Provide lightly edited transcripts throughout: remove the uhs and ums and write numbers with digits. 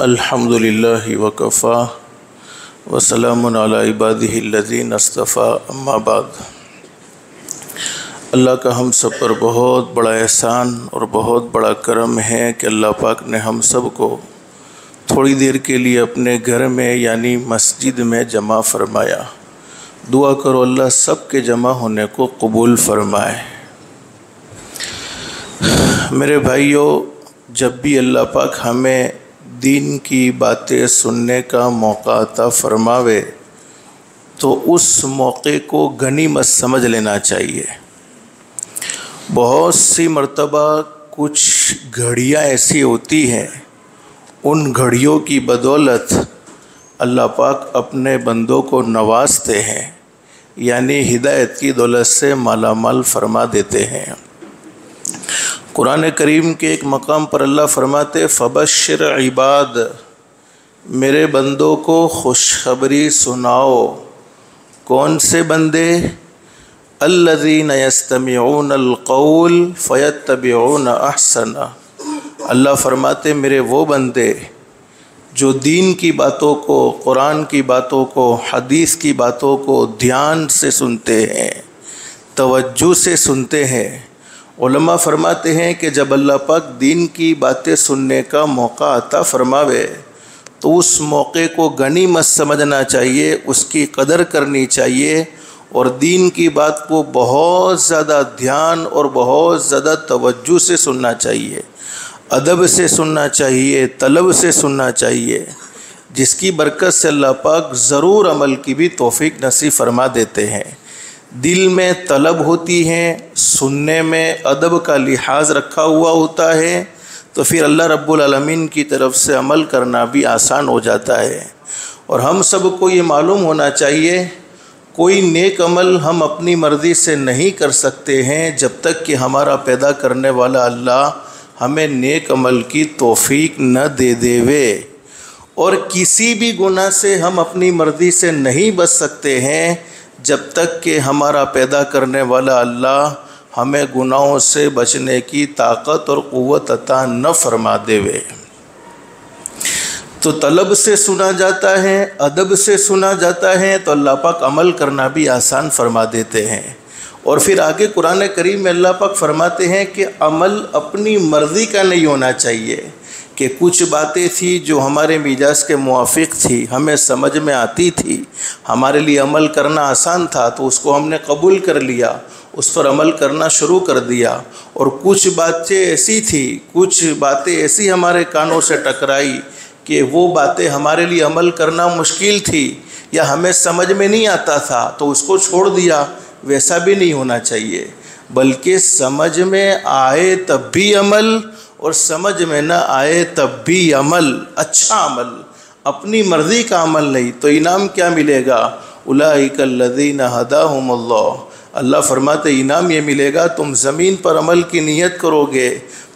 अल्हम्दुलिल्लाहि वकफ़ा वसलामुन अला इबादिहिल्लज़ीना इस्तफ़ा अम्मा बाद। अल्लाह का हम सब पर बहुत बड़ा एहसान और बहुत बड़ा करम है कि अल्लाह पाक ने हम सब को थोड़ी देर के लिए अपने घर में यानी मस्जिद में जमा फरमाया। दुआ करो अल्लाह सब के जमा होने को कबूल फरमाए। मेरे भाइयों, जब भी अल्लाह पाक हमें दीन की बातें सुनने का मौका अता फरमावे तो उस मौके को गनीमत समझ लेना चाहिए। बहुत सी मर्तबा कुछ घड़ियाँ ऐसी होती हैं, उन घड़ियों की बदौलत अल्लाह पाक अपने बंदों को नवाजते हैं, यानी हिदायत की दौलत से मालामाल फरमा देते हैं। कुरान करीम के एक मकाम पर अल्लाह फरमाते फ़बश्शिर इबाद, मेरे बंदों को खुशखबरी सुनाओ। कौन से बंदे? अल्लज़ीना यस्तमिऊनल क़ौल फ़यत्तबिऊना अहसना। अल्लाह फरमाते मेरे वो बंदे जो दीन की बातों को, कुरान की बातों को, हदीस की बातों को ध्यान से सुनते हैं, तवज्जो से सुनते हैं। उलमा फरमाते हैं कि जब अल्लाह पाक दीन की बातें सुनने का मौका अता फरमावे तो उस मौके को गनीमत समझना चाहिए, उसकी कदर करनी चाहिए और दीन की बात को बहुत ज़्यादा ध्यान और बहुत ज़्यादा तवज्जो से सुनना चाहिए, अदब से सुनना चाहिए, तलब से सुनना चाहिए, जिसकी बरकत से अल्लाह पाक ज़रूर अमल की भी तौफीक नसीब फरमा देते हैं। दिल में तलब होती है, सुनने में अदब का लिहाज रखा हुआ होता है, तो फिर अल्लाह रब्बुल आलमीन की तरफ से अमल करना भी आसान हो जाता है। और हम सब को ये मालूम होना चाहिए, कोई नेक अमल हम अपनी मर्ज़ी से नहीं कर सकते हैं जब तक कि हमारा पैदा करने वाला अल्लाह हमें नेक अमल की तौफीक न दे देवे। और किसी भी गुनाह से हम अपनी मर्ज़ी से नहीं बच सकते हैं जब तक कि हमारा पैदा करने वाला अल्लाह हमें गुनाहों से बचने की ताकत और क़ुव्वत अता न फरमा देवे। तो तलब से सुना जाता है, अदब से सुना जाता है, तो अल्लाह पाक अमल करना भी आसान फरमा देते हैं। और फिर आगे कुरान करीम में अल्लाह पाक फरमाते हैं कि अमल अपनी मर्ज़ी का नहीं होना चाहिए, कि कुछ बातें थी जो हमारे मिजाज के मुआफ़िक थी, हमें समझ में आती थी, हमारे लिए अमल करना आसान था, तो उसको हमने कबूल कर लिया, उस पर अमल करना शुरू कर दिया। और कुछ बातें ऐसी थी, कुछ बातें ऐसी हमारे कानों से टकराई कि वो बातें हमारे लिए अमल करना मुश्किल थी या हमें समझ में नहीं आता था, तो उसको छोड़ दिया। वैसा भी नहीं होना चाहिए, बल्कि समझ में आए तब भी अमल और समझ में न आए तब भी अमल, अच्छा अमल, अपनी मर्ज़ी का अमल नहीं। तो इनाम क्या मिलेगा? उलाइकल्लज़ीना हदाहुमुल्लाह। अल्लाह फरमाते इनाम ये मिलेगा, तुम ज़मीन पर अमल की नीयत करोगे,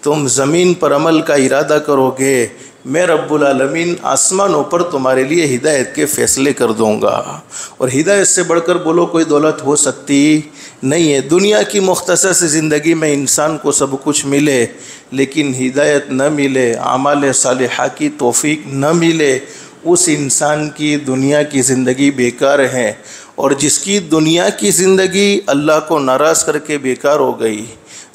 तुम ज़मीन पर अमल का इरादा करोगे, मैं रब्बुल आलमीन आसमानों पर तुम्हारे लिए हिदायत के फ़ैसले कर दूँगा। और हिदायत से बढ़कर बोलो कोई दौलत हो सकती नहीं है। दुनिया की मुख्तसर सी ज़िंदगी में इंसान को सब कुछ मिले, लेकिन हिदायत न मिले, आमाल सालिहा की तौफीक न मिले, उस इंसान की दुनिया की ज़िंदगी बेकार है। और जिसकी दुनिया की ज़िंदगी अल्लाह को नाराज़ करके बेकार हो गई,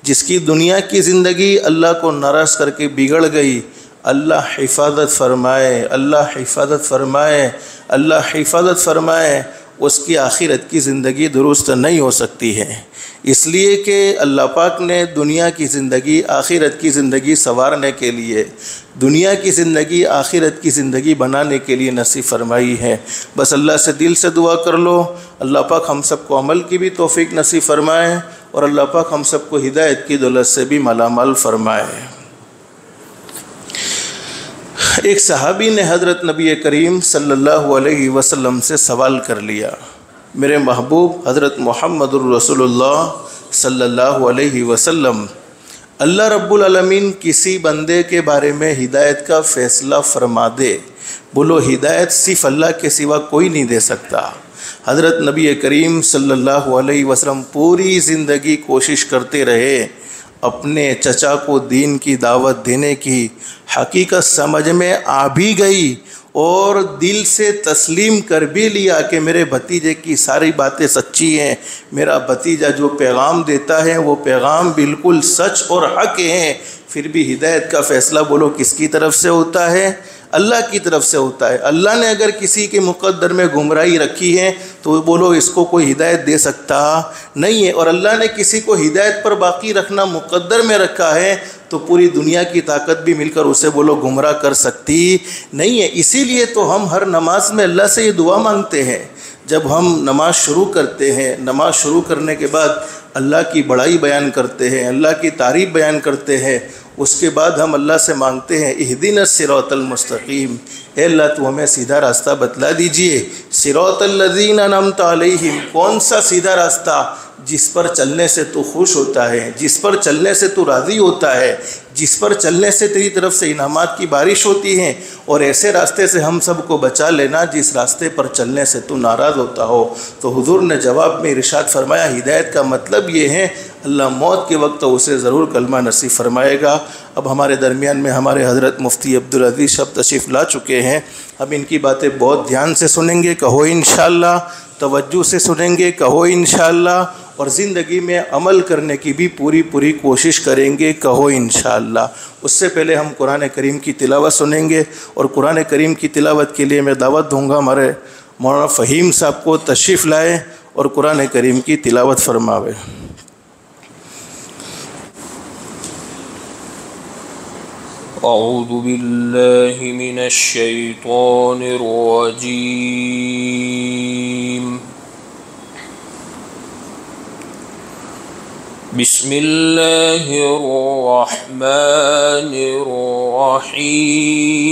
जिसकी दुनिया की ज़िंदगी अल्लाह को नाराज़ करके बिगड़ गई, अल्लाह हिफाजत फ़रमाए, अल्लाह हिफाजत फ़रमाए, अल्लाह हिफाजत फ़रमाए, उसकी आखिरत की ज़िंदगी दुरुस्त नहीं हो सकती है। इसलिए कि अल्लाह पाक ने दुनिया की ज़िंदगी आखिरत की ज़िंदगी संवारने के लिए, दुनिया की ज़िंदगी आखिरत की ज़िंदगी बनाने के लिए नसीब फरमाई है। बस अल्लाह से दिल से दुआ कर लो, अल्लाह पाक हम सबको अमल की भी तौफीक नसीब फरमाए और अल्लाह पाक हम सबको हिदायत की दौलत से भी मालामाल फरमाए। एक सहाबी ने हज़रत नबी करीम सल्लल्लाहु अलैहि वसल्लम से सवाल कर लिया, मेरे महबूब हज़रत मुहम्मदुर रसूलुल्लाह सल्लल्लाहु अलैहि वसल्लम, अल्लाह रब्बुल आलमीन किसी बंदे के बारे में हिदायत का फ़ैसला फरमा दे, बोलो हिदायत सिर्फ़ अल्लाह के सिवा कोई नहीं दे सकता। हज़रत नबी करीम सल्लल्लाहु अलैहि वसल्लम पूरी ज़िंदगी कोशिश करते रहे अपने चचा को दीन की दावत देने की हकीकत समझ में आ भी गई और दिल से तस्लीम कर भी लिया कि मेरे भतीजे की सारी बातें सच्ची हैं, मेरा भतीजा जो पैगाम देता है वो पैगाम बिल्कुल सच और हक है, फिर भी हिदायत का फ़ैसला बोलो किसकी तरफ से होता है? अल्लाह की तरफ से होता है। अल्लाह ने अगर किसी के मुक़द्दर में गुमराही रखी है तो बोलो इसको कोई हिदायत दे सकता नहीं है, और अल्लाह ने किसी को हिदायत पर बाकी रखना मुक़द्दर में रखा है तो पूरी दुनिया की ताकत भी मिलकर उसे बोलो गुमराह कर सकती नहीं है। इसीलिए तो हम हर नमाज में अल्लाह से ये दुआ मांगते हैं। जब हम नमाज शुरू करते हैं, नमाज शुरू करने के बाद अल्लाह की बड़ाई बयान करते हैं, अल्लाह की तारीफ़ बयान करते हैं, उसके बाद हम अल्लाह से मांगते हैं इहदिनस सिरातल मुस्तकीम, ए अल्लाह तू हमें सीधा रास्ता बतला दीजिए। सिरातल लज़ीना अनअमता अलैहिम, कौन सा सीधा रास्ता? जिस पर चलने से तू खुश होता है, जिस पर चलने से तू राज़ी होता है, जिस पर चलने से तेरी तरफ से इनामात की बारिश होती है, और ऐसे रास्ते से हम सब को बचा लेना जिस रास्ते पर चलने से तू नाराज़ होता हो। तो हुजूर ने जवाब में इरशाद फरमाया हिदायत का मतलब ये है अल्लाह मौत के वक्त तो उसे ज़रूर कलमा नसीब फरमाएगा। अब हमारे दरमियान में हमारे हज़रत मुफ्ती अब्दुल अज़ीज़ शब तशरीफ़ ला चुके हैं। अब इनकी बातें बहुत ध्यान से सुनेंगे, कहो इंशाअल्लाह, तवज्जो से सुनेंगे, कहो इंशाअल्लाह, और ज़िंदगी में अमल करने की भी पूरी कोशिश करेंगे, कहो इंशाअल्लाह। उससे पहले हम कुरान करीम की तिलावत सुनेंगे, और कुरान करीम की तिलावत के लिए मैं दावत दूँगा हमारे मौलाना फ़हीम साहब को तशरीफ़ लाए और कुरान करीम की तिलावत फरमावे। अऊज़ु बिल्लाहि मिनश शैतानिर रजीम। बिस्मिल्लाहिर रहमानिर रहीम।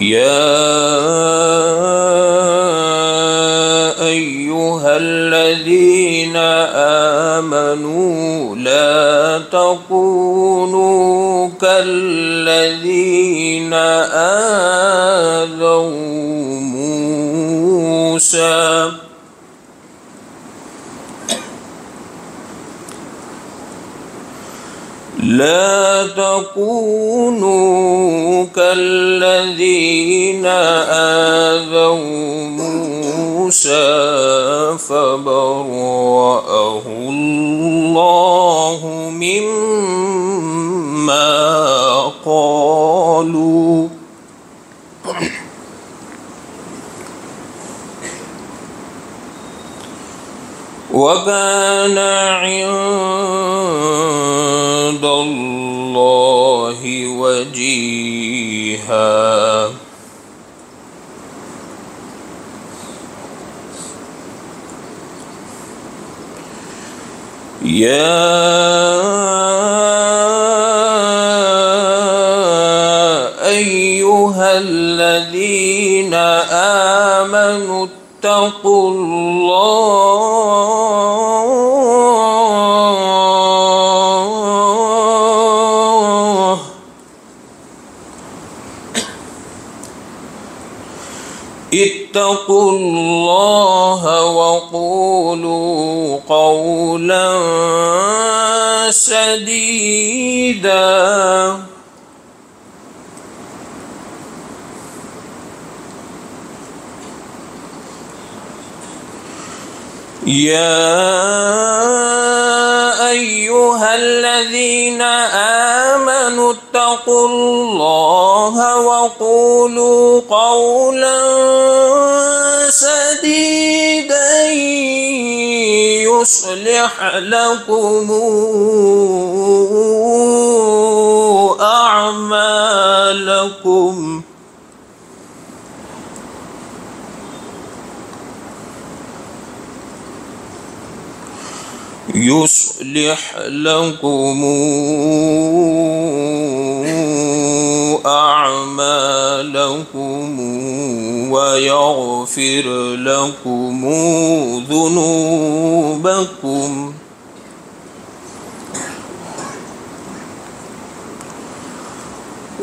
या अय्युहल्लज़ीना आमनू ला तकूनू कल्लज़ीना आज़ौ मूसा ला तकूनू कल्लज़ीना आज़ौ मूसा फबर्रअहु अल्लाहु मिम्मा क़ालू वकान इंदल्लाहि वजीहा। या अय्युहल्लज़ीना आमनु इत्तक़ुल्लाह वक़ूलू क़ौलन सदीदा। या अय्युहल्लज़ीना आमनु इत्तक़ुल्लाह वक़ूलू क़ौलन सदीदन युस्लिह लकुम अअमालकुम युस्लिह लकुम अअमालकुम वयग़फिर लकुम ज़ुनूबकुम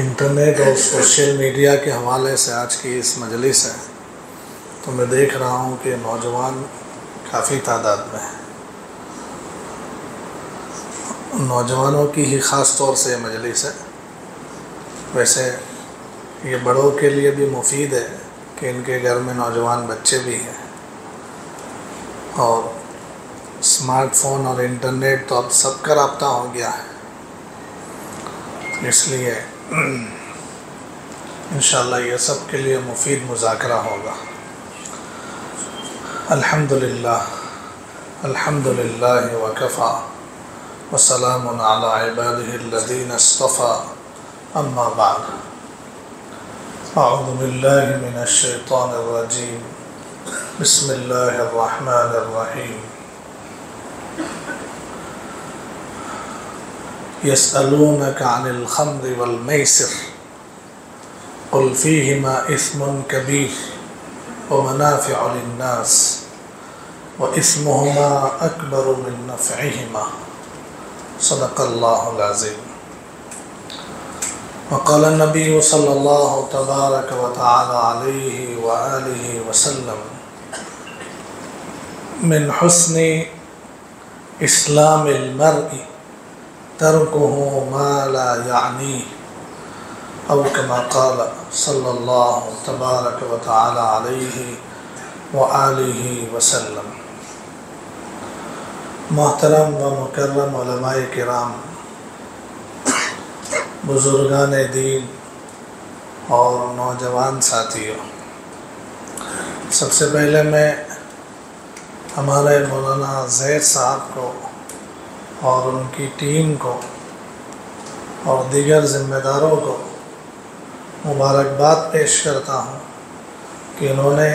इंटरनेट और सोशल मीडिया के हवाले से आज की इस मजलिस है तो मैं देख रहा हूँ कि नौजवान काफ़ी तादाद में है। नौजवानों की ही ख़ास तौर से मजलिस है। वैसे ये बड़ों के लिए भी मुफीद है कि इनके घर में नौजवान बच्चे भी हैं। और स्मार्टफोन और इंटरनेट तो अब सबका राब्ता हो गया है, इसलिए इंशाअल्लाह ये सब के लिए मुफीद मुज़ाकरा होगा। अल्हम्दुलिल्लाह अल्हम्दुलिल्लाह वकफ़ा वसलामुन अला इबादिहिल्लज़ीना इस्तफ़ा अम्मा बाद। अऊज़ु बिल्लाहि मिनश शैतानिर रजीम। बिस्मिल्लाहिर रहमानिर रहीम। यसअलूनका अनिल खम्रि वल मैसिर कुल फ़ीहिमा इस्मुन कबीर व मनाफ़िउ लिन्नास व इस्मुहुमा अकबरु मिन नफ़इहिमा। सदक़ल्लाहुल अज़ीम। वक़ाल नबी सल्लल्लाहु तबारक व तआला अलैहि व आलिहि वसल्लम मिन हुस्नि इस्लामिल मर्इ तर्कुहु मा ला यानी औ कमा क़ाल सल्लल्लाहु तबारक व तआला अलैहि व आलिहि वसल्लम। मोहतरम व मुकर्रम उलमाए किराम, बुज़ुर्गान दीन और नौजवान साथियों, सबसे पहले मैं हमारे मौलाना ज़ैद साहब को और उनकी टीम को और दीगर ज़िम्मेदारों को मुबारकबाद पेश करता हूँ कि उन्होंने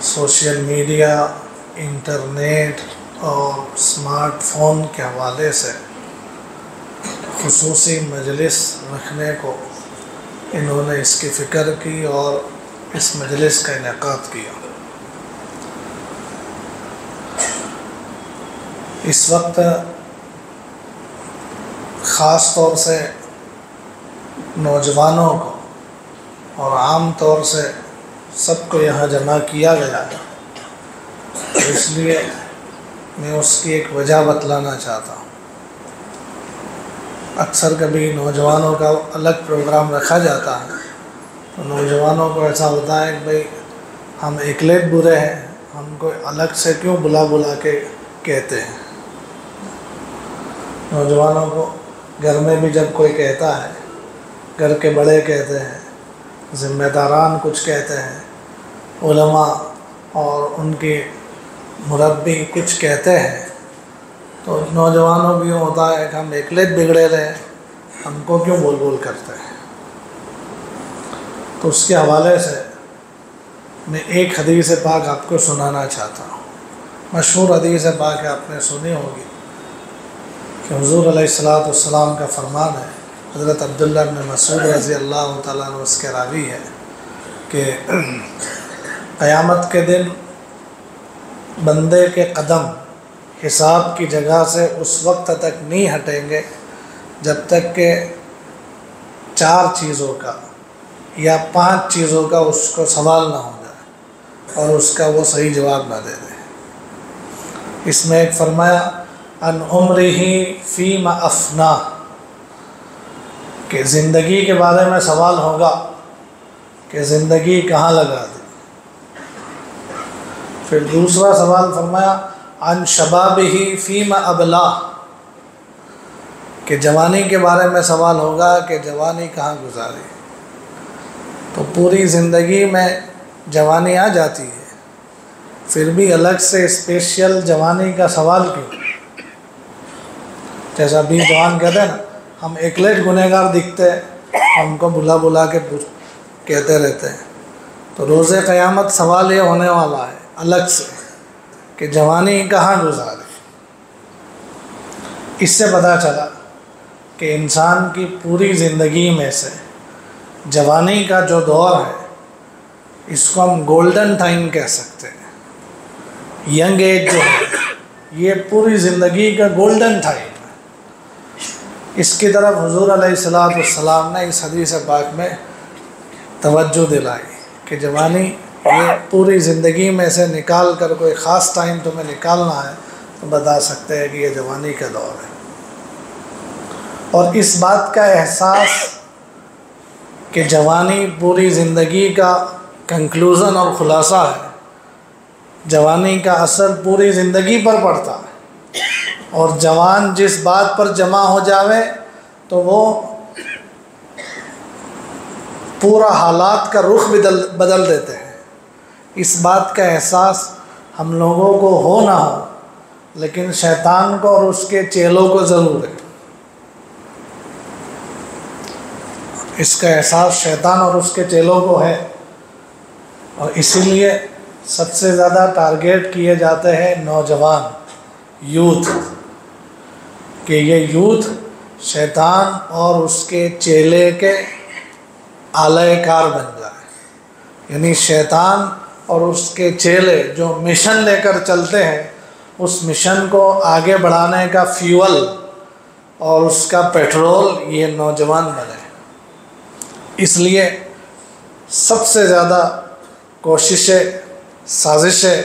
सोशल मीडिया, इंटरनेट और स्मार्टफ़ोन के हवाले से खुसूसी मजलिस रखने को इन्होंने इसकी फ़िक्र की और इस मजलिस का इनेकाद किया। इस वक्त ख़ास तौर से नौजवानों को और आम तौर से सबको यहाँ जमा किया गया है, तो इसलिए मैं उसकी एक वजह बतलाना चाहता हूँ। अक्सर कभी नौजवानों का अलग प्रोग्राम रखा जाता है तो नौजवानों को ऐसा होता है कि भाई हम एकलेट बुरे हैं, हमको अलग से क्यों बुला बुला के कहते हैं। नौजवानों को घर में भी जब कोई कहता है, घर के बड़े कहते हैं, ज़िम्मेदारान कुछ कहते हैं, उलमा और उनके मुरब्बी कुछ कहते हैं, तो नौजवानों भी होता है कि हम एकलेट बिगड़े रहे, हमको क्यों बोल बोल करते हैं। तो उसके हवाले से मैं एक हदीस पाक आपको सुनाना चाहता हूँ। मशहूर हदीस पाक आपने सुनी होगी कि हुज़ूर अलैहिस्सलातु वस्सलाम का फरमान है, हज़रत अब्दुल्लाह इब्न मसूद रज़ी अल्लाह तआला अन्हु उसके रावी है कि क़यामत के दिन बंदे के कदम हिसाब की जगह से उस वक्त तक नहीं हटेंगे जब तक के 4 चीज़ों का या 5 चीज़ों का उसको सवाल ना हो जाए और उसका वो सही जवाब ना दे दे। इसमें एक फरमाया अन उम्रिही फ़ीमा अफ़ना, कि ज़िंदगी के बारे में सवाल होगा कि ज़िंदगी कहाँ लगा दी। फिर दूसरा सवाल फरमाया अन शबाबिही फ़ीमा अबला, कि जवानी के बारे में सवाल होगा कि जवानी कहाँ गुजारी। तो पूरी ज़िंदगी में जवानी आ जाती है, फिर भी अलग से स्पेशल जवानी का सवाल क्यों। जैसा भी जवान कहते हैं ना, हम एकलेट गुनहगार दिखते हैं, हमको बुला बुला के कहते रहते हैं। तो रोज़े क़यामत सवाल ये होने वाला है अलग से कि जवानी कहाँ गुजारी। इससे पता चला कि इंसान की पूरी ज़िंदगी में से जवानी का जो दौर है इसको हम गोल्डन टाइम कह सकते हैं। यंग एज जो है ये पूरी ज़िंदगी का गोल्डन टाइम है। इसकी तरफ हुज़ूर अलैहिस्सलातु वस्सलाम ने इस हदीस पाक में तवज्जो दिलाई कि जवानी ये पूरी ज़िंदगी में से निकाल कर कोई ख़ास टाइम तुम्हें निकालना है तो बता सकते हैं कि ये जवानी का दौर है। और इस बात का एहसास कि जवानी पूरी ज़िंदगी का कंक्लूज़न और ख़ुलासा है, जवानी का असर पूरी ज़िंदगी पर पड़ता है, और जवान जिस बात पर जमा हो जावे तो वो पूरा हालात का रुख बदल देते हैं। इस बात का एहसास हम लोगों को हो ना हो, लेकिन शैतान को और उसके चेलों को ज़रूर है। इसका एहसास शैतान और उसके चेलों को है, और इसीलिए सबसे ज़्यादा टारगेट किए जाते हैं नौजवान, यूथ, कि ये यूथ शैतान और उसके चेले के आलयकार बन जाए। यानी शैतान और उसके चेले जो मिशन लेकर चलते हैं, उस मिशन को आगे बढ़ाने का फ्यूल और उसका पेट्रोल ये नौजवान बने। इसलिए सबसे ज़्यादा कोशिशें, साजिशें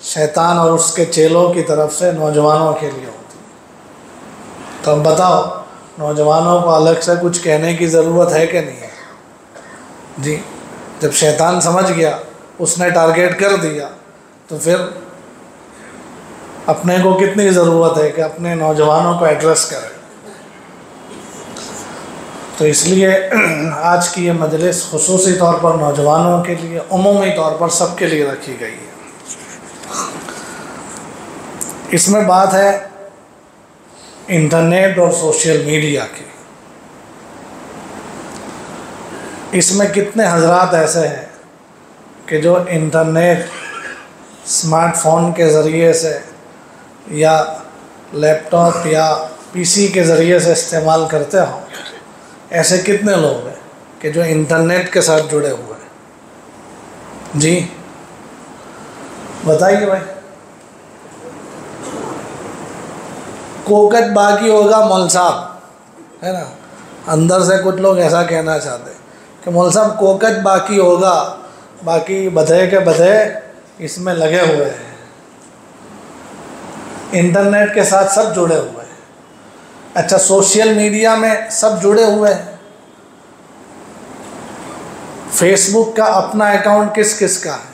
शैतान और उसके चेलों की तरफ से नौजवानों के लिए होती। तो अब बताओ, नौजवानों को अलग से कुछ कहने की ज़रूरत है कि नहीं है? जी, जब शैतान समझ गया, उसने टारगेट कर दिया, तो फिर अपने को कितनी ज़रूरत है कि अपने नौजवानों को एड्रेस करें। तो इसलिए आज की ये मजलिस खुसूसी तौर पर नौजवानों के लिए, उमूमी तौर पर सबके लिए रखी गई है। इसमें बात है इंटरनेट और सोशल मीडिया की। इसमें कितने हजरात ऐसे हैं कि जो इंटरनेट, स्मार्टफोन के ज़रिए से या लैपटॉप या पीसी के ज़रिए से इस्तेमाल करते हो। ऐसे कितने लोग हैं कि जो इंटरनेट के साथ जुड़े हुए हैं? जी बताइए भाई। कोकट बाकी होगा मौल साहब, है ना? अंदर से कुछ लोग ऐसा कहना चाहते हैं कि मौल साहब कोकट बाकी होगा, बाकी बधे के बधे इसमें लगे हुए हैं। इंटरनेट के साथ सब जुड़े हुए हैं। अच्छा, सोशल मीडिया में सब जुड़े हुए हैं। फेसबुक का अपना अकाउंट किस किस का है?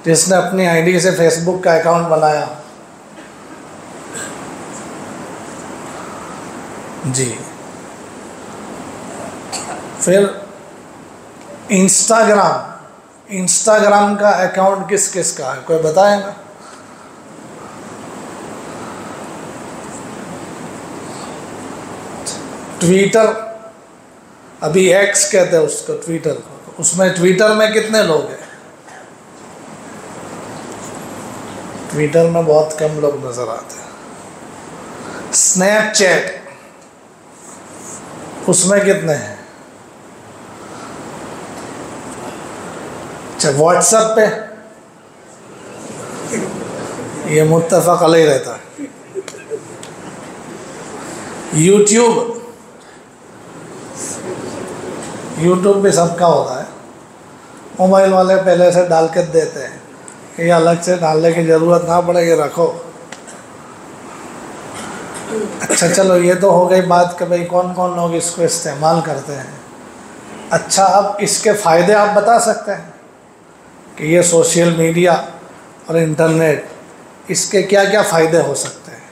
जिसने अपनी आईडी से फेसबुक का अकाउंट बनाया, जी। फिर इंस्टाग्राम का अकाउंट किस किस का है? कोई बताएगा? ट्विटर, अभी एक्स कहते हैं उसको, ट्विटर को, उसमें ट्विटर में कितने लोग हैं? ट्विटर में बहुत कम लोग नज़र आते हैं। स्नैपचैट, उसमें कितने हैं? अच्छा, व्हाट्सएप पे ये मुत्तफ़क़ अलैह रहता है। यूट्यूब भी सबका होता है। मोबाइल वाले पहले से डाल के देते हैं कि ये अलग से डालने की ज़रूरत ना पड़े, ये रखो। अच्छा चलो, ये तो हो गई बात कि भाई कौन कौन लोग इसको इस्तेमाल करते हैं। अच्छा, अब इसके फ़ायदे आप बता सकते हैं कि ये सोशल मीडिया और इंटरनेट, इसके क्या क्या फ़ायदे हो सकते हैं?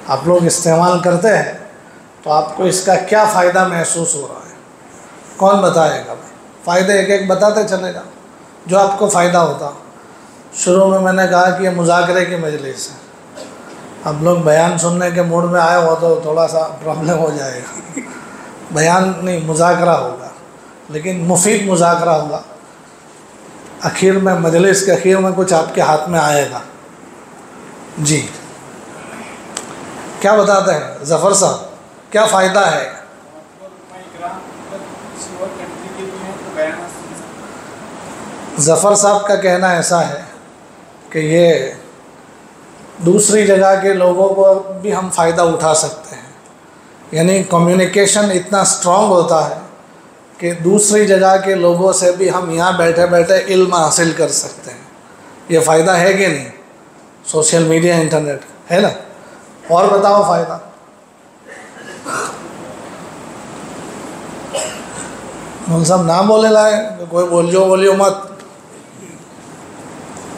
आप लोग इस्तेमाल करते हैं तो आपको इसका क्या फ़ायदा महसूस हो रहा है? कौन बताएगा भाई? फ़ायदे एक एक बताते चलेगा जो आपको फ़ायदा होता। शुरू में मैंने कहा कि ये मुज़ाकरे की मजलिस है। अब लोग बयान सुनने के मूड में आए हो तो थोड़ा सा प्रॉब्लम हो जाएगा। बयान नहीं, मुज़ाकरा होगा, लेकिन मुफीद मुज़ाकरा होगा। आखिर में, मजलिस के आखिर में कुछ आपके हाथ में आएगा। जी, क्या बताते हैं ज़फ़र साहब, क्या फ़ायदा है? ज़फ़र साहब का कहना ऐसा है कि ये दूसरी जगह के लोगों को भी हम फ़ायदा उठा सकते हैं। यानी कम्युनिकेशन इतना स्ट्रॉन्ग होता है कि दूसरी जगह के लोगों से भी हम यहाँ बैठे बैठे इल्म हासिल कर सकते हैं। ये फ़ायदा है कि नहीं? सोशल मीडिया, इंटरनेट है ना? और बताओ फ़ायदा। हम सब ना बोले लाए, कोई बोलियो मत,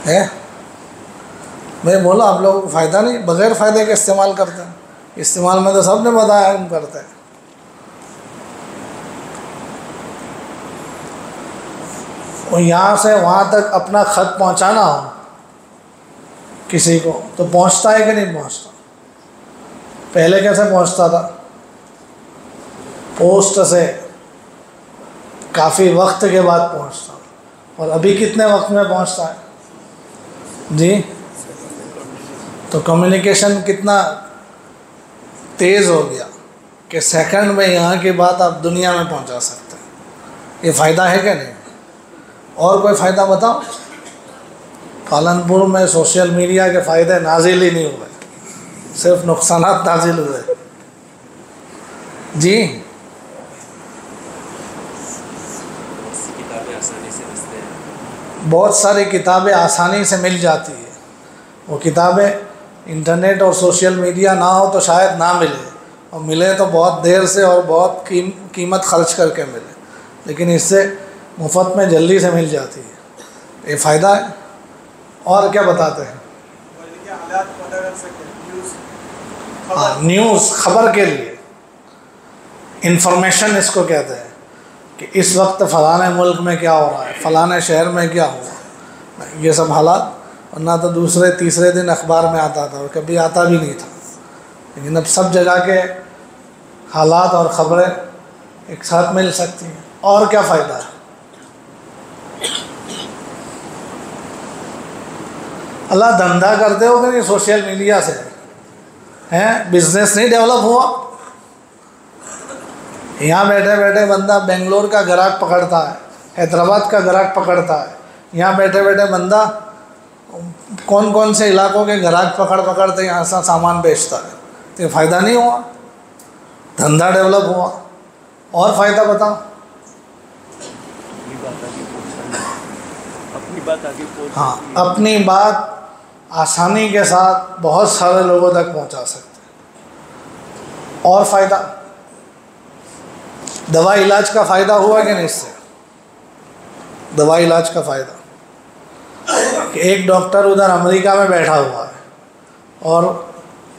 है। मैं बोला आप लोगों को फ़ायदा नहीं, बग़ैर फ़ायदे के इस्तेमाल करते हैं। इस्तेमाल में तो सब ने बताया हम करते हैं। और यहाँ से वहाँ तक अपना ख़त पहुँचाना हो किसी को तो पहुँचता है कि नहीं पहुँचता? पहले कैसे पहुँचता था? पोस्ट से काफ़ी वक्त के बाद पहुँचता, और अभी कितने वक्त में पहुँचता है जी? तो कम्युनिकेशन कितना तेज़ हो गया कि सेकंड में यहाँ की बात आप दुनिया में पहुँचा सकते हैं। ये फ़ायदा है क्या नहीं? और कोई फ़ायदा बताओ। पालनपुर में सोशल मीडिया के फ़ायदे नाजिल ही नहीं हुए, सिर्फ नुकसानात नाजिल हुए जी। बहुत सारी किताबें आसानी से मिल जाती है। वो किताबें इंटरनेट और सोशल मीडिया ना हो तो शायद ना मिले, और मिले तो बहुत देर से और बहुत कीमत खर्च करके मिले, लेकिन इससे मुफ्त में जल्दी से मिल जाती है। ये फ़ायदा है। और क्या बताते हैं? हाँ, न्यूज़, खबर के लिए इंफॉर्मेशन इसको कहते हैं कि इस वक्त फ़लाने मुल्क में क्या हो रहा है, फ़लाने शहर में क्या हुआ, ये सब हालात। और ना तो दूसरे तीसरे दिन अखबार में आता था, और कभी आता भी नहीं था, लेकिन अब सब जगह के हालात और ख़बरें एक साथ मिल सकती हैं। और क्या फ़ायदा है? अल्लाह धंधा करते हो कि नहीं सोशल मीडिया से? हैं, बिजनेस नहीं डेवलप हुआ? यहाँ बैठे बैठे बंदा बेंगलोर का ग्राहक पकड़ता है, हैदराबाद का ग्राहक पकड़ता है। यहाँ बैठे बैठे बंदा कौन कौन से इलाकों के ग्राहक पकड़ यहाँ से सामान बेचता है। तो ये फ़ायदा नहीं हुआ, धंधा डेवलप हुआ। और फ़ायदा बताओ। हाँ, अपनी बात आसानी के साथ बहुत सारे लोगों तक पहुंचा सकते हैं। और फ़ायदा, दवा इलाज का फ़ायदा हुआ कि नहीं इससे? दवा इलाज का फ़ायदा कि एक डॉक्टर उधर अमेरिका में बैठा हुआ है और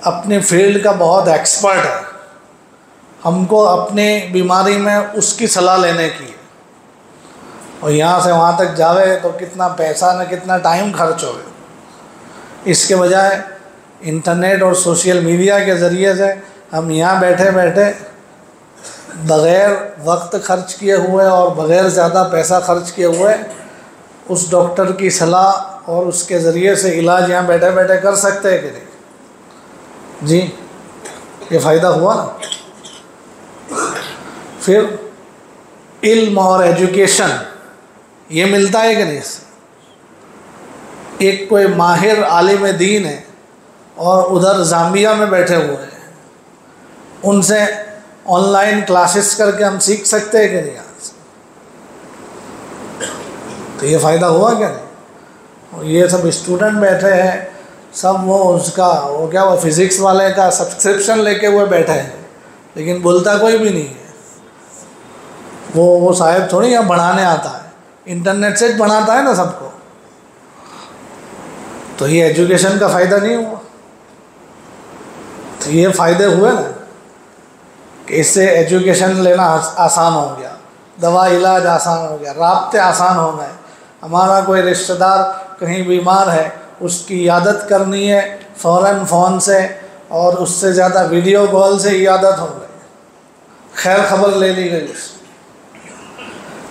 अपनी फील्ड का बहुत एक्सपर्ट है, हमको अपनी बीमारी में उसकी सलाह लेने की है, और यहाँ से वहाँ तक जावे तो कितना पैसा न कितना टाइम खर्च हो। इसके बजाय इंटरनेट और सोशल मीडिया के ज़रिए से हम यहाँ बैठे बैठे बग़ैर वक्त खर्च किए हुए और बग़ैर ज़्यादा पैसा खर्च किए हुए उस डॉक्टर की सलाह और उसके ज़रिए से इलाज यहाँ बैठे बैठे कर सकते हैं कि नहीं जी? ये फ़ायदा हुआ ना। फिर इल्म और एजुकेशन ये मिलता है कि नहीं? एक कोई माहिर आलिम दीन है और उधर ज़ाम्बिया में बैठे हुए हैं, उनसे ऑनलाइन क्लासेस करके हम सीख सकते हैं कि नहीं यहाँ से? तो ये फ़ायदा हुआ क्या नहीं? और ये सब स्टूडेंट बैठे हैं, सब वो फिज़िक्स वाले का सब्सक्रिप्शन लेके हुए बैठे हैं, लेकिन बोलता कोई भी नहीं है। वो साहब थोड़ी यहाँ बढ़ाने आता है, इंटरनेट से बढ़ाता है ना सबको। तो ये एजुकेशन का फ़ायदा नहीं हुआ। तो ये फ़ायदे हुए ना कि इससे एजुकेशन लेना आसान हो गया, दवा इलाज आसान हो गया, राब्ते आसान हो गए। हमारा कोई रिश्तेदार कहीं बीमार है, उसकी इयादत करनी है फ़ौरन फ़ोन से, और उससे ज़्यादा वीडियो कॉल से इयादत हो गई, खैर खबर ले ली गई उससे।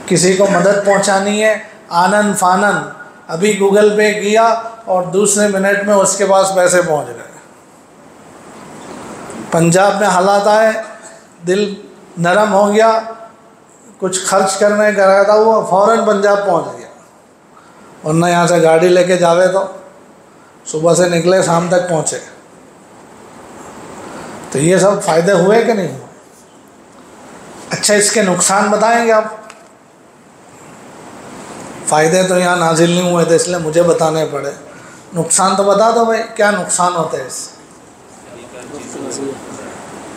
किसी को मदद पहुंचानी है आनन फानन, अभी गूगल पे किया और दूसरे मिनट में उसके पास पैसे पहुंच गए। पंजाब में हालात आए, दिल नरम हो गया, कुछ खर्च करने का इरादा हुआ, फ़ौरन पंजाब पहुंच गया। वरना यहाँ से गाड़ी लेके जावे तो सुबह से निकले शाम तक पहुँचे। तो ये सब फ़ायदे हुए कि नहीं हुए? अच्छा, इसके नुकसान बताएंगे आप? फ़ायदे तो यहाँ नाजिल नहीं हुए थे इसलिए मुझे बताने पड़े। नुकसान तो बता दो भाई, क्या नुकसान होते हैं इससे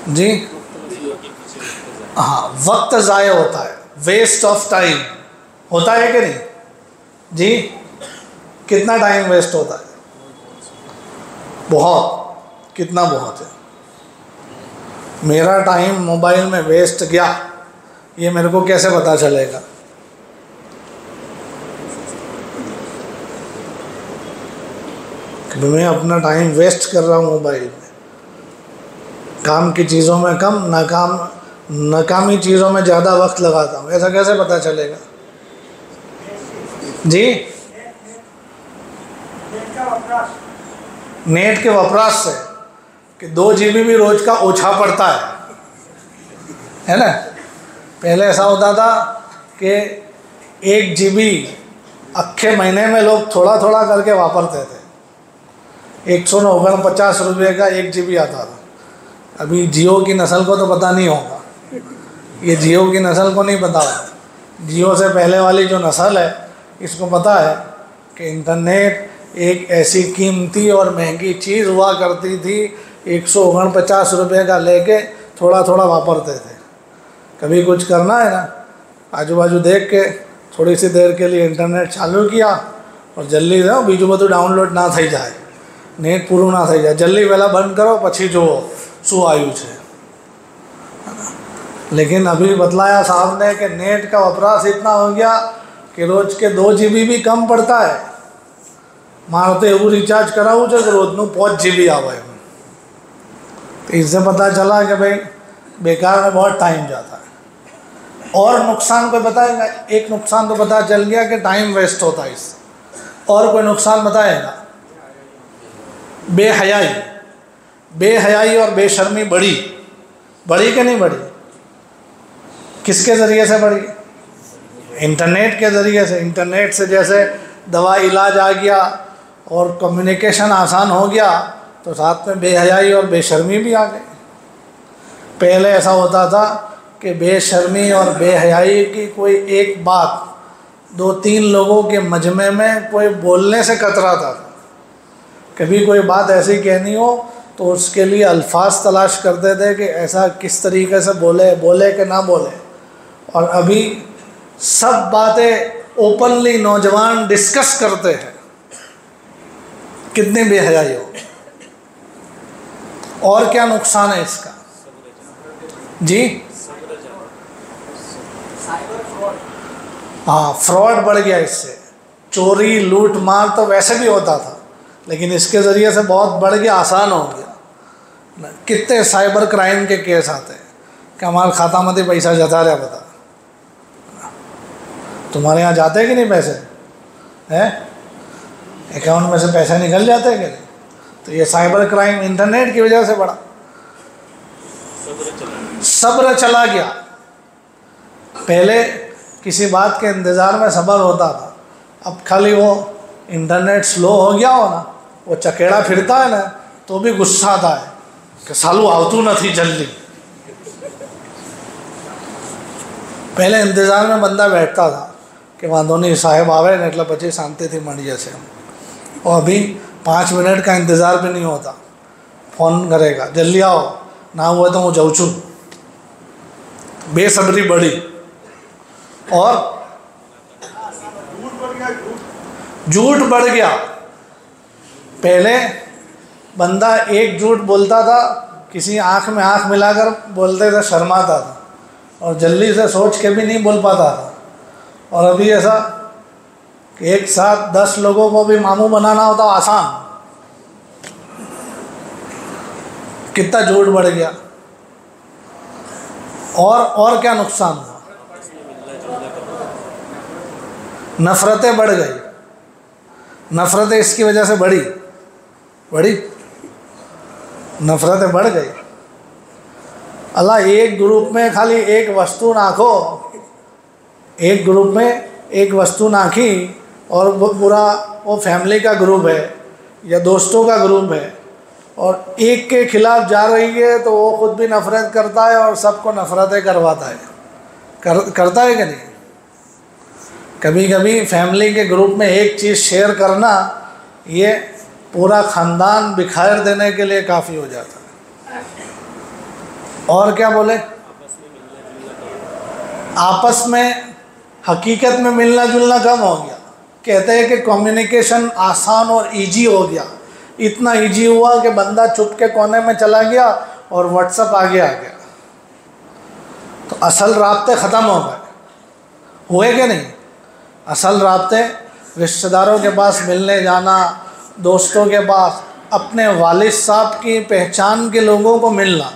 जी? हाँ, वक्त ज़ाया होता है, वेस्ट ऑफ टाइम होता है कि नहीं जी? कितना टाइम वेस्ट होता है? बहुत। कितना बहुत है? मेरा टाइम मोबाइल में वेस्ट गया, ये मेरे को कैसे पता चलेगा? कि मैं अपना टाइम वेस्ट कर रहा हूँ मोबाइल में, काम की चीज़ों में कम, नाकामी चीज़ों में ज़्यादा वक्त लगाता हूँ, ऐसा कैसे पता चलेगा जी? नेट के वपराश से कि 2 GB भी रोज का ओछा पड़ता है ना? पहले ऐसा होता था कि 1 GB अक्खे महीने में लोग थोड़ा थोड़ा करके वापरते थे। 149 रुपये का 1 GB आता था। अभी जियो की नस्ल को तो पता नहीं होगा, ये जियो की नस्ल को नहीं पता होगा। जियो से पहले वाली जो नस्ल है इसको पता है कि इंटरनेट एक ऐसी कीमती और महंगी चीज़ हुआ करती थी। 149 रुपये का लेके थोड़ा थोड़ा वापरते थे। कभी कुछ करना है ना, आजू बाजू देख के थोड़ी सी देर के लिए इंटरनेट चालू किया और जल्दी से बीजू बधु डाउनलोड ना थी जाए, नेट पूरू ना थी जाए, जल्दी पहला बंद करो पछी जो शू आयु है। लेकिन अभी बतलाया साहब ने कि नेट का वपराश इतना हो गया कि रोज के 2 GB भी कम पड़ता है। मारे तो एवं रिचार्ज कराऊँ जो कि रोजनू 5 GB आवे। तो इससे पता चला कि भाई बेकार में बहुत टाइम जाता है। और नुकसान कोई बताएगा? एक नुकसान तो पता चल गया कि टाइम वेस्ट होता है इससे। और कोई नुकसान बताएगा? बेहयाई। बेहयाई और बेशर्मी बढ़ी कि नहीं बढ़ी? किसके ज़रिए से बढ़ी? इंटरनेट के ज़रिए से। इंटरनेट से जैसे दवा इलाज आ गया और कम्युनिकेशन आसान हो गया, तो साथ में बेहयाई और बेशर्मी भी आ गई। पहले ऐसा होता था कि बेशर्मी और बेहयाई की कोई एक बात 2-3 लोगों के मजमे में कोई बोलने से कतराता था। कभी कोई बात ऐसी कहनी हो तो उसके लिए अल्फाज तलाश करते थे कि ऐसा किस तरीके से बोले कि ना बोले। और अभी सब बातें ओपनली नौजवान डिस्कस करते हैं। कितनी बेहयाई हो। और क्या नुकसान है इसका जी? हाँ, फ्रॉड बढ़ गया इससे। चोरी लूट मार तो वैसे भी होता था, लेकिन इसके ज़रिए से बहुत बढ़ गया, आसान हो गया। कितने साइबर क्राइम के केस आते हैं कि हमारे खाता में पैसा जता रहा, बता तुम्हारे यहाँ जाते कि नहीं पैसे हैं? अकाउंट में से पैसा निकल जाते हैं कि नहीं? तो ये साइबर क्राइम इंटरनेट की वजह से बढ़ा। सब्र चला गया। पहले किसी बात के इंतज़ार में सब्र होता था, अब खाली वो इंटरनेट स्लो हो गया हो ना, वो चकेड़ा फिरता है ना, तो भी गुस्सा आता है कि सालू आवतू नहीं जल्दी। पहले इंतज़ार में बंदा बैठता था कि वांधो नहीं साहेब आवे ने એટલે પછી શાંતિથી મળી જશે। और अभी 5 मिनट का इंतज़ार भी नहीं होता, फ़ोन करेगा जल्दी आओ, ना हुआ तो मैं जाऊँ छूँ। बेसब्री बढ़ी। और झूठ बढ़ गया। पहले बंदा एक झूठ बोलता था, किसी आँख में आँख मिलाकर बोलते थे, शर्माता था और जल्दी से सोच के भी नहीं बोल पाता था। और अभी ऐसा कि एक साथ 10 लोगों को भी मामू बनाना होता आसान। कितना झूठ बढ़ गया। और क्या नुकसान हुआ? नफ़रतें बढ़ गई। नफ़रतें इसकी वजह से बढ़ी नफ़रतें बढ़ गई। अल्लाह एक ग्रुप में खाली एक वस्तु नाखो, एक ग्रुप में एक वस्तु नाखी और वो पूरा वो फैमिली का ग्रुप है या दोस्तों का ग्रुप है और एक के खिलाफ जा रही है, तो वो खुद भी नफ़रत करता है और सबको नफ़रतें करवाता है। करता है कि नहीं? कभी कभी फैमिली के ग्रुप में एक चीज़ शेयर करना, ये पूरा ख़ानदान बिखार देने के लिए काफ़ी हो जाता है। और क्या बोले? आपस में हकीकत में मिलना जुलना कम हो गया। कहते हैं कि कम्युनिकेशन आसान और इजी हो गया। इतना इजी हुआ कि बंदा चुप के कोने में चला गया और व्हाट्सएप आगे आ गया, तो असल राब्ते ख़त्म हो गए, हुए कि नहीं? असल राब्ते रिश्तेदारों के पास मिलने जाना, दोस्तों के पास, अपने वालिद साहब की पहचान के लोगों को मिलना,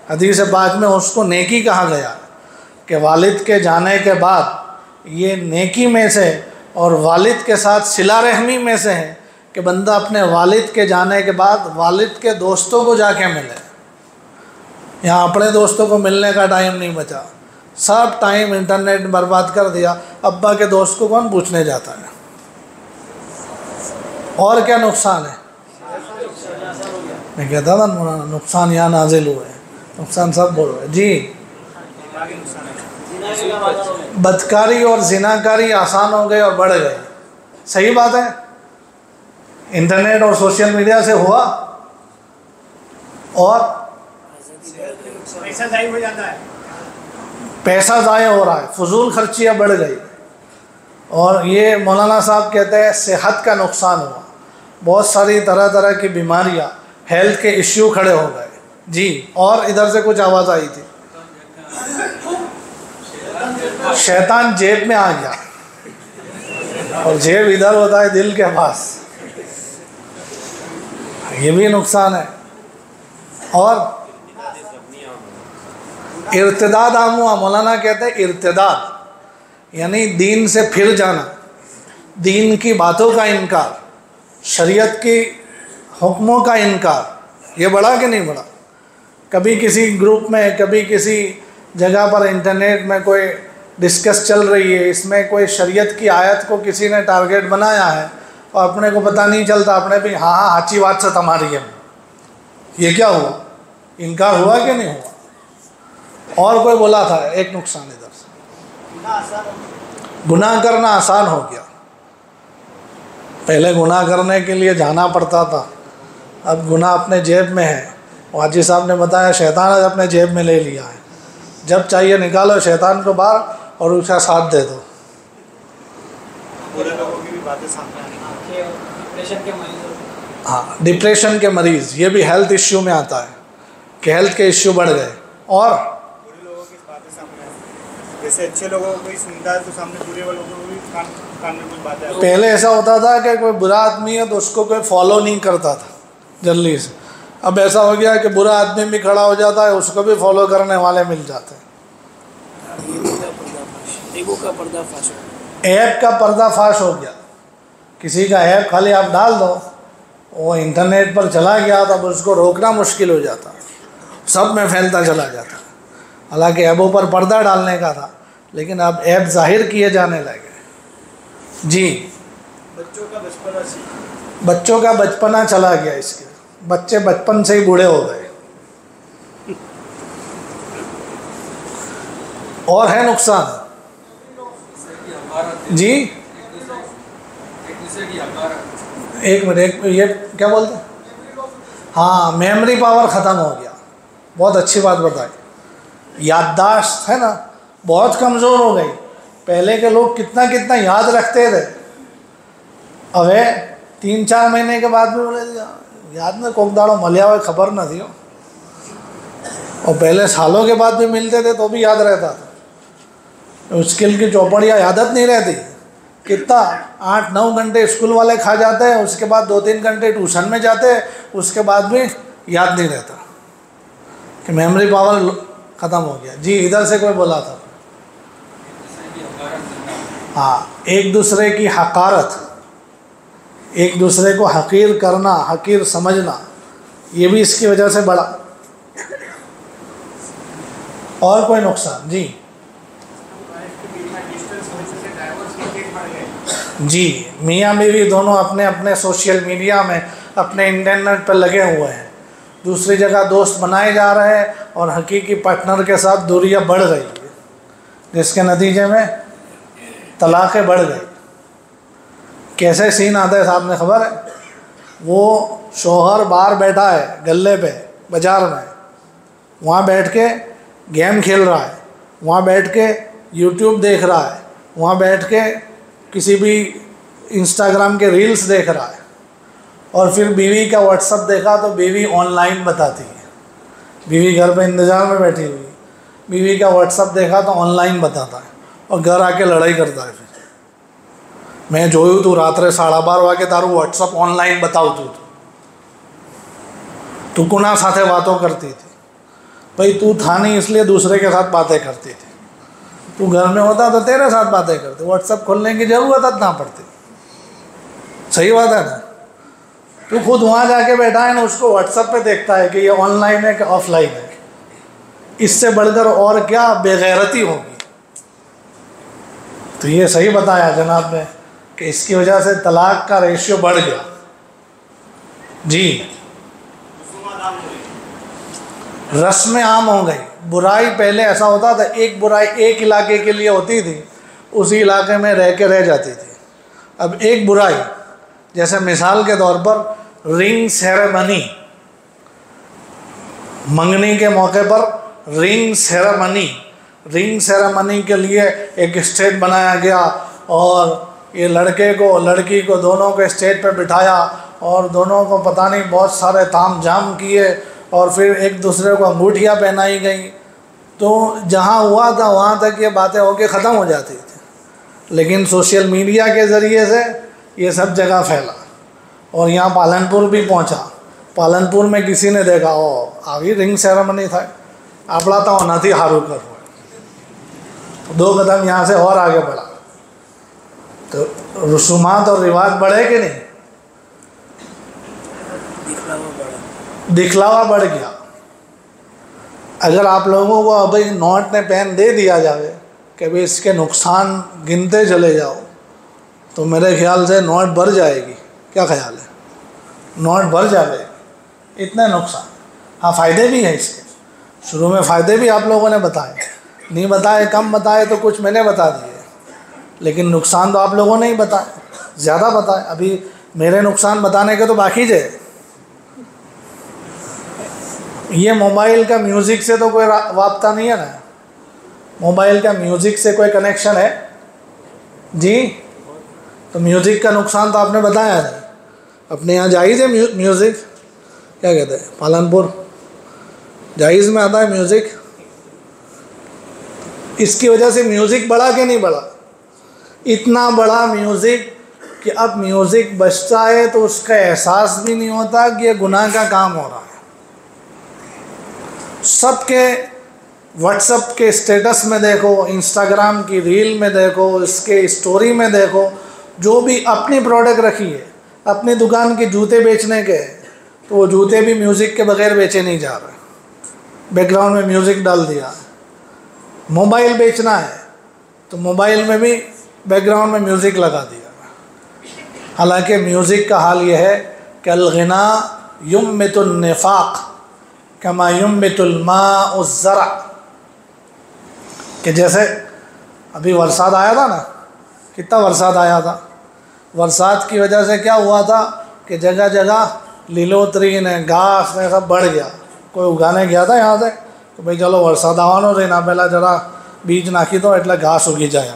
हदीस पाक में उसको नेकी कहा गया कि वालिद के जाने के बाद ये नेकी में से और वालिद के साथ सिला रहमी में से है कि बंदा अपने वालिद के जाने के बाद वालिद के दोस्तों को जाके मिले। यहाँ अपने दोस्तों को मिलने का टाइम नहीं बचा, सब टाइम इंटरनेट में बर्बाद कर दिया। अब्बा के दोस्त को कौन पूछने जाता है? और क्या नुकसान है? मैं कहता था नुकसान यहाँ नाजिल हुए, नुकसान सब बोल रहे जी। बदकारी और जिनाकारी आसान हो गए और बढ़ गए, सही बात है। इंटरनेट और सोशल मीडिया से हुआ और पैसा ज़ाया हो जाता है, पैसा ज़ाया हो रहा है, फजूल खर्चियाँ बढ़ गई। और ये मौलाना साहब कहते हैं सेहत का नुकसान हुआ, बहुत सारी तरह तरह की बीमारियाँ, हेल्थ के इश्यू खड़े हो गए जी। और इधर से कुछ आवाज़ आई थी, शैतान जेब में आ गया और जेब इधर होता है दिल के पास, ये भी नुकसान है। और इर्तिदाद आम हुआ, मौलाना कहते हैं इर्तिदाद यानी दीन से फिर जाना, दीन की बातों का इनकार, शरीयत की हुक्मों का इनकार। ये बढ़ा कि नहीं बढ़ा? कभी किसी ग्रुप में, कभी किसी जगह पर इंटरनेट में कोई डिस्कस चल रही है, इसमें कोई शरीयत की आयत को किसी ने टारगेट बनाया है और अपने को पता नहीं चलता, अपने भी हाँ हाँ अच्छी बात से हमारी है। ये क्या हुआ? इनकार हुआ कि नहीं हुआ? और कोई बोला था एक नुकसान इधर से, गुनाह करना आसान हो गया। पहले गुनाह करने के लिए जाना पड़ता था, अब गुनाह अपने जेब में है। वाजी साहब ने बताया शैतान आज अपने जेब में ले लिया है, जब चाहिए निकालो शैतान को बाहर और उसका साथ दे दो। हाँ, डिप्रेशन के मरीज़, ये भी हेल्थ इश्यू में आता है कि हेल्थ के इश्यू बढ़ गए। और जैसे अच्छे लोगों को कोई सुनता है तो सामने बुरे वालों को भी कान में कुछ बातें आती है। पहले ऐसा होता था कि कोई बुरा आदमी है तो उसको कोई फॉलो नहीं करता था जल्दी से, अब ऐसा हो गया कि बुरा आदमी भी खड़ा हो जाता है, उसको भी फॉलो करने वाले मिल जाते हैं। ऐप का पर्दाफाश हो गया, किसी का ऐप खाली आप डाल दो, वो इंटरनेट पर चला गया तो अब उसको रोकना मुश्किल हो जाता, सब में फैलता चला जाता। हालांकि ऐपों पर पर्दा डालने का था, लेकिन अब ऐप जाहिर किए जाने लगे जी। बच्चों का बचपना चला गया, इसके बच्चे बचपन से ही बूढ़े हो गए। और है नुकसान जी। एक मिनट, ये क्या बोलते हैं? हाँ, मेमोरी पावर ख़त्म हो गया, बहुत अच्छी बात बताई। याददाश्त है ना, बहुत कमज़ोर हो गई। पहले के लोग कितना कितना याद रखते थे, अब 3-4 महीने के बाद भी बोले याद में कोकदाड़ो मलिया हुआ खबर न थी। और पहले सालों के बाद भी मिलते थे तो भी याद रहता था। स्किल की चौपड़ियाँ आदत नहीं रहती, कितना 8-9 घंटे स्कूल वाले खा जाते हैं, उसके बाद 2-3 घंटे ट्यूशन में जाते हैं, उसके बाद भी याद नहीं रहता कि मेमोरी पावर ख़त्म हो गया जी। इधर से कोई बोला था हाँ, एक दूसरे की हकारत, एक दूसरे को हकीर करना, हकीर समझना, ये भी इसकी वजह से बढ़ा। और कोई नुकसान जी? जी, मियाँ बीवी दोनों अपने अपने सोशल मीडिया में, अपने इंटरनेट पर लगे हुए हैं, दूसरी जगह दोस्त बनाए जा रहे हैं और हकीकी पार्टनर के साथ दूरियां बढ़ रही है, जिसके नतीजे में तलाक़ें बढ़ गई। कैसे सीन आता है साहब ने खबर है? वो शोहर बाहर बैठा है गल्ले पे बाज़ार में, वहाँ बैठ के गेम खेल रहा है, वहाँ बैठ के यूट्यूब देख रहा है, वहाँ बैठ के किसी भी इंस्टाग्राम के रील्स देख रहा है और फिर बीवी का व्हाट्सअप देखा तो बीवी ऑनलाइन बताती है, बीवी घर पे इंतज़ार में बैठी हुई, बीवी का व्हाट्सअप देखा तो ऑनलाइन बताता है और घर आके लड़ाई करता है। फिर मैं जोयू तू रात्रे 12:30 वागे तारू व्हाट्सअप ऑनलाइन बताऊ तू कुना साथे बातों करती थी, भाई तू था नहीं इसलिए दूसरे के साथ बातें करती थी, तू घर में होता तो तेरे साथ बातें करते, व्हाट्सअप खोलने की ज़रूरत ना पड़ती। सही बात है ना? तू खुद वहाँ जाके बैठा है ना, उसको व्हाट्सएप पे देखता है कि ये ऑनलाइन है कि ऑफलाइन है। इससे बढ़कर और क्या बेगैरती होगी। तो ये सही बताया जनाब ने कि इसकी वजह से तलाक का रेशियो बढ़ गया। जी, रस्में आम हो गई। बुराई पहले ऐसा होता था, एक बुराई एक इलाके के लिए होती थी, उसी इलाके में रह के रह जाती थी। अब एक बुराई, जैसे मिसाल के तौर पर रिंग सेरेमनी, मंगनी के मौके पर रिंग सेरेमनी के लिए एक स्टेज बनाया गया और ये लड़के को लड़की को दोनों को स्टेज पर बिठाया और दोनों को पता नहीं बहुत सारे ताम झाम किए और फिर एक दूसरे को अंगूठियाँ पहनाई गई। तो जहाँ हुआ था वहाँ तक ये बातें होके ख़त्म हो जाती थी, लेकिन सोशल मीडिया के ज़रिए से ये सब जगह फैला और यहाँ पालनपुर भी पहुँचा। पालनपुर में किसी ने देखा, ओ आगे रिंग सेरेमनी था, आपड़ा तो होना थी हारू कर, तो 2 कदम यहाँ से और आगे बढ़ा। तो रसूमात और रिवाज बढ़े कि नहीं? दिखलावा बढ़ गया। अगर आप लोगों को अभी नोट ने पेन दे दिया जाए कि भाई इसके नुकसान गिनते चले जाओ, तो मेरे ख्याल से नोट बढ़ जाएगी। क्या ख्याल है? नोट बढ़ जाएगी, इतने नुकसान। हाँ, फ़ायदे भी हैं इसके। शुरू में फ़ायदे भी आप लोगों ने बताए, नहीं बताए, कम बताए तो कुछ मैंने बता दिए, लेकिन नुकसान तो आप लोगों ने ही बताए, ज़्यादा बताए। अभी मेरे नुकसान बताने के तो बाकी थे। ये मोबाइल का म्यूज़िक से तो कोई वास्ता नहीं है ना? मोबाइल का म्यूज़िक से कोई कनेक्शन है जी? तो म्यूज़िक का नुकसान तो आपने बताया नहीं। अपने यहाँ जायज़ है म्यूज़िक? क्या कहते हैं, पालनपुर जायज़ में आता है म्यूज़िक? इसकी वजह से म्यूज़िक बढ़ा कि नहीं बढ़ा? इतना बड़ा म्यूज़िक कि अब म्यूज़िक बजता है तो उसका एहसास भी नहीं होता कि ये गुनाह का काम हो रहा है। सबके व्हाट्सएप के स्टेटस में देखो, इंस्टाग्राम की रील में देखो, इसके स्टोरी में देखो, जो भी अपनी प्रोडक्ट रखी है, अपनी दुकान के जूते बेचने के, तो वो जूते भी म्यूज़िक के बगैर बेचे नहीं जा रहे, बैकग्राउंड में म्यूज़िक डाल दिया। मोबाइल बेचना है तो मोबाइल में भी बैकग्राउंड में म्यूज़िक लगा दिया। हालांकि म्यूज़िक का हाल यह है कि अल-ग़िना युम्मितुन निफ़ाक़ कमा युम्मितुल माउ ज़रा, कि जैसे अभी बरसात आया था ना, कितना बरसात आया था। बरसात की वजह से क्या हुआ था कि जगह जगह लीलोतरी ने, घास ने सब बढ़ गया। कोई उगाने गया था यहाँ से तो भाई चलो वरसाद आवानो रे ना, पहला जरा बीज नाखी दो એટલે घास उगी जाए।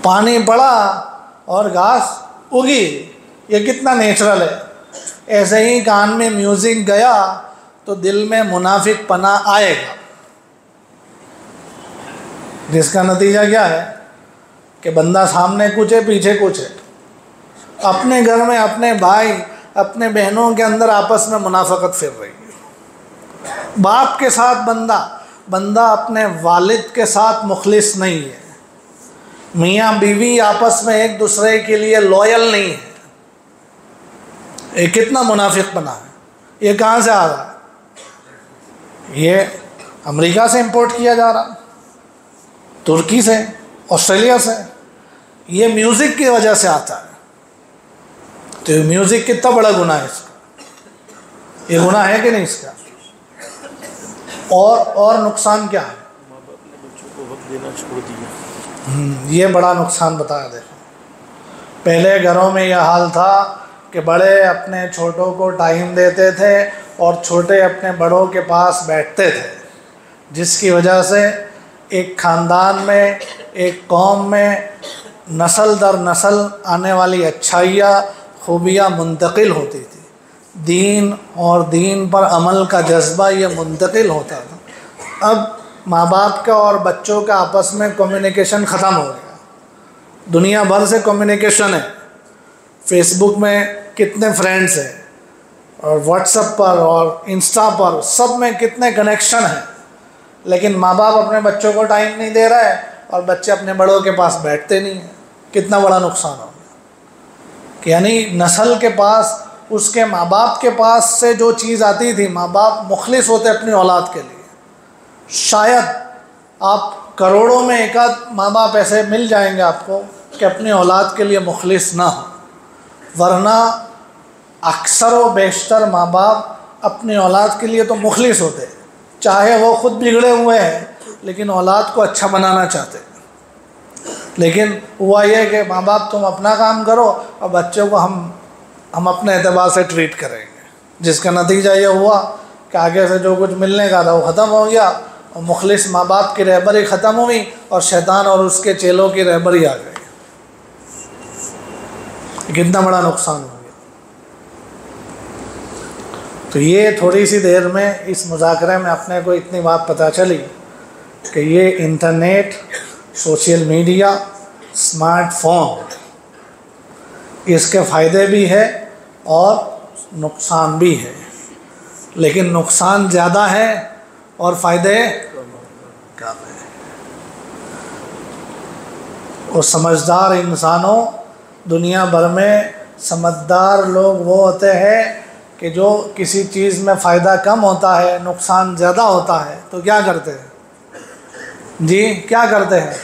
पानी पड़ा और घास उगी, ये कितना नेचुरल है। ऐसे ही कान में म्यूज़िक गया तो दिल में मुनाफिक पना आएगा, जिसका नतीजा क्या है कि बंदा सामने कुछ है पीछे कुछ है। अपने घर में अपने भाई अपने बहनों के अंदर आपस में मुनाफकत फिर रही है। बाप के साथ बंदा अपने वालिद के साथ मुखलिस नहीं है। मियाँ बीवी आपस में एक दूसरे के लिए लॉयल नहीं है। ये कितना मुनाफिक बना है। ये कहाँ से आ रहा है? ये अमेरिका से इंपोर्ट किया जा रहा, तुर्की से, ऑस्ट्रेलिया से। ये म्यूज़िक की वजह से आता है। तो म्यूज़िक कितना बड़ा गुनाह है इसका? ये गुनाह है कि नहीं इसका? और नुकसान क्या है? ये बड़ा नुकसान बताया। देखो, पहले घरों में यह हाल था कि बड़े अपने छोटों को टाइम देते थे और छोटे अपने बड़ों के पास बैठते थे, जिसकी वजह से एक ख़ानदान में, एक कौम में नस्ल दर नस्ल आने वाली अच्छाइयाँ खूबियाँ मुंतकिल होती थी, दीन और दीन पर अमल का जज्बा ये मुंतकिल होता था। अब माँ बाप का और बच्चों का आपस में कम्युनिकेशन ख़त्म हो गया, दुनिया भर से कम्युनिकेशन है, फेसबुक में कितने फ्रेंड्स हैं और व्हाट्सएप पर और इंस्टा पर सब में कितने कनेक्शन हैं, लेकिन माँ बाप अपने बच्चों को टाइम नहीं दे रहा है और बच्चे अपने बड़ों के पास बैठते नहीं हैं। कितना बड़ा नुकसान हो गया कि यानी नस्ल के पास, उसके माँ बाप के पास से जो चीज़ आती थी, माँ बाप मुखलिस होते अपनी औलाद के लिए। शायद आप करोड़ों में एक आध माँ बाप ऐसे मिल जाएंगे आपको कि अपनी औलाद के लिए मुखलिस ना हो, वरना अक्सर व बेशतर माँ बाप अपनी औलाद के लिए तो मुखलिस होते, चाहे वो खुद बिगड़े हुए हैं लेकिन औलाद को अच्छा बनाना चाहते। लेकिन हुआ ये कि माँ बाप तुम अपना काम करो और बच्चों को हम अपने एतबार से ट्रीट करेंगे, जिसका नतीजा ये हुआ कि आगे से जो कुछ मिलने का था वो ख़त्म हो गया और मुखलिस माँ बाप की रहबरी ख़त्म हुई और शैतान और उसके चेलों की रहबरी आ गई। कितना बड़ा नुकसान हो गया। तो ये थोड़ी सी देर में इस मुज़ाकरे में अपने को इतनी बात पता चली कि ये इंटरनेट, सोशल मीडिया, स्मार्टफोन, इसके फ़ायदे भी है और नुकसान भी है, लेकिन नुकसान ज़्यादा है और फ़ायदे कम है। और समझदार इंसानों, दुनिया भर में समझदार लोग वो होते हैं कि जो किसी चीज़ में फ़ायदा कम होता है, नुकसान ज़्यादा होता है तो क्या करते हैं जी, क्या करते हैं?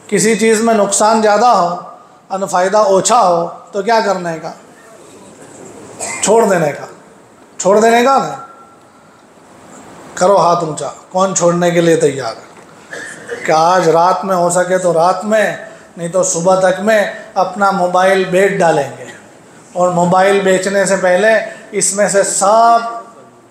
किसी चीज़ में नुकसान ज़्यादा हो और फ़ायदा ओछा हो तो क्या करने का? छोड़ देने का। छोड़ देने का ना, करो हाथ ऊंचा, कौन छोड़ने के लिए तैयार है? कि आज रात में हो सके तो रात में, नहीं तो सुबह तक में अपना मोबाइल बेच डालेंगे और मोबाइल बेचने से पहले इसमें से सब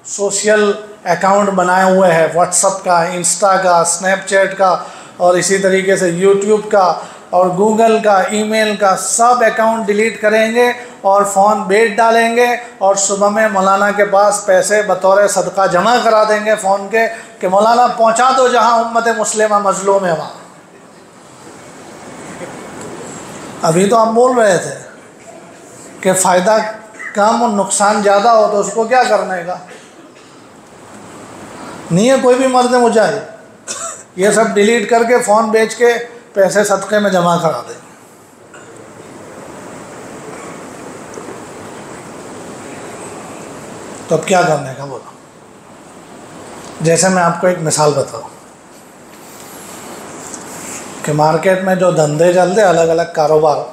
सोशल अकाउंट बनाए हुए हैं, व्हाट्सएप का, इंस्टा का, स्नैपचैट का और इसी तरीके से यूट्यूब का और गूगल का, ईमेल का, सब अकाउंट डिलीट करेंगे और फ़ोन बेच डालेंगे और सुबह में मौलाना के पास पैसे बतौर सदका जमा करा देंगे फ़ोन के कि मौलाना पहुंचा दो जहां उम्मत मुस्लिमा मजलूम है वहाँ। अभी तो हम बोल रहे थे कि फ़ायदा कम और नुकसान ज़्यादा हो तो उसको क्या करने का? नहीं है कोई भी मर्द मुजाहिद, ये सब डिलीट करके फ़ोन बेच के पैसे सदक़े में जमा करा दें। तो अब क्या करने का बोलो? जैसे मैं आपको एक मिसाल बताऊं कि मार्केट में जो धंधे चलते, अलग अलग कारोबार,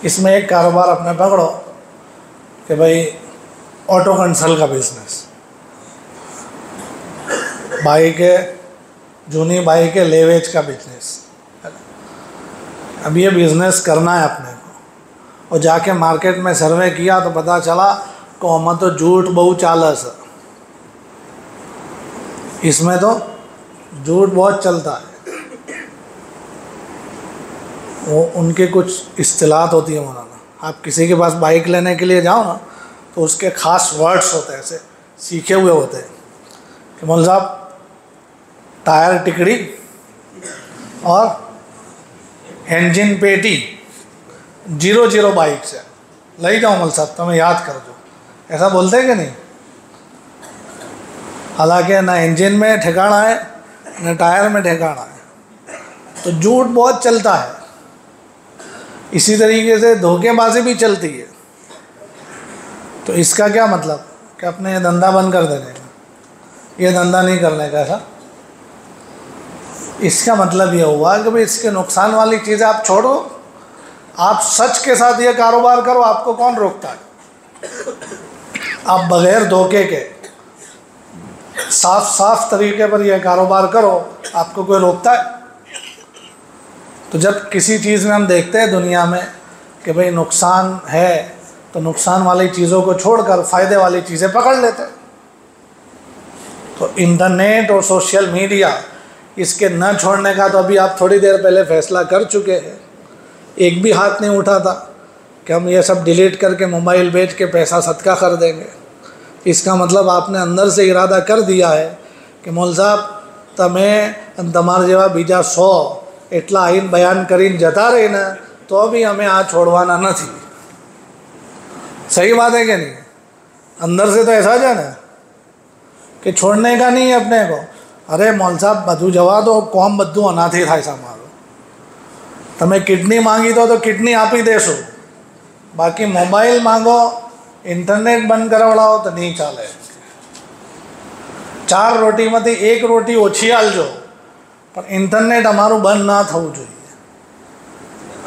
इसमें एक कारोबार अपने पकड़ो कि भाई ऑटो कंसल का बिजनेस, बाइक के, जूनी बाइक के लेवेज का बिजनेस। अब ये बिज़नेस करना है अपने को और जाके मार्केट में सर्वे किया तो पता चला कौम तो झूठ बहुत चालस है, इसमें तो झूठ बहुत चलता है। वो उनके कुछ इस्तिलात होती है मौलाना, आप किसी के पास बाइक लेने के लिए जाओ ना तो उसके ख़ास वर्ड्स होते हैं, ऐसे सीखे हुए होते हैं कि मौलाना साहब टायर टिकड़ी और इंजन पेटी 00 बाइक से ले जाओ मौलाना साहब, तुम्हें याद कर दो, ऐसा बोलते हैं कि नहीं? हालांकि ना इंजन में ठिकाना है ना टायर में ठिकाना है, तो झूठ बहुत चलता है। इसी तरीके से धोखेबाजी भी चलती है। तो इसका क्या मतलब कि अपने ये धंधा बंद कर देने का, ये धंधा नहीं करने का ऐसा? इसका मतलब ये हुआ कि भाई इसके नुकसान वाली चीज़ें आप छोड़ो, आप सच के साथ ये कारोबार करो, आपको कौन रोकता है? आप बग़ैर धोखे के साफ साफ तरीके पर यह कारोबार करो, आपको कोई रोकता है? तो जब किसी चीज़ में हम देखते हैं दुनिया में कि भाई नुकसान है तो नुकसान वाली चीज़ों को छोड़कर फ़ायदे वाली चीज़ें पकड़ लेते हैं। तो इंटरनेट और सोशल मीडिया इसके न छोड़ने का तो अभी आप थोड़ी देर पहले फैसला कर चुके हैं। एक भी हाथ नहीं उठा था कि हम ये सब डिलीट करके मोबाइल बेच के पैसा सदका कर देंगे। इसका मतलब आपने अंदर से इरादा कर दिया है कि मौल साहब तमें तमार जेवा बीजा 100 एटला आईन बयान करीन जता रही ना तो भी हमें आ छोड़वाना नहीं। सही बात है कि नहीं? अंदर से तो ऐसा है ना कि छोड़ने का नहीं है अपने को। अरे मौल साहब बधु जवा दो कौम बधु अनाथी था ऐसा मारो। तमें किडनी मांगी तो किडनी आप ही देशो, बाकी मोबाइल मांगो इंटरनेट बंद करवड़ाओ तो नहीं चाले। 4 रोटी में 1 रोटी ओછી आलजो पर इंटरनेट अमारू बंद ना थवू જોઈએ।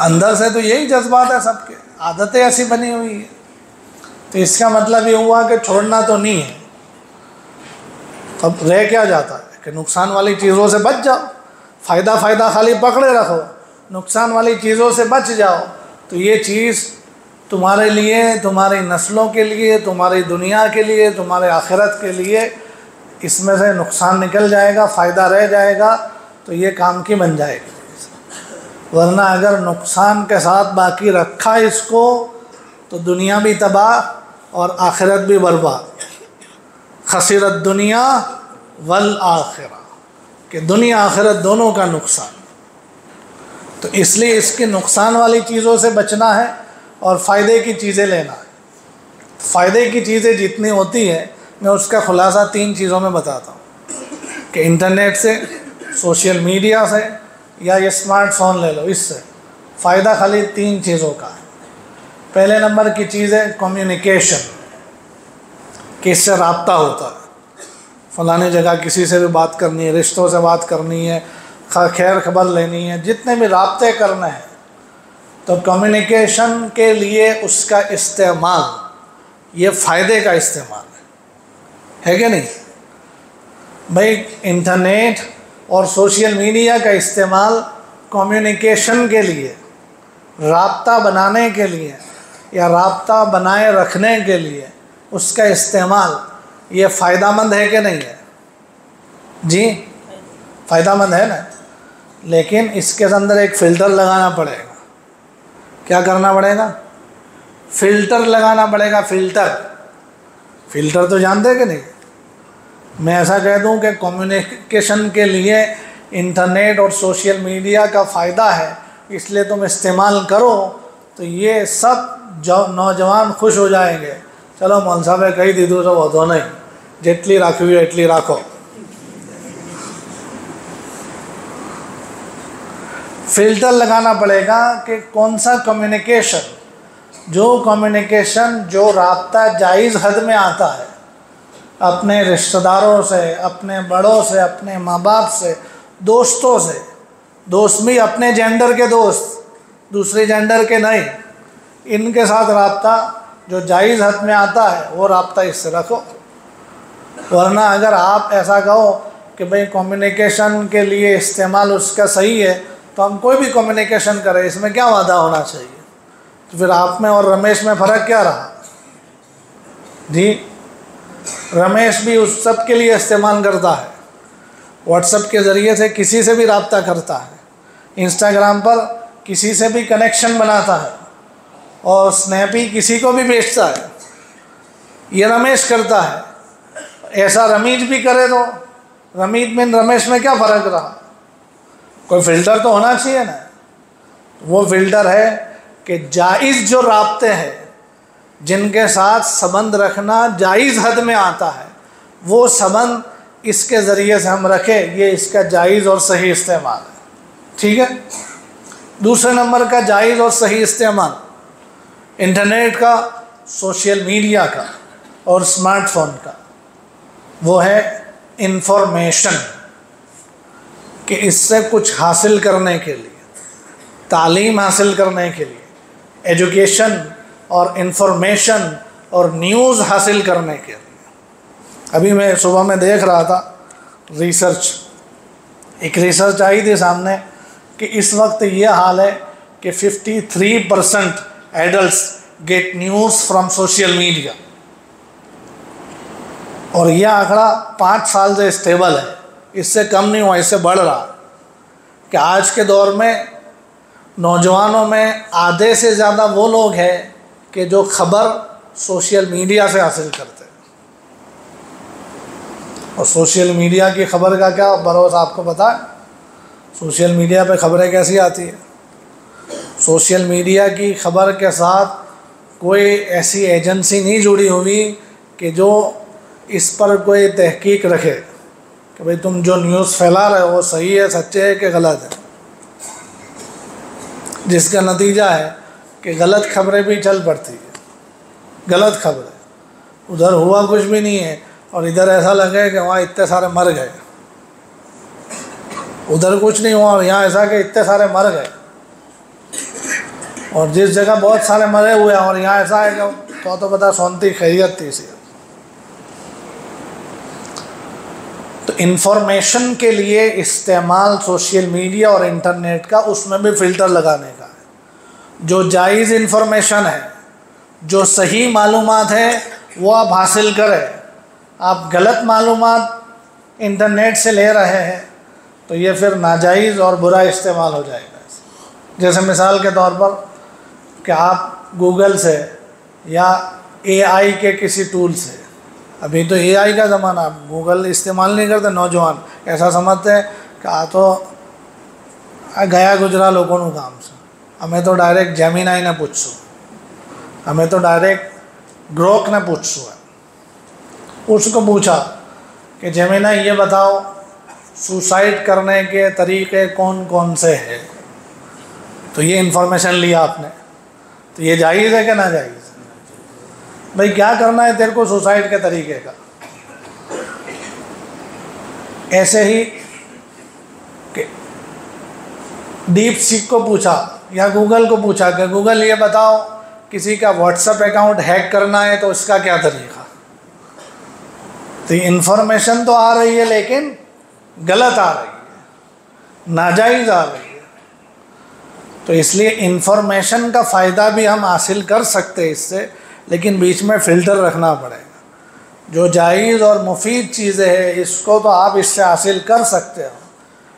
अंदर से तो यही जज्बात है सबके, आदतें ऐसी बनी हुई है। तो इसका मतलब ये हुआ कि छोड़ना तो नहीं है। अब रह क्या जाता है कि नुकसान वाली चीज़ों से बच जाओ। फ़ायदा खाली पकड़े रखो, नुकसान वाली चीज़ों से बच जाओ तो ये चीज़ तुम्हारे लिए, तुम्हारी नस्लों के लिए, तुम्हारी दुनिया के लिए, तुम्हारे आखिरत के लिए इसमें से नुकसान निकल जाएगा, फ़ायदा रह जाएगा तो ये काम की बन जाएगी। वरना अगर नुकसान के साथ बाकी रखा इसको तो दुनिया भी तबाह और आखिरत भी बर्बाद। खसीरत दुनिया वल आखिरा, कि दुनिया आखिरत दोनों का नुकसान। तो इसलिए इसके नुकसान वाली चीज़ों से बचना है और फ़ायदे की चीज़ें लेना है। फ़ायदे की चीज़ें जितनी होती है मैं उसका खुलासा 3 चीज़ों में बताता हूँ कि इंटरनेट से, सोशल मीडिया से या ये स्मार्टफोन ले लो, इससे फ़ायदा खाली 3 चीज़ों का है। पहले नंबर की चीज़ है कम्युनिकेशन, कि इससे रब्ता होता है। फ़लानी जगह किसी से भी बात करनी है, रिश्तों से बात करनी है, खैर खबर लेनी है, जितने भी राब्ते करने हैं तो कम्युनिकेशन के लिए उसका इस्तेमाल, ये फ़ायदे का इस्तेमाल है कि नहीं भाई? इंटरनेट और सोशल मीडिया का इस्तेमाल कम्युनिकेशन के लिए, राब्ता बनाने के लिए या राब्ता बनाए रखने के लिए उसका इस्तेमाल, ये फ़ायदामंद है कि नहीं है जी? फ़ायदामंद है ना। लेकिन इसके अंदर एक फ़िल्टर लगाना पड़ेगा। क्या करना पड़ेगा? फ़िल्टर लगाना पड़ेगा। फ़िल्टर तो जानते हैं कि नहीं? मैं ऐसा कह दूं कि कम्युनिकेशन के लिए इंटरनेट और सोशल मीडिया का फ़ायदा है, इसलिए तुम इस्तेमाल करो तो ये सब नौजवान खुश हो जाएंगे। चलो मौलवी साहब कही दीदू तो वो नहीं, जेटली राखी हुई एटली राखो। फ़िल्टर लगाना पड़ेगा कि कौन सा कम्युनिकेशन, जो राब्ता जायज़ हद में आता है, अपने रिश्तेदारों से, अपने बड़ों से, अपने माँ बाप से, दोस्तों से, दोस्त भी अपने जेंडर के दोस्त, दूसरे जेंडर के नहीं, इनके साथ राब्ता जो जायज़ हद में आता है वो राब्ता इससे रखो। वरना अगर आप ऐसा कहो कि भाई कम्युनिकेशन के लिए इस्तेमाल उसका सही है तो हम कोई भी कम्युनिकेशन करें, इसमें क्या वादा होना चाहिए? तो फिर आप में और रमेश में फ़र्क क्या रहा जी? रमेश भी उस सब के लिए इस्तेमाल करता है, व्हाट्सएप के ज़रिए से किसी से भी रब्ता करता है, इंस्टाग्राम पर किसी से भी कनेक्शन बनाता है और स्नैपी किसी को भी बेचता है। ये रमेश करता है। ऐसा रमीज भी करे तो रमीज में रमेश में क्या फ़र्क रहा? कोई फ़िल्टर तो होना चाहिए ना। वो फ़िल्टर है कि जायज़ जो राब्ते हैं, जिनके साथ संबंध रखना जायज़ हद में आता है, वो संबंध इसके ज़रिए से हम रखें, ये इसका जायज़ और सही इस्तेमाल है। ठीक है। दूसरे नंबर का जायज़ और सही इस्तेमाल इंटरनेट का, सोशल मीडिया का और स्मार्टफोन का, वो है इंफॉर्मेशन, कि इससे कुछ हासिल करने के लिए, तालीम हासिल करने के लिए, एजुकेशन और इंफॉर्मेशन और न्यूज़ हासिल करने के लिए। अभी मैं सुबह में देख रहा था एक रिसर्च आई थी सामने कि इस वक्त ये हाल है कि 53% adults get news from social media, और यह आंकड़ा 5 साल से स्टेबल है। इससे कम नहीं हुआ, इससे बढ़ रहा। कि आज के दौर में नौजवानों में आधे से ज़्यादा वो लोग हैं कि जो खबर सोशल मीडिया से हासिल करते हैं। और सोशल मीडिया की खबर का क्या भरोसा, आपको पता है सोशल मीडिया पे खबरें कैसी आती है? सोशल मीडिया की खबर के साथ कोई ऐसी एजेंसी नहीं जुड़ी हुई कि जो इस पर कोई तहकीक रखे कि भाई तुम जो न्यूज़ फैला रहे हो वो सही है, सच्चे है कि गलत है। जिसका नतीजा है कि गलत खबरें भी चल पड़ती है। गलत खबरें, उधर हुआ कुछ भी नहीं है और इधर ऐसा लगे कि वहाँ इतने सारे मर गए, उधर कुछ नहीं हुआ और यहाँ ऐसा कि इतने सारे मर गए। और जिस जगह बहुत सारे मरे हुए हैं और यहाँ ऐसा है कि तो पता सौंती खैरियत थी सी। तो इंफॉर्मेशन के लिए इस्तेमाल सोशल मीडिया और इंटरनेट का, उसमें भी फ़िल्टर लगाने का है। जो जायज़ इंफॉर्मेशन है, जो सही मालूमात है, वो आप हासिल करें। आप गलत मालूमात इंटरनेट से ले रहे हैं तो ये फिर नाजायज़ और बुरा इस्तेमाल हो जाएगा। जैसे मिसाल के तौर पर कि आप गूगल से या एआई के किसी टूल से, अभी तो एआई का ज़माना, आप गूगल इस्तेमाल नहीं करते नौजवान, ऐसा समझते हैं कि तो गया गुजरा लोगों को काम से, हमें तो डायरेक्ट जेमिनाई ने पूछो, हमें तो डायरेक्ट ग्रोक ने पूछो है। उसको पूछा कि जेमिनाई ये बताओ सुसाइड करने के तरीके कौन कौन से हैं, तो ये इन्फॉर्मेशन लिया आपने, तो ये जायज़ है कि ना जायज़? भाई क्या करना है तेरे को सुसाइड के तरीके का? ऐसे ही कि डीप सीक को पूछा या गूगल को पूछा कि गूगल ये बताओ किसी का व्हाट्सएप अकाउंट हैक करना है तो इसका क्या तरीका? तो इन्फॉर्मेशन तो आ रही है लेकिन गलत आ रही है, नाजायज़ आ रही है। तो इसलिए इन्फॉर्मेशन का फ़ायदा भी हम हासिल कर सकते हैं इससे, लेकिन बीच में फ़िल्टर रखना पड़ेगा। जो जायज़ और मुफीद चीज़ें हैं इसको तो आप इससे हासिल कर सकते हो,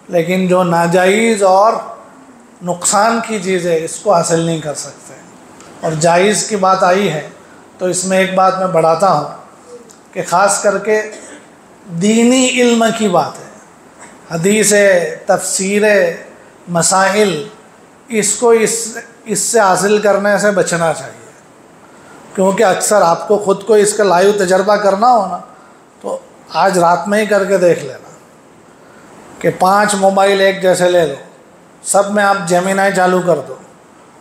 लेकिन जो नाजायज़ और नुकसान की चीज़ें इसको हासिल नहीं कर सकते। और जायज़ की बात आई है तो इसमें एक बात मैं बढ़ाता हूँ कि ख़ास करके दीनी इल्म की बात है, हदीस, तफसीर, मसाइल, इसको इससे हासिल करने से बचना चाहिए। क्योंकि अक्सर आपको ख़ुद को इसका लाइव तजर्बा करना हो ना, तो आज रात में ही करके देख लेना कि 5 मोबाइल एक जैसे ले लो, सब में आप जेमिनाई चालू कर दो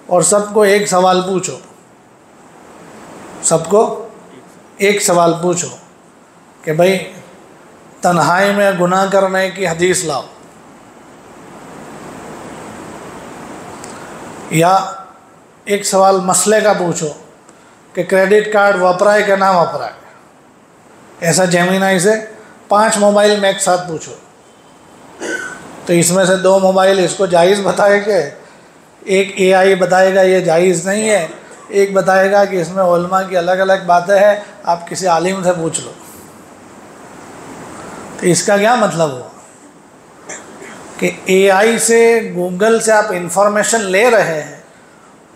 और सबको एक सवाल पूछो, सबको एक सवाल पूछो कि भाई तन्हाई में गुनाह करने की हदीस लाओ, या एक सवाल मसले का पूछो कि क्रेडिट कार्ड वपराए कि ना वपराए। ऐसा जेमिनाई से 5 मोबाइल में एक साथ पूछो, तो इसमें से 2 मोबाइल इसको जायज़ बताएंगे, एक एआई बताएगा ये जायज़ नहीं है, एक बताएगा कि इसमें उलमा की अलग अलग बातें हैं, आप किसी आलिम से पूछ लो। तो इसका क्या मतलब हुआ कि एआई से, गूगल से आप इंफॉर्मेशन ले रहे हैं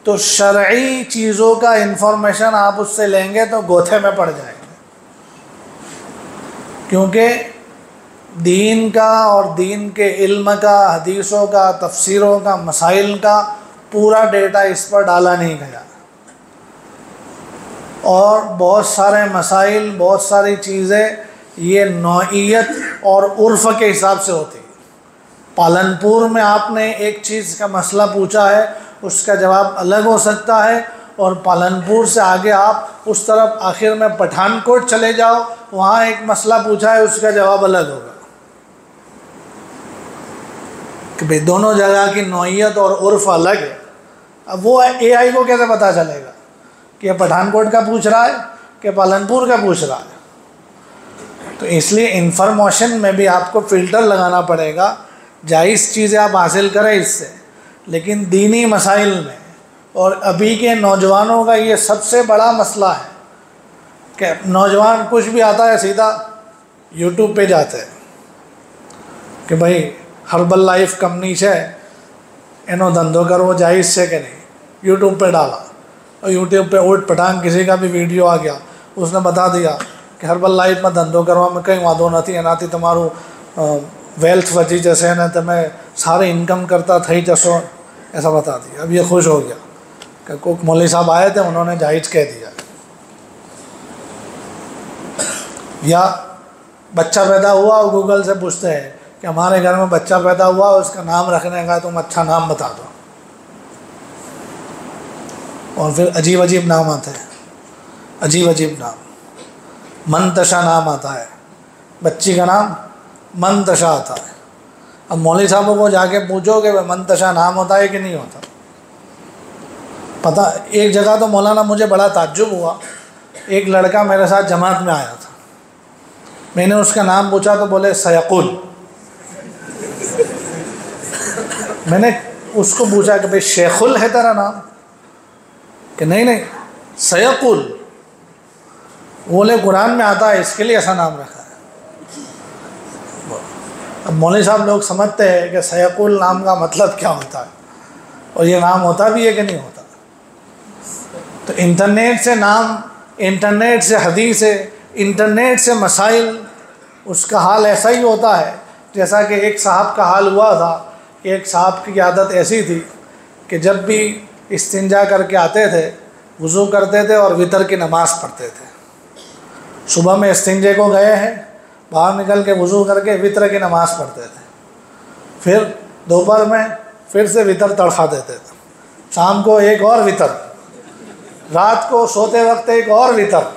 तो शरई चीज़ों का इंफॉर्मेशन आप उससे लेंगे तो गोथे में पड़ जाएंगे। क्योंकि दीन का और दीन के इल्म का, हदीसों का, तफसीरों का, मसाइल का पूरा डेटा इस पर डाला नहीं गया। और बहुत सारे मसाइल, बहुत सारी चीज़ें ये नौइयत और उर्फ़ के हिसाब से होती है। पालनपुर में आपने एक चीज़ का मसला पूछा है, उसका जवाब अलग हो सकता है, और पालनपुर से आगे आप उस तरफ आखिर में पठानकोट चले जाओ, वहाँ एक मसला पूछा है, उसका जवाब अलग होगा। कि भाई दोनों जगह की नौइयत और उर्फ़ अलग है। अब वो एआई को कैसे पता चलेगा कि ये पठानकोट का पूछ रहा है कि पालनपुर का पूछ रहा है? तो इसलिए इंफॉर्मेशन में भी आपको फ़िल्टर लगाना पड़ेगा। जायज़ चीज़ें आप हासिल करें इससे, लेकिन दीनी मसाइल में, और अभी के नौजवानों का ये सबसे बड़ा मसला है कि नौजवान कुछ भी आता है सीधा यूट्यूब पे जाते हैं, कि भाई हर्बल लाइफ कंपनी से एनो धंधो करवो जायज़ है कि नहीं, यूट्यूब पे डाला और यूट्यूब पे ऊट पटांग किसी का भी वीडियो आ गया, उसने बता दिया कि हर्बल लाइफ में धंधो करवा में कहीं वादो नहीं, एनाથી તમારું वेल्थ वधी जैसे ना तुम्हें सारे इनकम करता थी जसो, ऐसा बता दिया। अब ये खुश हो गया कि कोई मौलवी साहब आए थे, उन्होंने जायज़ कह दिया। या बच्चा पैदा हुआ और गूगल से पूछते हैं कि हमारे घर में बच्चा पैदा हुआ, उसका नाम रखने का तुम अच्छा नाम बता दो, और फिर अजीब अजीब नाम आते हैं, अजीब अजीब नाम, मनतशा नाम आता है, बच्ची का नाम मनतशा आता है। अब मौलवी साहबों को जाके पूछो कि मनतशा नाम होता है कि नहीं होता। पता, एक जगह तो मौलाना मुझे बड़ा ताज्जुब हुआ, एक लड़का मेरे साथ जमात में आया था, मैंने उसका नाम पूछा तो बोले सयकुल। मैंने उसको पूछा कि भाई शेखुल है तेरा नाम, कि नहीं नहीं सयकुल। बोले कुरान में आता है, इसके लिए ऐसा नाम रखा है। अब मौलवी साहब लोग समझते हैं कि सयकुल नाम का मतलब क्या होता है, और ये नाम होता भी है कि नहीं होता। तो इंटरनेट से नाम, इंटरनेट से हदीस, इंटरनेट से मसाइल, उसका हाल ऐसा ही होता है जैसा कि एक साहब का हाल हुआ था। एक साहब की आदत ऐसी थी कि जब भी इस्तिंजा करके आते थे, वज़ू करते थे और वितर की नमाज़ पढ़ते थे। सुबह में इस्तिंजे को गए हैं, बाहर निकल के वज़ू करके वितर की नमाज़ पढ़ते थे, फिर दोपहर में फिर से वितर तड़खा देते थे, शाम को एक और वितर, रात को सोते वक्त एक और वितर।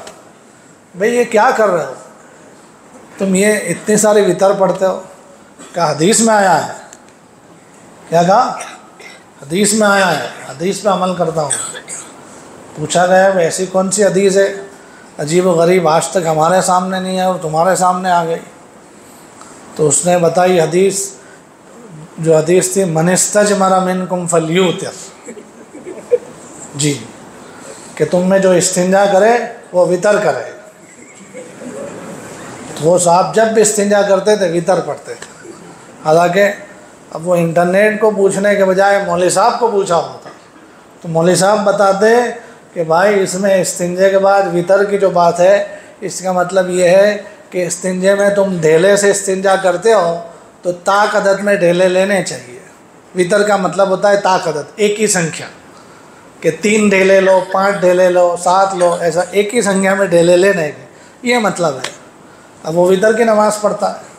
भाई ये क्या कर रहे हो तुम, ये इतनी सारी वितर पढ़ते हो? क्या हदीस में आया है? क्या कहा? हदीस में आया है, हदीस पे अमल करता हूँ। पूछा गया है ऐसी कौन सी हदीस है अजीब व गरीब आज तक हमारे सामने नहीं है और तुम्हारे सामने आ गई? तो उसने बताई हदीस, जो हदीस थी, मनिस्तजमरा मिनकुम फल्यूतिर, जी, कि तुम में जो इस्तिंजा करे वो वितर करे। तो वो साहब जब भी इस्तिंजा करते थे वितर पढ़ते थे। हालांकि अब वो इंटरनेट को पूछने के बजाय मौलवी साहब को पूछा होता तो मौलवी साहब बताते कि भाई इसमें इस्तिंजे के बाद वितर की जो बात है, इसका मतलब ये है कि इस्तिंजे में तुम ढेले से इस्तिंजा करते हो तो ताक अदद में ढेले लेने चाहिए। वितर का मतलब होता है ताक अदद, एक ही संख्या, कि 3 ढेले लो, 5 ढेले लो, 7 लो, ऐसा एक ही संख्या में ढेले लेने के, ये मतलब है। अब वो वितर की नमाज़ पढ़ता है।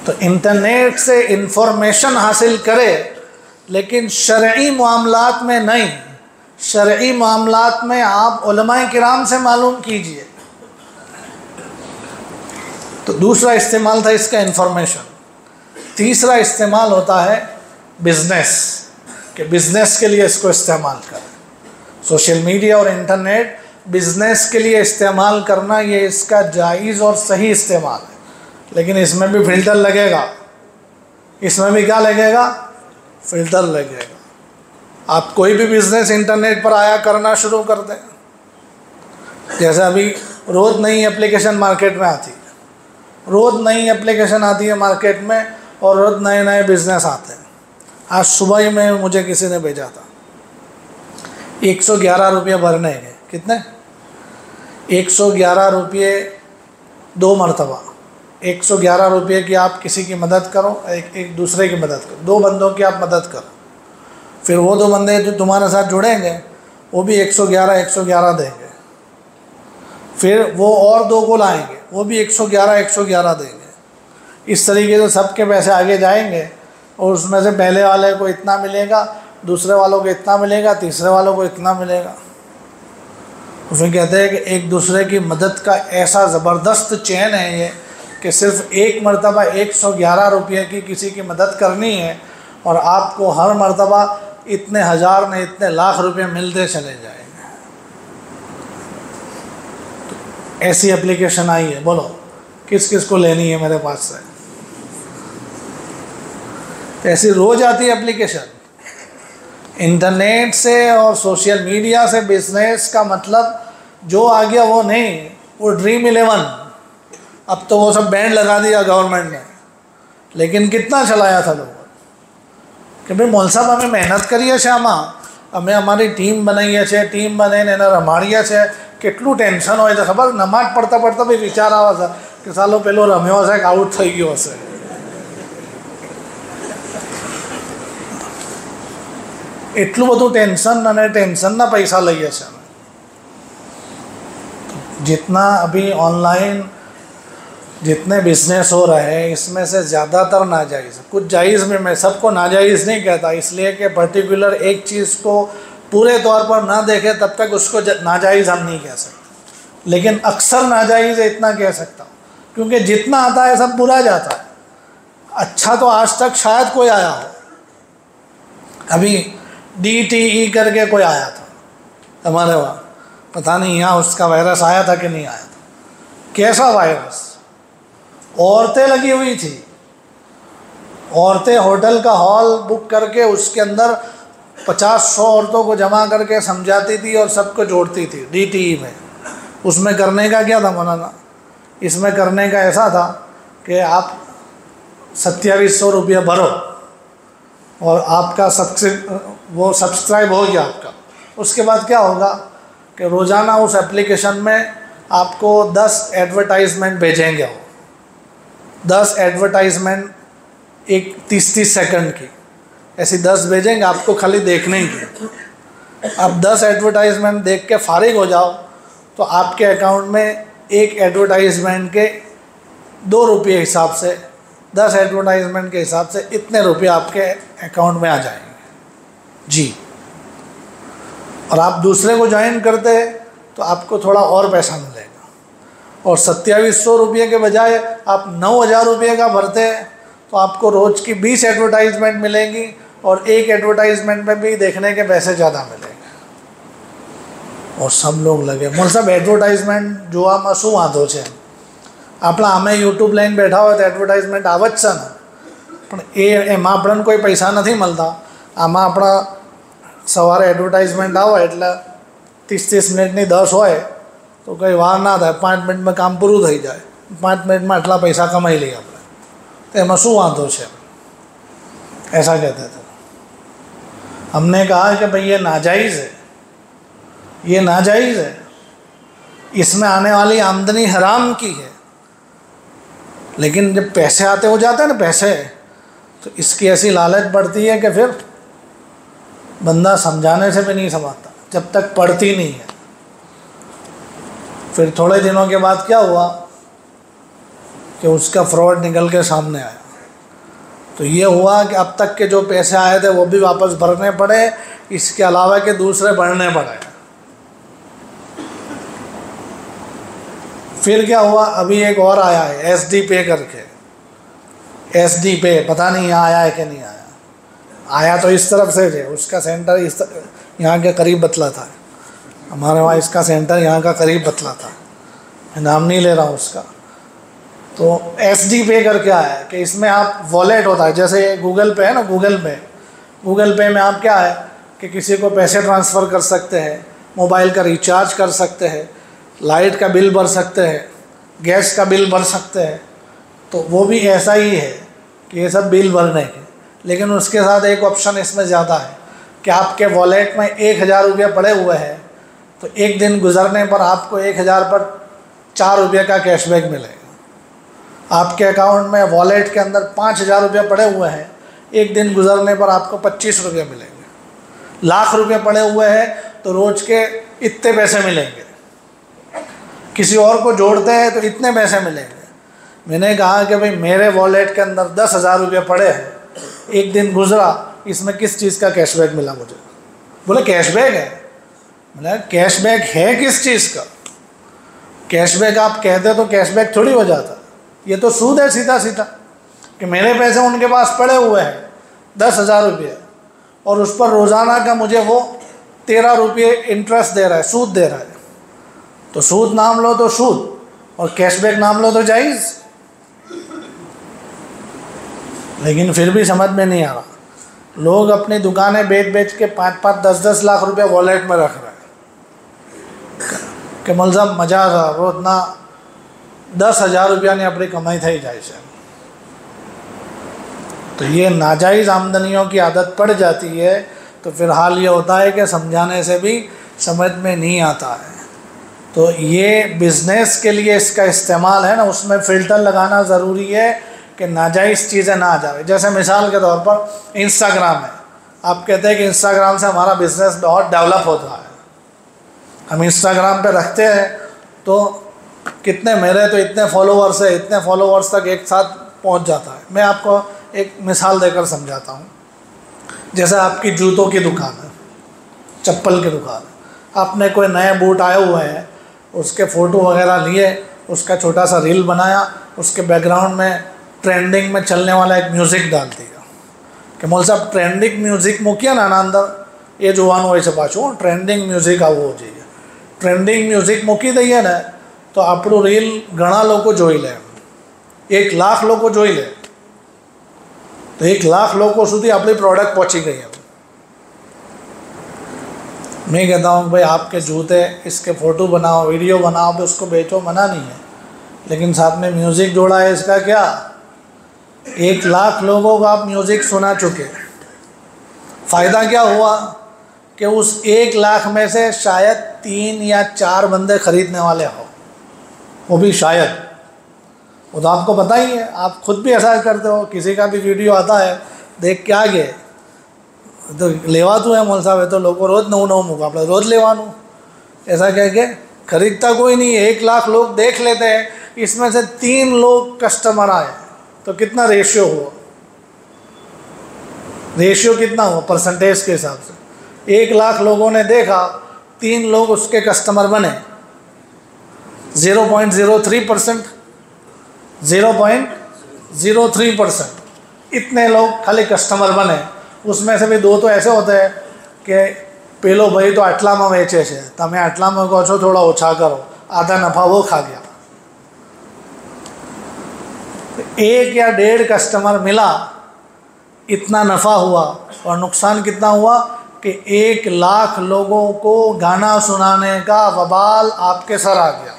तो इंटरनेट से इंफॉर्मेशन हासिल करे, लेकिन शरई मामलात में नहीं। शरई मामलात में आप उलमाए किराम से मालूम कीजिए। तो दूसरा इस्तेमाल था इसका इंफॉर्मेशन। तीसरा इस्तेमाल होता है बिज़नेस, कि बिज़नेस के लिए इसको इस्तेमाल करें। सोशल मीडिया और इंटरनेट बिज़नेस के लिए इस्तेमाल करना, ये इसका जायज़ और सही इस्तेमाल है। लेकिन इसमें भी फ़िल्टर लगेगा। इसमें भी क्या लगेगा? फ़िल्टर लगेगा। आप कोई भी बिज़नेस इंटरनेट पर आया करना शुरू कर दें, जैसे अभी रोज़ नई एप्लीकेशन मार्केट में आती है, रोज़ नई एप्लीकेशन आती है मार्केट में और रोज़ नए नए बिज़नेस आते हैं। आज सुबह ही में मुझे किसी ने भेजा था 111 रुपये भरने के, कितने? 111 रुपये 2 मरतबा। 111 रुपये की आप किसी की मदद करो, एक दूसरे की मदद करो, 2 बंदों की आप मदद करो, फिर वो 2 बंदे जो तुम्हारे साथ जुड़ेंगे वो भी 111 देंगे, फिर वो और 2 को लाएंगे, वो भी 111 देंगे। इस तरीके से सबके पैसे आगे जाएंगे और उसमें से पहले वाले को इतना मिलेगा, दूसरे वालों को इतना मिलेगा, तीसरे वालों को इतना मिलेगा। फिर कहते हैं कि एक दूसरे की मदद का ऐसा ज़बरदस्त चैन है ये कि सिर्फ एक मरतबा 111 रुपये की किसी की मदद करनी है और आपको हर मरतबा इतने हज़ार में इतने लाख रुपए मिलते चले जाएंगे। तो ऐसी एप्लीकेशन आई है, बोलो किस किस को लेनी है मेरे पास से? ऐसी रोज़ आती है एप्लीकेशन। इंटरनेट से और सोशल मीडिया से बिज़नेस का मतलब जो आ गया वो नहीं, वो ड्रीम 11। अब तो वो सब बैंड लगा दिया गवर्नमेंट ने, लेकिन कितना चलाया था लोगों કે ભાઈ મોલ સાહેબ અમે મહેનત કરીએ છીએ આમાં, અમે અમારી ટીમ બનાવીએ છીએ, ટીમ બનાવીને એને રમાડીએ છીએ, કેટલું ટેન્શન હોય છે ખબર? નમાજ પડતા પડતા બી વિચાર આવે છે કે સાલો પેલો રમ્યો હશે કે આઉટ થઈ ગયો હશે. એટલું બધું ટેન્શન અને ટેન્શનના પૈસા લઈએ છીએ. जितना अभी ऑनलाइन जितने बिजनेस हो रहे हैं इसमें से ज़्यादातर नाजायज़, कुछ जायज़ में मैं सबको नाजायज़ नहीं कहता, इसलिए कि पर्टिकुलर एक चीज़ को पूरे तौर पर ना देखें तब तक उसको नाजायज़ हम नहीं कह सकते, लेकिन अक्सर नाजायज़ इतना कह सकता हूँ क्योंकि जितना आता है सब बुरा जाता है. अच्छा तो आज तक शायद कोई आया हो. अभी DTE करके कोई आया था हमारे वहाँ, पता नहीं यहाँ उसका वायरस आया था कि नहीं आया था. कैसा वायरस? औरतें लगी हुई थी, औरतें होटल का हॉल बुक करके उसके अंदर 50-100 औरतों को जमा करके समझाती थी और सबको जोड़ती थी DTE में. उसमें करने का क्या था मौलाना? इसमें करने का ऐसा था कि आप 2700 रुपया भरो और आपका सब्सक्राइब हो गया आपका. उसके बाद क्या होगा कि रोज़ाना उस एप्लीकेशन में आपको 10 एडवर्टाइजमेंट भेजेंगे. वो 10 एडवर्टाइजमेंट एक 30-30 सेकंड की ऐसी 10 भेजेंगे आपको खाली देखने की. आप 10 एडवर्टाइजमेंट देख के फारिग हो जाओ तो आपके अकाउंट में एक एडवर्टाइजमेंट के 2 रुपये हिसाब से, 10 एडवर्टाइजमेंट के हिसाब से इतने रुपये आपके अकाउंट में आ जाएंगे जी. और आप दूसरे को ज्वाइन करते हैं तो आपको थोड़ा और पैसा मिलेगा. और 2700 रुपये के बजाय आप 9000 रुपये का भरते हैं तो आपको रोज़ की 20 एडवर्टाइजमेंट मिलेंगी और एक एडवर्टाइजमेंट में भी देखने के पैसे ज़्यादा मिलेंगे. और सब लोग लगे मोल साहब एडवर्टाइजमेન્ટ જોવામાં શું વાંધો છે? આપણા આમે યુટ્યુબ લઈને બેઠા હોય તો એડવર્ટાઇઝમેન્ટ આવે જ છે ને, પણ એમાં આપણને કોઈ પૈસા નથી મળતા. આમાં આપણા સવારે એડવર્ટાઇઝમેન્ટ આવે એટલે 30-30 મિનિટની 10 હોય તો કંઈ વાર ના થાય, 5 મિનિટમાં કામ પૂરું થઈ જાય, 5 મિનિટમાં આટલા પૈસા કમાઈ લઈએ આપણે, તો એમાં શું વાંધો છે? ऐसा कहते थे. हमने कहा कि भाई ये नाजायज़ है, ये नाजायज़ है, इसमें आने वाली आमदनी हराम की है. लेकिन जब पैसे आते हो जाते हैं ना पैसे, तो इसकी ऐसी लालच बढ़ती है कि फिर बंदा समझाने से भी नहीं समझता जब तक पढ़ती नहीं है. फिर थोड़े दिनों के बाद क्या हुआ कि उसका फ्रॉड निकल के सामने आया. तो ये हुआ कि अब तक के जो पैसे आए थे वो भी वापस भरने पड़े, इसके अलावा के दूसरे भरने पड़े. फिर क्या हुआ, अभी एक और आया है SD पे करके, SD पे, पता नहीं यहाँ आया है कि नहीं आया. आया तो इस तरफ से है, उसका सेंटर इस यहाँ के करीब बतला था. हमारे वहाँ इसका सेंटर यहाँ का करीब बतला था, मैं नाम नहीं ले रहा हूँ उसका. तो SD पे करके आया है कि इसमें आप वॉलेट होता है, जैसे गूगल पे है ना, गूगल पे में आप क्या है कि किसी को पैसे ट्रांसफ़र कर सकते हैं, मोबाइल का रिचार्ज कर सकते हैं, लाइट का बिल भर सकते हैं, गैस का बिल भर सकते हैं. तो वो भी ऐसा ही है कि ये सब बिल भरने के, लेकिन उसके साथ एक ऑप्शन इसमें ज़्यादा है कि आपके वॉलेट में 1000 रुपये पड़े हुए हैं तो एक दिन गुजरने पर आपको 1000 पर 4 रुपये का कैशबैक मिलेगा. आपके अकाउंट में वॉलेट के अंदर 5000 रुपये पड़े हुए हैं, एक दिन गुजरने पर आपको 25 रुपये मिलेंगे. लाख रुपये पड़े हुए हैं तो रोज़ के इतने पैसे मिलेंगे. किसी और को जोड़ते हैं तो इतने पैसे मिलेंगे. मैंने कहा कि भाई मेरे वॉलेट के अंदर 10,000 रुपये पड़े हैं, एक दिन गुजरा, इसमें किस चीज़ का कैशबैक मिला मुझे? बोले कैशबैक है. मैंने कैशबैक है किस चीज़ का? कैशबैक आप कहते तो कैशबैक थोड़ी हो जाता. ये तो सूद है सीधा सीधा कि मेरे पैसे उनके पास पड़े हुए हैं 10,000 रुपये और उस पर रोज़ाना का मुझे वो 13 रुपये इंटरेस्ट दे रहा है, सूद दे रहा है. तो सूद नाम लो तो सूद और कैशबैक नाम लो तो जायज़. लेकिन फिर भी समझ में नहीं आ रहा. लोग अपनी दुकानें बेच के 5-5, 10-10 लाख रुपए वॉलेट में रख रहे हैं कि मलज़ब मजा रोजना 10,000 रुपयाની આપણી કમાઈ થઈ જાય છે. तो ये नाजायज़ आमदनियों की आदत पड़ जाती है तो फिर हाल ये होता है कि समझाने से भी समझ में नहीं आता है। तो ये बिज़नेस के लिए इसका इस्तेमाल है ना, उसमें फ़िल्टर लगाना ज़रूरी है कि नाजायज़ चीज़ें ना आ जाए। जैसे मिसाल के तौर पर इंस्टाग्राम है, आप कहते हैं कि इंस्टाग्राम से हमारा बिज़नेस बहुत डेवलप होता है, हम इंस्टाग्राम पे रखते हैं तो कितने मेरे तो इतने फॉलोअर्स है, इतने फॉलोअर्स तक एक साथ पहुंच जाता है। मैं आपको एक मिसाल देकर समझाता हूँ। जैसे आपकी जूतों की दुकान है, चप्पल की दुकान है, आपने कोई नए बूट आए हुए हैं, उसके फ़ोटो वगैरह लिए, उसका छोटा सा रील बनाया, उसके बैकग्राउंड में ट्रेंडिंग में चलने वाला एक म्यूज़िक डाल दिया कि मौल साहब ट्रेंडिंग म्यूज़िक मूकिया ना अंदर ये जुवान वैसे पाछू ट्रेंडिंग म्यूज़िक आवो જોઈએ। ट्रेंडिंग म्यूज़िक મૂકી દઈએ ને તો આપણું રીલ ઘણા લોકો જોઈ લે, 1 લાખ લોકો જોઈ લે, तो 1 લાખ લોકો સુધી આપણી प्रोडक्ट पहुँची गई है। मैं कहता हूँ भाई आपके जूते, इसके फ़ोटो बनाओ, वीडियो बनाओ, तो उसको बेचो, मना नहीं है, लेकिन साथ में म्यूज़िक जोड़ा है, इसका क्या? 1 लाख लोगों को आप म्यूज़िक सुना चुके, फ़ायदा क्या हुआ कि उस 1 लाख में से शायद 3 या 4 बंदे ख़रीदने वाले हो, वो भी शायद। वो तो आपको पता ही है, आप खुद भी ऐसा करते हो, किसी का भी वीडियो आता है देख के आ गए तो लेवाતું है मौल साहब, तो लोगों रोज़ नવું મૂકો, આપણે रोज़ लेवाનું, ऐसा कह के खरीदता कोई नहीं है। 1 लाख लोग देख लेते हैं, इसमें से 3 लोग कस्टमर आए तो कितना रेशियो हुआ? रेशियो कितना हुआ परसेंटेज के हिसाब से? 1 लाख लोगों ने देखा, 3 लोग उसके कस्टमर बने, 0.03%, 0.03%, इतने लोग खाली कस्टमर बने। उसमें से भी 2 तो ऐसे होते हैं कि पेलो भाई तो आटलाમાં વેચે છે, તમે આટલામાં કહો છો થોડા ઓછા કરો, आधा नफ़ा वो खा गया। 1 या 1.5 कस्टमर मिला, इतना नफ़ा हुआ, और नुकसान कितना हुआ कि 1 लाख लोगों को गाना सुनाने का वबाल आपके सर आ गया।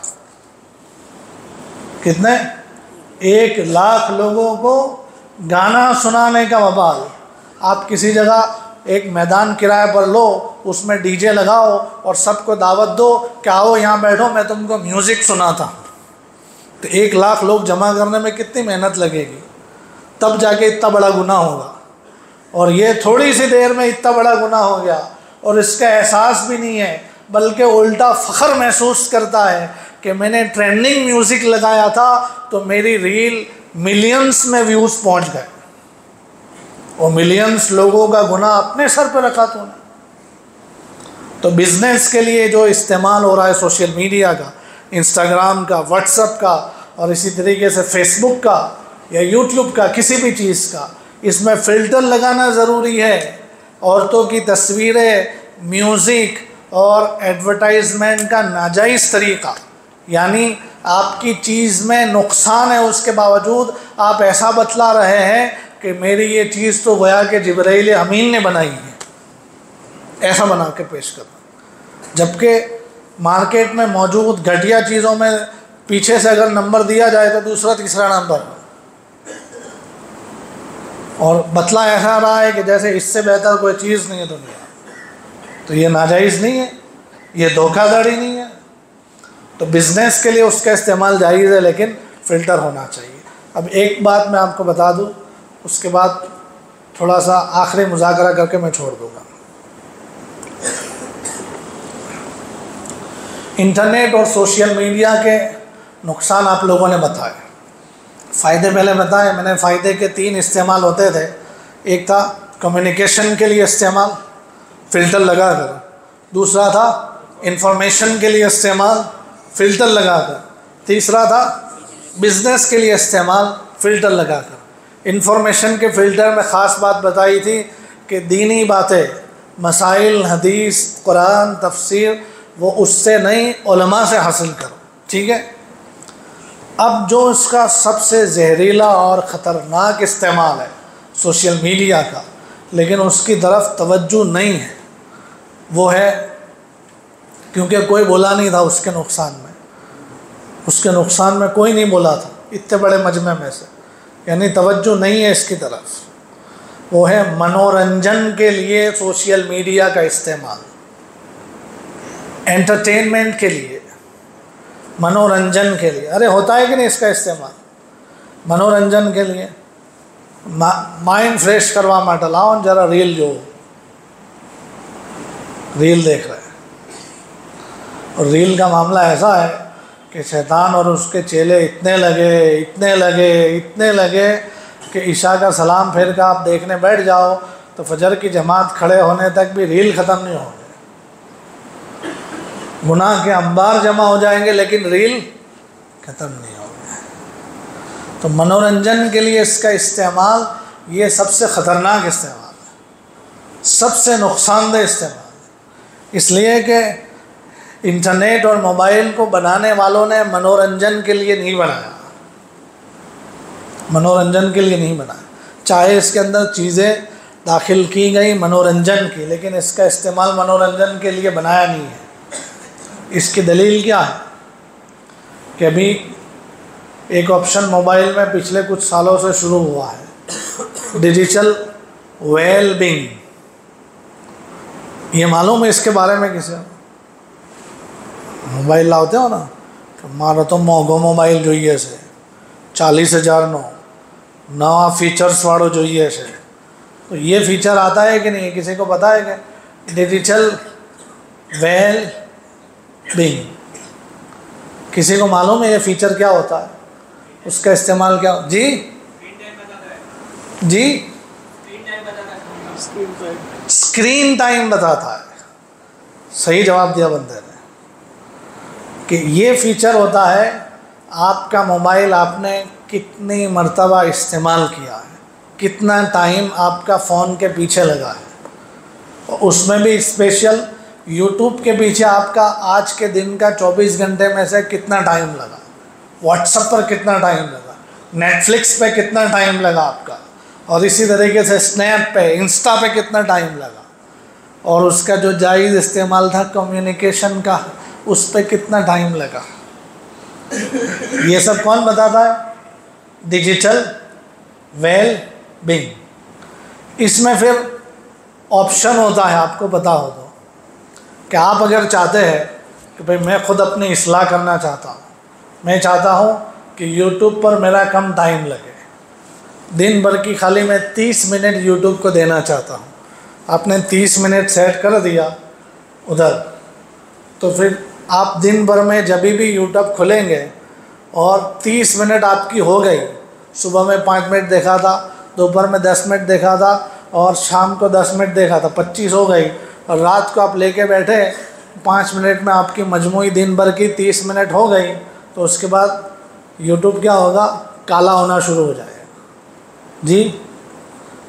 कितने? 1 लाख लोगों को गाना सुनाने का वबाल। आप किसी जगह एक मैदान किराए पर लो, उसमें डीजे लगाओ और सबको दावत दो कि आओ यहाँ बैठो, मैं तुमको म्यूज़िक सुनाता हूँ, तो 1 लाख लोग जमा करने में कितनी मेहनत लगेगी, तब जाके इतना बड़ा गुनाह होगा। और ये थोड़ी सी देर में इतना बड़ा गुनाह हो गया और इसका एहसास भी नहीं है, बल्कि उल्टा फ़ख्र महसूस करता है कि मैंने ट्रेंडिंग म्यूज़िक लगाया था तो मेरी रील मिलियंस में व्यूज़ पहुंच गए, और मिलियंस लोगों का गुनाह अपने सर पर रखा तूने। तो बिज़नेस के लिए जो इस्तेमाल हो रहा है सोशल मीडिया का, इंस्टाग्राम का, व्हाट्सएप का, और इसी तरीके से फेसबुक का या यूट्यूब का, किसी भी चीज़ का, इसमें फ़िल्टर लगाना ज़रूरी है। औरतों की तस्वीरें, म्यूज़िक और एडवर्टाइजमेंट का नाजायज़ तरीक़ा, यानी आपकी चीज़ में नुकसान है, उसके बावजूद आप ऐसा बतला रहे हैं कि मेरी ये चीज़ तो गोया कि जिब्राइल अमीन ने बनाई है, ऐसा बना के पेश करना। जबकि मार्केट में मौजूद घटिया चीज़ों में पीछे से अगर नंबर दिया जाए तो दूसरा तीसरा नंबर, और बतला ऐसा रहा है कि जैसे इससे बेहतर कोई चीज़ नहीं है दुनिया। तो ये नाजायज़ नहीं है, ये धोखाधड़ी नहीं है। तो बिज़नेस के लिए उसका इस्तेमाल जायज़ है, लेकिन फ़िल्टर होना चाहिए। अब एक बात मैं आपको बता दूं, उसके बाद थोड़ा सा आखिरी मुज़ाकरा करके मैं छोड़ दूँगा। इंटरनेट और सोशल मीडिया के नुकसान आप लोगों ने बताए, फ़ायदे पहले बताए मैंने। फ़ायदे के 3 इस्तेमाल होते थे। एक था कम्युनिकेशन के लिए इस्तेमाल, फ़िल्टर लगा कर। दूसरा था इंफॉर्मेशन के लिए इस्तेमाल, फ़िल्टर लगा कर। तीसरा था बिज़नेस के लिए इस्तेमाल, फ़िल्टर लगा कर। इंफॉर्मेशन के फ़िल्टर में ख़ास बात बताई थी कि दीनी बातें, मसाइल, हदीस, कुरान, तफसीर, वो उससे नहीं उलमा से हासिल करो, ठीक है। अब जो इसका सबसे जहरीला और ख़तरनाक इस्तेमाल है सोशल मीडिया का, लेकिन उसकी तरफ तवज्जो नहीं है, वो है, क्योंकि कोई बोला नहीं था उसके नुकसान में, उसके नुकसान में कोई नहीं बोला था इतने बड़े मजमे में से, यानी तवज्जो नहीं है इसकी तरफ। वो है मनोरंजन के लिए सोशल मीडिया का इस्तेमाल, एंटरटेनमेंट के लिए, मनोरंजन के लिए। अरे होता है कि नहीं इसका इस्तेमाल मनोरंजन के लिए? माइंड फ्रेश करवा माटे लाओ जरा रील, जो रील देख रहे हैं। और रील का मामला ऐसा है कि शैतान और उसके चेले इतने लगे कि ईशा का सलाम फिर का आप देखने बैठ जाओ तो फजर की जमात खड़े होने तक भी रील ख़त्म नहीं होंगे। गुनाह के अंबार जमा हो जाएंगे लेकिन रील ख़त्म नहीं होंगे। तो मनोरंजन के लिए इसका इस्तेमाल ये सबसे ख़तरनाक इस्तेमाल है, सबसे नुकसानदेह इस्तेमाल है। इसलिए कि इंटरनेट और मोबाइल को बनाने वालों ने मनोरंजन के लिए नहीं बनाया, मनोरंजन के लिए नहीं बनाया। चाहे इसके अंदर चीज़ें दाखिल की गई मनोरंजन की, लेकिन इसका इस्तेमाल मनोरंजन के लिए बनाया नहीं है। इसकी दलील क्या है कि अभी एक ऑप्शन मोबाइल में पिछले कुछ सालों से शुरू हुआ है, डिजिटल वेलबींग। ये मालूम है इसके बारे में किसे? मोबाइल लाते हो ना तो मारो तो मोंघो मोबाइल જોઈએ છે 40,000નો नवा फीचर्स वालों જોઈએ છે। तो ये फीचर आता है कि नहीं, किसी को पता है कि डिजिटल वेल बीइंग? किसी को मालूम है ये फीचर क्या होता है, उसका इस्तेमाल क्या? जी जी स्क्रीन टाइम बताता है। सही जवाब दिया बंदे ने कि ये फीचर होता है आपका मोबाइल आपने कितनी मर्तबा इस्तेमाल किया है, कितना टाइम आपका फ़ोन के पीछे लगा है। और उसमें भी स्पेशल यूट्यूब के पीछे आपका आज के दिन का 24 घंटे में से कितना टाइम लगा, व्हाट्सएप पर कितना टाइम लगा, नेटफ्लिक्स पे कितना टाइम लगा आपका, और इसी तरीके से स्नैप पे, इंस्टा पे कितना टाइम लगा, और उसका जो जायज़ इस्तेमाल था कम्युनिकेशन का, उस पर कितना टाइम लगा। ये सब कौन बताता है? Digital well being. इसमें फिर ऑप्शन होता है, आपको पता हो तो, कि आप अगर चाहते हैं कि भाई मैं ख़ुद अपनी इस्लाह करना चाहता हूँ, मैं चाहता हूँ कि यूट्यूब पर मेरा कम टाइम लगे, दिन भर की खाली मैं 30 मिनट यूट्यूब को देना चाहता हूँ। आपने 30 मिनट सेट कर दिया उधर, तो फिर आप दिन भर में जब भी यूट्यूब खोलेंगे और 30 मिनट आपकी हो गई, सुबह में 5 मिनट देखा था, दोपहर में 10 मिनट देखा था और शाम को 10 मिनट देखा था, 25 हो गई, और रात को आप लेके बैठे 5 मिनट में आपकी मजमूई दिन भर की 30 मिनट हो गई, तो उसके बाद यूट्यूब क्या होगा? काला होना शुरू हो जाएगा। जी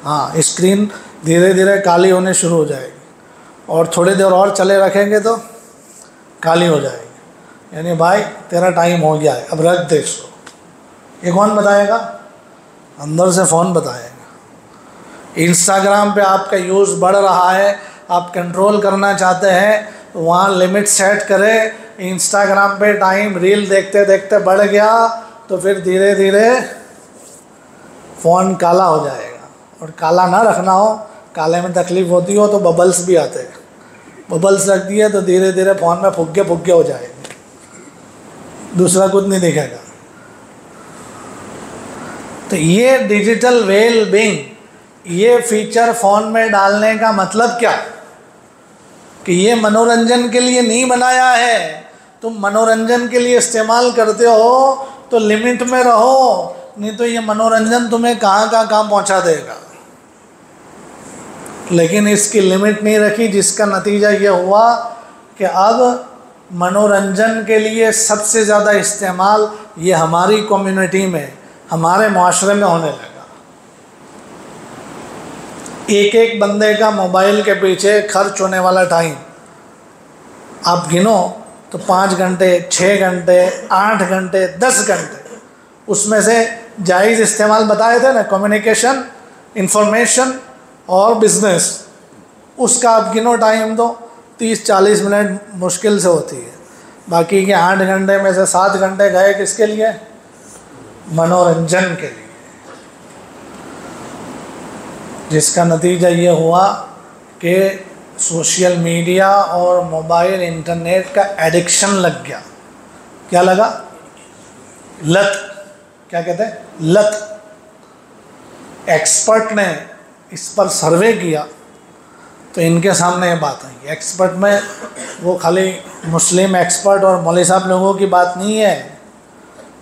हाँ, स्क्रीन धीरे धीरे काली होने शुरू हो जाएगी, और थोड़ी देर और चले रखेंगे तो काली हो जाएगी। यानी भाई तेरा टाइम हो गया है, अब रख दे इसको। ये कौन बताएगा? अंदर से फ़ोन बताएगा। इंस्टाग्राम पे आपका यूज़ बढ़ रहा है, आप कंट्रोल करना चाहते हैं तो वहाँ लिमिट सेट करें। इंस्टाग्राम पे टाइम रील देखते देखते बढ़ गया तो फिर धीरे धीरे फ़ोन काला हो जाएगा। और काला ना रखना हो, काले में तकलीफ़ होती हो तो बबल्स भी आते हैं, बबल्स रख दिए तो धीरे धीरे फ़ोन में फुग्गे फुग्गे हो जाएंगे, दूसरा कुछ नहीं दिखेगा। तो ये डिजिटल वेल बीइंग, ये फीचर फ़ोन में डालने का मतलब क्या कि ये मनोरंजन के लिए नहीं बनाया है। तुम मनोरंजन के लिए इस्तेमाल करते हो तो लिमिट में रहो, नहीं तो ये मनोरंजन तुम्हें कहाँ पहुँचा देगा। लेकिन इसकी लिमिट नहीं रखी, जिसका नतीजा ये हुआ कि अब मनोरंजन के लिए सबसे ज़्यादा इस्तेमाल ये हमारी कम्युनिटी में, हमारे माशरे में होने लगा। एक एक बंदे का मोबाइल के पीछे खर्च होने वाला टाइम आप गिनो तो 5 घंटे, 6 घंटे, 8 घंटे, 10 घंटे, उसमें से जायज़ इस्तेमाल बताए थे ना, कम्युनिकेशन, इंफॉर्मेशन और बिज़नेस, उसका आप गिनो टाइम तो 30-40 मिनट मुश्किल से होती है। बाकी के 8 घंटे में से 7 घंटे गए किसके लिए? मनोरंजन के लिए। जिसका नतीजा ये हुआ कि सोशल मीडिया और मोबाइल इंटरनेट का एडिक्शन लग गया। क्या लगा? लत। क्या कहते हैं? लत। एक्सपर्ट ने इस पर सर्वे किया तो इनके सामने ये बात आई। एक्सपर्ट में वो खाली मुस्लिम एक्सपर्ट और मौलवी साहब लोगों की बात नहीं है,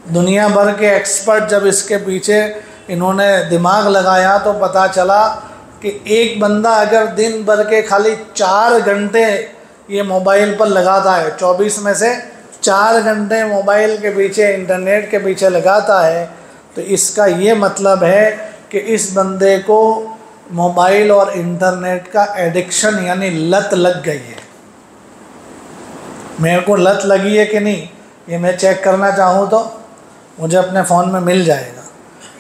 दुनिया भर के एक्सपर्ट जब इसके पीछे इन्होंने दिमाग लगाया तो पता चला कि एक बंदा अगर दिन भर के खाली 4 घंटे ये मोबाइल पर लगाता है, 24 में से 4 घंटे मोबाइल के पीछे, इंटरनेट के पीछे लगाता है, तो इसका ये मतलब है कि इस बंदे को मोबाइल और इंटरनेट का एडिक्शन यानी लत लग गई है। मेरे को लत लगी है कि नहीं ये मैं चेक करना चाहूँ तो मुझे अपने फ़ोन में मिल जाएगा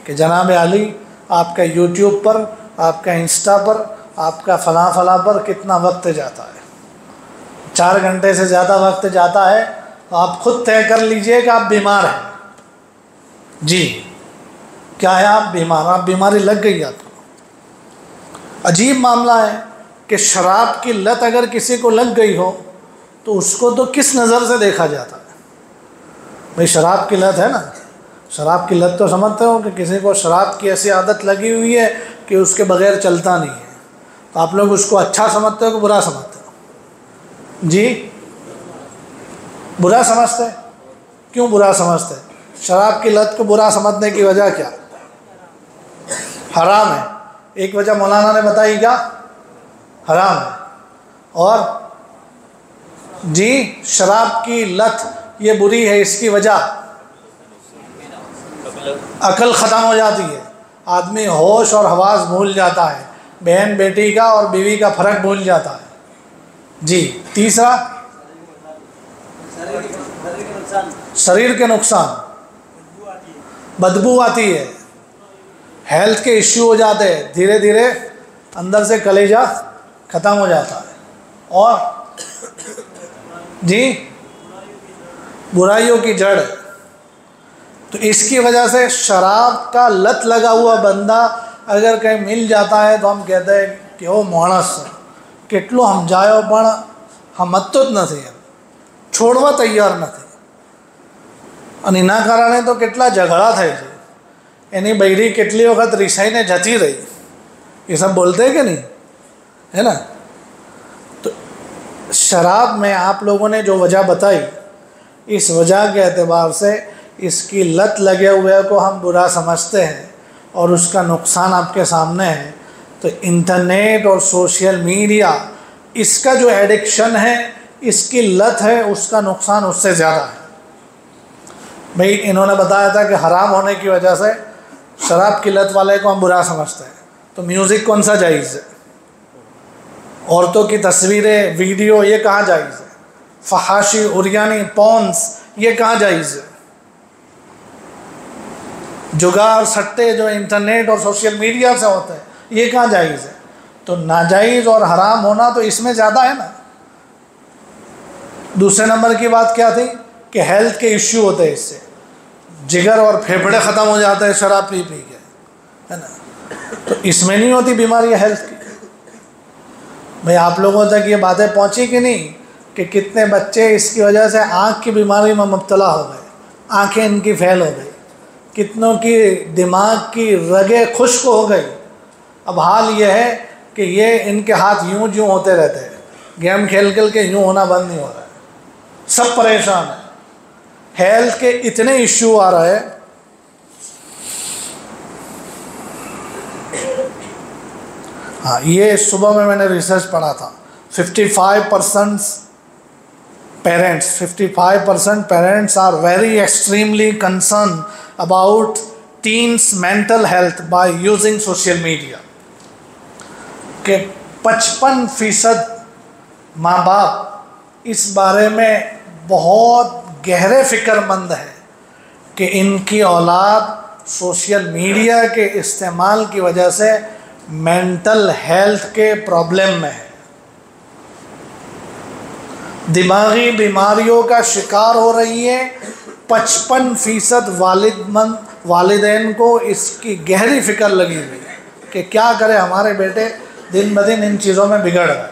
कि जनाब आली आपका यूट्यूब पर, आपका इंस्टा पर, आपका फला पर कितना वक्त जाता है। 4 घंटे से ज़्यादा वक्त जाता है तो आप खुद तय कर लीजिए कि आप बीमार हैं। जी, क्या है? आप बीमार, आप बीमारी लग गई आपको। अजीब मामला है कि शराब की लत अगर किसी को लग गई हो तो उसको तो किस नज़र से देखा जाता है? भाई शराब की लत है ना, शराब की लत तो समझते हो कि किसी को शराब की ऐसी आदत लगी हुई है कि उसके बगैर चलता नहीं है, तो आप लोग उसको अच्छा समझते हो कि बुरा समझते हो? जी, बुरा समझते हैं। क्यों बुरा समझते हैं? शराब की लत को बुरा समझने की वजह क्या? हराम है। एक वजह मौलाना ने बताई, क्या? हराम है। और जी, शराब की लत ये बुरी है, इसकी वजह अकल ख़त्म हो जाती है, आदमी होश और हवास भूल जाता है, बहन बेटी का और बीवी का फ़र्क भूल जाता है। जी, तीसरा शरीर के नुकसान, बदबू आती है, हेल्थ के इश्यू हो जाते हैं, धीरे धीरे अंदर से कलेजा ख़त्म हो जाता है। और जी, बुराइयों की जड़। तो इसकी वजह से शराब का लत लगा हुआ बंदा अगर कहीं मिल जाता है तो हम कहते हैं कि ओ माणस કેટલું સમજાયો પણ સમજતો જ નથી, છોડવા તૈયાર નથી, અને એના કારણે તો કેટલા ઝઘડા થાય છે, એની બૈરી કેટલી વખત રિસાઈને જતી રહી, ये सब बोलते हैं कि नहीं, है ना। तो शराब में आप लोगों ने जो वजह बताई, इस वजह के एतबार से इसकी लत लगे हुए को हम बुरा समझते हैं और उसका नुकसान आपके सामने है। तो इंटरनेट और सोशल मीडिया, इसका जो एडिक्शन है, इसकी लत है, उसका नुकसान उससे ज़्यादा है। भाई इन्होंने बताया था कि हराम होने की वजह से शराब की लत वाले को हम बुरा समझते हैं, तो म्यूज़िक कौन सा जायज़ है? औरतों की तस्वीरें, वीडियो, ये कहाँ जायज़ है? फहाशी, उरियानी, पॉन्स, ये कहाँ जायज़ है? जुगार, सट्टे जो इंटरनेट और सोशल मीडिया से होते हैं, ये कहाँ जायज़ है? तो नाजायज़ और हराम होना तो इसमें ज़्यादा है ना। दूसरे नंबर की बात क्या थी कि हेल्थ के इश्यू होते हैं, इससे जिगर और फेफड़े ख़त्म हो जाते हैं शराब पी पी के, है ना। तो इसमें नहीं होती बीमारी हेल्थ की। भाई आप लोगों तक ये बातें पहुँची कि नहीं कि कितने बच्चे इसकी वजह से आँख की बीमारी में मुब्तला हो गए, आँखें इनकी फेल हो गई, कितनों की दिमाग की रगें खुश्क हो गई। अब हाल ये है कि ये इनके हाथ यूं यूं होते रहते हैं, गेम खेल खेल के यूं होना बंद नहीं हो रहा है, सब परेशान है, हेल्थ के इतने इश्यू आ रहे हैं। हाँ, ये सुबह में मैंने रिसर्च पढ़ा था, 55% parents are very extremely concern about teens mental health by using social media. के 55% माँ बाप इस बारे में बहुत गहरे फ़िक्रमंद है कि इनकी औलाद सोशल मीडिया के इस्तेमाल की वजह से मेंटल हेल्थ के प्रॉब्लम में है, दिमागी बीमारियों का शिकार हो रही है। 55% वालिदैन को इसकी गहरी फिक्र लगी हुई है। कि क्या करें, हमारे बेटे दिन ब दिन इन चीज़ों में बिगड़ रहे हैं।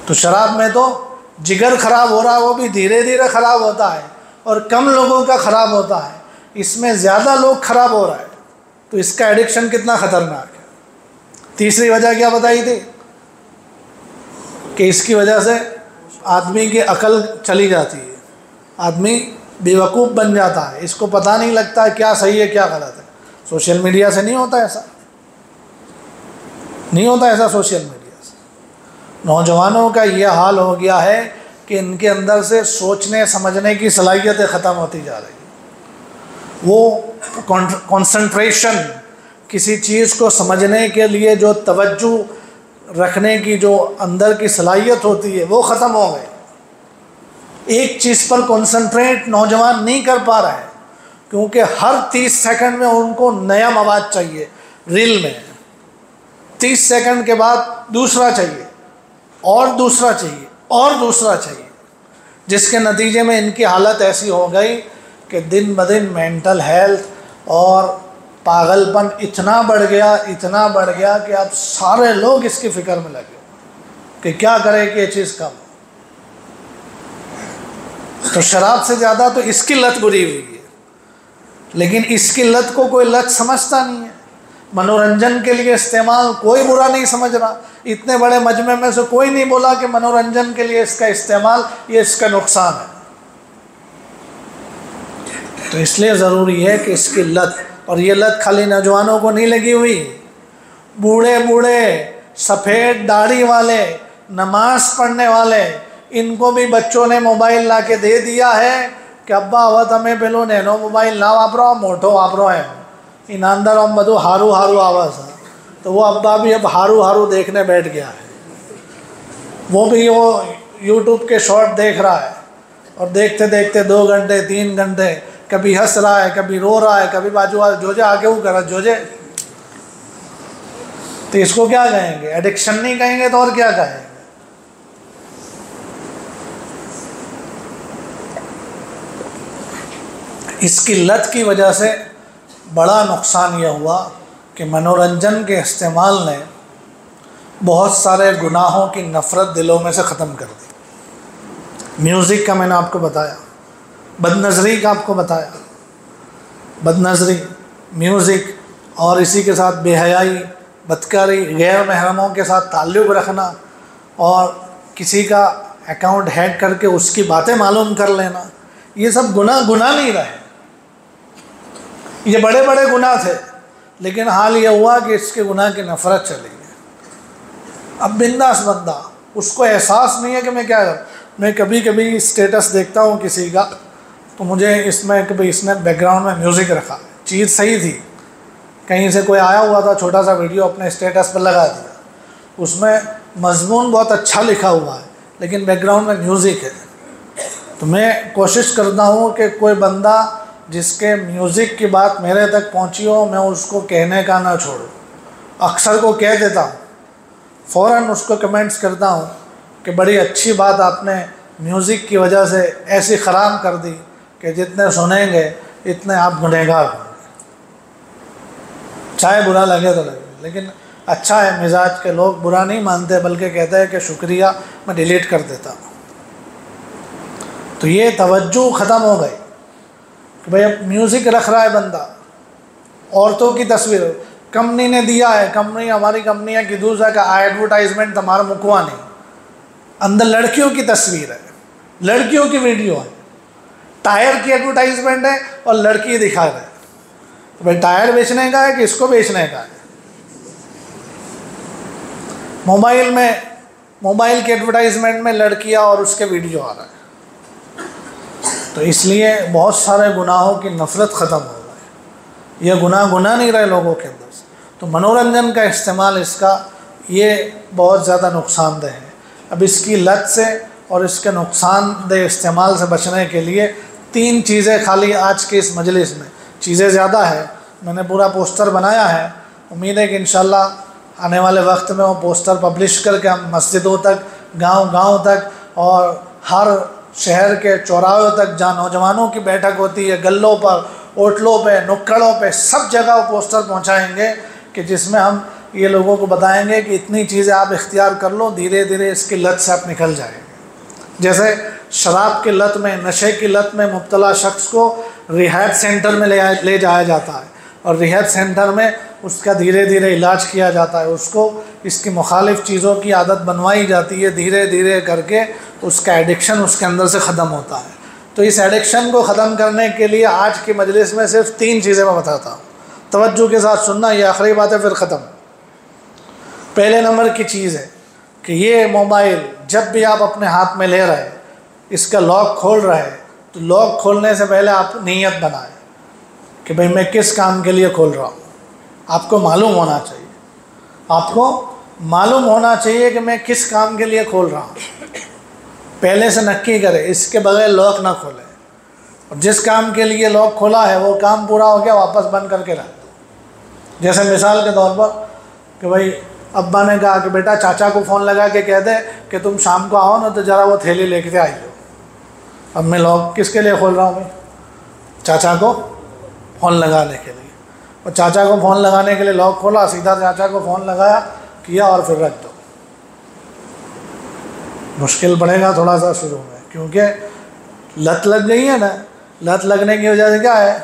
तो शराब में तो जिगर ख़राब हो रहा है, वो भी धीरे धीरे ख़राब होता है और कम लोगों का ख़राब होता है, इसमें ज़्यादा लोग ख़राब हो रहा है। तो इसका एडिक्शन कितना ख़तरनाक है। तीसरी वजह क्या बताई थी कि इसकी वजह से आदमी की अकल चली जाती है, आदमी बेवकूफ़ बन जाता है, इसको पता नहीं लगता क्या सही है क्या गलत है। सोशल मीडिया से नहीं होता ऐसा, नहीं होता ऐसा सोशल मीडिया से। नौजवानों का ये हाल हो गया है कि इनके अंदर से सोचने समझने की सलाहियतें ख़त्म होती जा रही है। वो कंसंट्रेशन, किसी चीज़ को समझने के लिए जो तवज्जो रखने की जो अंदर की सलाहियत होती है वो ख़त्म हो गई। एक चीज़ पर कंसंट्रेट नौजवान नहीं कर पा रहा है, क्योंकि हर 30 सेकंड में उनको नया मवाद चाहिए। रील में 30 सेकंड के बाद दूसरा चाहिए और दूसरा चाहिए और दूसरा चाहिए, जिसके नतीजे में इनकी हालत ऐसी हो गई कि दिन ब दिन मेंटल हेल्थ और पागलपन इतना बढ़ गया कि अब सारे लोग इसकी फ़िक्र में लगे कि क्या करें कि ये चीज़ कम। तो शराब से ज़्यादा तो इसकी लत बुरी हुई है, लेकिन इसकी लत को कोई लत समझता नहीं है। मनोरंजन के लिए इस्तेमाल कोई बुरा नहीं समझ रहा। इतने बड़े मजमे में से कोई नहीं बोला कि मनोरंजन के लिए इसका इस्तेमाल ये इसका नुकसान है। तो इसलिए ज़रूरी है कि इसकी लत, और ये लत खाली नौजवानों को नहीं लगी हुई, बूढ़े बूढ़े सफ़ेद दाढ़ी वाले नमाज पढ़ने वाले, इनको भी बच्चों ने मोबाइल ला के दे दिया है कि अब्बा હવે તમે પેલો નેનો મોબાઈલ ના વાપરો, મોટો વાપરો એમ। એના અંદર આમ બધું હારું હારું આવે છે, तो वो अब्बा भी अब हारू हारू देखने बैठ गया है। वो भी वो यूट्यूब के शॉर्ट देख रहा है और देखते देखते 2 घंटे 3 घंटे, कभी हंस रहा है, कभी रो रहा है, कभी बाजू वाला जोजे आगे वो करा जोजे। तो इसको क्या कहेंगे? एडिक्शन नहीं कहेंगे तो और क्या कहेंगे? इसकी लत की वजह से बड़ा नुकसान यह हुआ कि मनोरंजन के इस्तेमाल ने बहुत सारे गुनाहों की नफ़रत दिलों में से ख़त्म कर दी। म्यूज़िक का मैंने आपको बताया, बदनज़री का आपको बताया, बदनज़री, म्यूज़िक और इसी के साथ बेहयाई, बदकारी, गैर महरमों के साथ ताल्लुक़ रखना और किसी का अकाउंट हैक करके उसकी बातें मालूम कर लेना, ये सब गुनाह नहीं रहे। ये बड़े बड़े गुनाह थे, लेकिन हाल ये हुआ कि इसके गुनाह की नफ़रत चली गई। अब बिंदास बंदा, उसको एहसास नहीं है कि मैं क्या करूँ। मैं कभी कभी स्टेटस देखता हूँ किसी का, तो मुझे इसमें कि भाई इसने बैकग्राउंड में म्यूज़िक रखा, चीज़ सही थी, कहीं से कोई आया हुआ था, छोटा सा वीडियो अपने स्टेटस पर लगा दिया, उसमें मजमून बहुत अच्छा लिखा हुआ है लेकिन बैकग्राउंड में म्यूज़िक है। तो मैं कोशिश करता हूँ कि कोई बंदा जिसके म्यूज़िक की बात मेरे तक पहुँची हो, मैं उसको कहने का ना छोड़ूँ। अक्सर को कह देता हूँ, फ़ौरन उसको कमेंट्स करता हूँ कि बड़ी अच्छी बात आपने म्यूज़िक की वजह से ऐसी ख़राब कर दी कि जितने सुनेंगे इतने आप गुनहगार होंगे। चाहे बुरा लगे तो लगे, लेकिन अच्छा है मिजाज के लोग बुरा नहीं मानते, बल्कि कहते हैं कि शुक्रिया, मैं डिलीट कर देता हूँ। तो ये तवज्जो ख़त्म हो गई कि भाई अब म्यूज़िक रख रहा है बंदा। औरतों की तस्वीर कंपनी ने दिया है, कंपनी हमारी कंपनी है कि दूसरा का एडवर्टाइजमेंट तुम्हारा मुकवा नहीं, अंदर लड़कियों की तस्वीर है, लड़कियों की वीडियो है, टायर की एडवर्टाइजमेंट है और लड़की दिखा रहे हैं। तो भाई टायर बेचने का है कि इसको बेचने का है? मोबाइल के एडवर्टाइजमेंट में लड़कियां और उसके वीडियो आ रहा है। तो इसलिए बहुत सारे गुनाहों की नफ़रत ख़त्म हो गई। ये गुनाह नहीं रहे लोगों के अंदर से। तो मनोरंजन का इस्तेमाल इसका ये बहुत ज़्यादा नुकसानदेह है। अब इसकी लत से और इसके नुकसानदेह इस्तेमाल से बचने के लिए 3 चीज़ें खाली आज के इस मजलिस में, चीज़ें ज़्यादा है, मैंने पूरा पोस्टर बनाया है। उम्मीद है कि इंशाल्लाह आने वाले वक्त में वो पोस्टर पब्लिश करके हम मस्जिदों तक, गांव तक और हर शहर के चौराहों तक जहाँ नौजवानों की बैठक होती है, गल्लों पर, होटलों पे, नुक्कड़ों पे, सब जगह वो पोस्टर पहुँचाएँगे कि जिसमें हम ये लोगों को बताएंगे कि इतनी चीज़ें आप इख्तियार कर लो, धीरे धीरे इसकी लत से आप निकल जाएंगे। जैसे शराब की लत में, नशे की लत में मुब्तला शख्स को रिहैब सेंटर में ले जाया जाता है और रिहैब सेंटर में उसका धीरे धीरे इलाज किया जाता है, उसको इसकी मुखालिफ चीज़ों की आदत बनवाई जाती है, धीरे धीरे करके उसका एडिक्शन उसके अंदर से ख़त्म होता है। तो इस एडिक्शन को ख़त्म करने के लिए आज की मजलिस में सिर्फ 3 चीज़ें मैं बताता हूँ, तवज्जो के साथ सुनना, ये आखिरी बात है फिर ख़त्म। पहले नंबर की चीज़ है कि ये मोबाइल जब भी आप अपने हाथ में ले रहे हैं, इसका लॉक खोल रहे हैं, तो लॉक खोलने से पहले आप नीयत बनाएं कि भाई मैं किस काम के लिए खोल रहा हूँ। आपको मालूम होना चाहिए, आपको मालूम होना चाहिए कि मैं किस काम के लिए खोल रहा हूँ। पहले से नक्की करें, इसके बगैर लॉक ना खोलें, और जिस काम के लिए लॉक खोला है वो काम पूरा हो गया, वापस बंद करके रख दो। जैसे मिसाल के तौर पर कि भाई अब्बा ने कहा कि बेटा चाचा को फ़ोन लगा के कह दे कि तुम शाम को आओ ना तो ज़रा वो थैली लेके आई हो। अब मैं लॉक किसके लिए खोल रहा हूँ भाई? चाचा को फ़ोन लगाने के लिए। और चाचा को फ़ोन लगाने के लिए लॉक खोला, सीधा चाचा को फ़ोन लगाया, किया और फिर रख दो। मुश्किल पड़ेगा थोड़ा सा शुरू में, क्योंकि लत लग गई है ना। लत लगने की वजह से क्या है,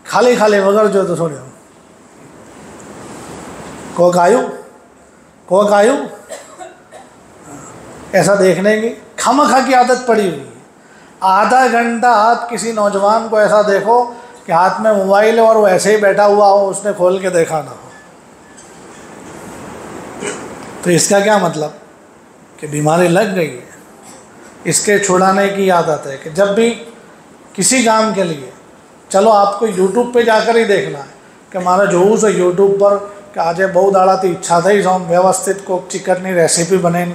खाली खाली मगर जो तो थोड़ी को कायू ऐसा देखने की खामखा की आदत पड़ी हुई है। आधा घंटा आप किसी नौजवान को ऐसा देखो कि हाथ में मोबाइल है और वो ऐसे ही बैठा हुआ हो, उसने खोल के देखा ना हो, तो इसका क्या मतलब कि बीमारी लग गई है। इसके छुड़ाने की आदत है कि जब भी किसी काम के लिए, चलो आपको यूट्यूब पे जाकर ही देखना है कि हमारा जोश है यूट्यूब पर कि आज बहुत दाड़ा थी इच्छा थी जो हम व्यवस्थित को चिकन की रेसिपी बने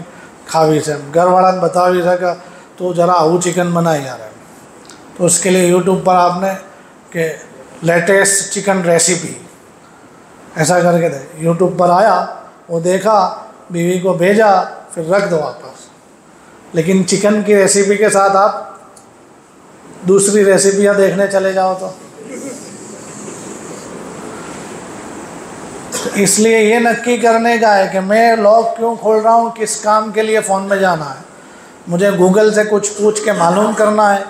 खावी से घर वाला ने बता भी सका तो ज़रा आऊ चिकन बनाए जा रहा है। तो उसके लिए यूट्यूब पर आपने कि लेटेस्ट चिकन रेसिपी ऐसा करके दे, यूट्यूब पर आया, वो देखा, बीवी को भेजा, फिर रख दो वापस। लेकिन चिकन की रेसिपी के साथ आप दूसरी रेसिपियाँ देखने चले जाओ तो इसलिए ये नक्की करने का है कि मैं लॉक क्यों खोल रहा हूँ, किस काम के लिए फ़ोन में जाना है। मुझे गूगल से कुछ पूछ के मालूम करना है,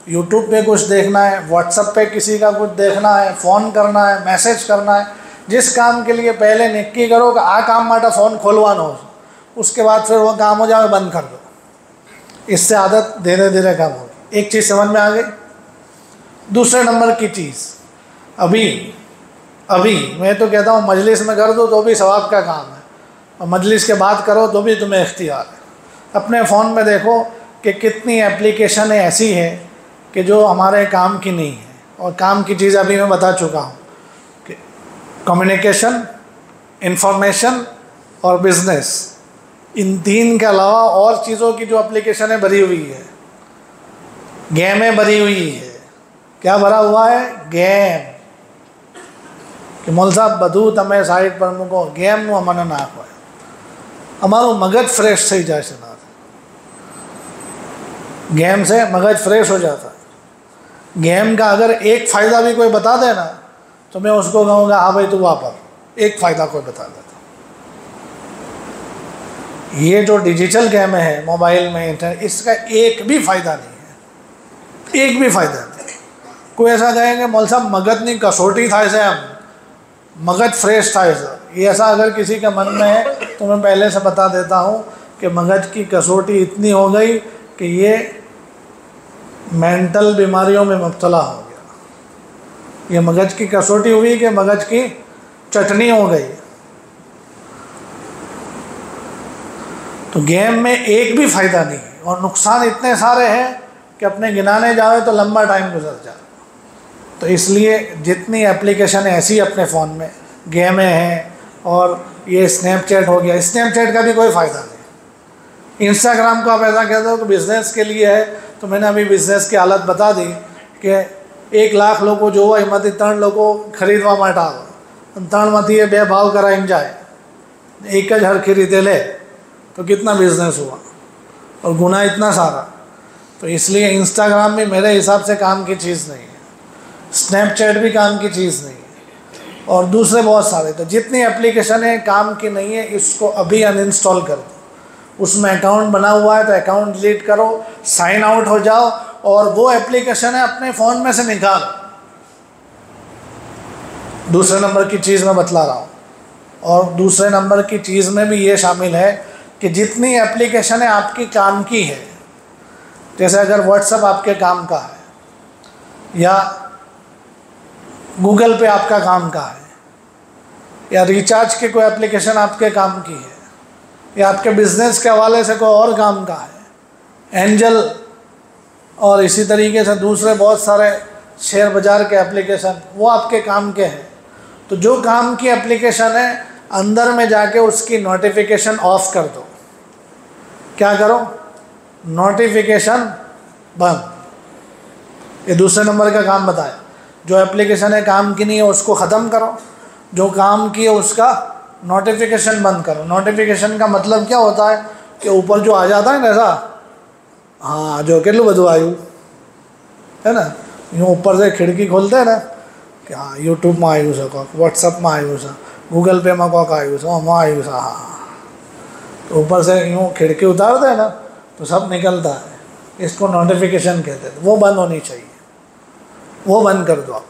यूट्यूब पे कुछ देखना है, व्हाट्सएप पे किसी का कुछ देखना है, फ़ोन करना है, मैसेज करना है। जिस काम के लिए पहले नक्की करो कि आ काम माटा फ़ोन खोलवाना हो, उसके बाद फिर वो काम हो जाए बंद कर दो। इससे आदत धीरे धीरे कम होगी। एक चीज़ समझ में आ गई। दूसरे नंबर की चीज़, अभी मैं तो कहता हूँ मजलिस में कर दो तो भी सवाब का काम है, और मजलिस के बाद करो तो भी तुम्हें इख्तियार है। अपने फ़ोन में देखो कि कितनी एप्लीकेशनें ऐसी हैं कि जो हमारे काम की नहीं है, और काम की चीज़ अभी मैं बता चुका हूँ कि कम्युनिकेशन, इंफॉर्मेशन और बिज़नेस, इन 3 के अलावा और चीज़ों की जो एप्लीकेशनें भरी हुई है, गेमें भरी हुई है। क्या भरा हुआ है? गेम। कि मोल साहब बधू तमें साइड पर मूको गेम मन नाखो, अमारू मगज फ्रेश थी जाए से ना, गेम से मगज फ्रेश हो जाता है। गेम का अगर एक फ़ायदा भी कोई बता दे ना तो मैं उसको कहूँगा हाँ भाई तू वापर, एक फ़ायदा कोई बता देता। ये जो डिजिटल गेम है मोबाइल में, इंटरनेट, इसका एक भी फ़ायदा नहीं है, एक भी फ़ायदा नहीं। कोई ऐसा कहेंगे मौल साहब मगज नहीं कसौटी था ऐसे, हम मगज फ्रेश था ऐसा, ये ऐसा अगर किसी के मन में है तो मैं पहले से बता देता हूँ कि मगज की कसौटी इतनी हो गई कि ये मेंटल बीमारियों में मुब्तला हो गया। ये मगज की कसौटी हुई कि मगज की चटनी हो गई। तो गेम में एक भी फ़ायदा नहीं है, और नुकसान इतने सारे हैं कि अपने गिनाने जाए तो लंबा टाइम गुजर जाए। तो इसलिए जितनी एप्लीकेशन ऐसी अपने फ़ोन में, गेमें हैं, और ये स्नैपचैट हो गया, स्नैपचैट का भी कोई फ़ायदा नहीं। इंस्टाग्राम को आप ऐसा कहते हो कि बिज़नेस के लिए है, तो मैंने अभी बिज़नेस की हालत बता दी कि 1 लाख लोगों जो हुआ हिम्मत 3 लोगों खरीदवा माटा हो, 3 बे भाव कराइन जाए, एक हर खरीदे ले तो कितना बिज़नेस हुआ, और गुना इतना सारा। तो इसलिए इंस्टाग्राम भी मेरे हिसाब से काम की चीज़ नहीं है, स्नैपचैट भी काम की चीज़ नहीं है। और दूसरे बहुत सारे। तो जितनी एप्लीकेशन है काम की नहीं है, इसको अभी अनइंस्टॉल कर दो। उसमें अकाउंट बना हुआ है तो अकाउंट डिलीट करो, साइन आउट हो जाओ, और वो एप्लीकेशन है अपने फ़ोन में से निकालो। दूसरे नंबर की चीज़ मैं बतला रहा हूँ। और दूसरे नंबर की चीज़ में भी ये शामिल है कि जितनी एप्लीकेशन है आपकी काम की है, जैसे अगर व्हाट्सएप आपके काम का है, या गूगल पे आपका काम का है, या रिचार्ज की कोई एप्लीकेशन आपके काम की है, या आपके बिजनेस के हवाले से कोई और काम का है, एंजल और इसी तरीके से दूसरे बहुत सारे शेयर बाज़ार के एप्लीकेशन, वो आपके काम के हैं। तो जो काम की एप्लीकेशन है, अंदर में जाके उसकी नोटिफिकेशन ऑफ कर दो। क्या करो? नोटिफिकेशन बंद। ये दूसरे नंबर का काम बताया। जो एप्लीकेशन है काम की नहीं है उसको ख़त्म करो, जो काम की है उसका नोटिफिकेशन बंद करो। नोटिफिकेशन का मतलब क्या होता है कि ऊपर जो आ जाता है ना ऐसा, हाँ जो केलू बधु आयु है ना, यूँ ऊपर से खिड़की खोलते हैं ना कि हाँ यूट्यूब में आयु से कॉक, व्हाट्सअप में आयु से, गूगल पे में कॉक आयु से, वहाँ आयु से, हाँ तो ऊपर से यूँ खिड़की उतारते हैं ना तो सब निकलता है। इसको नोटिफिकेशन कहते हैं। वो बंद होनी चाहिए, वो बंद कर दो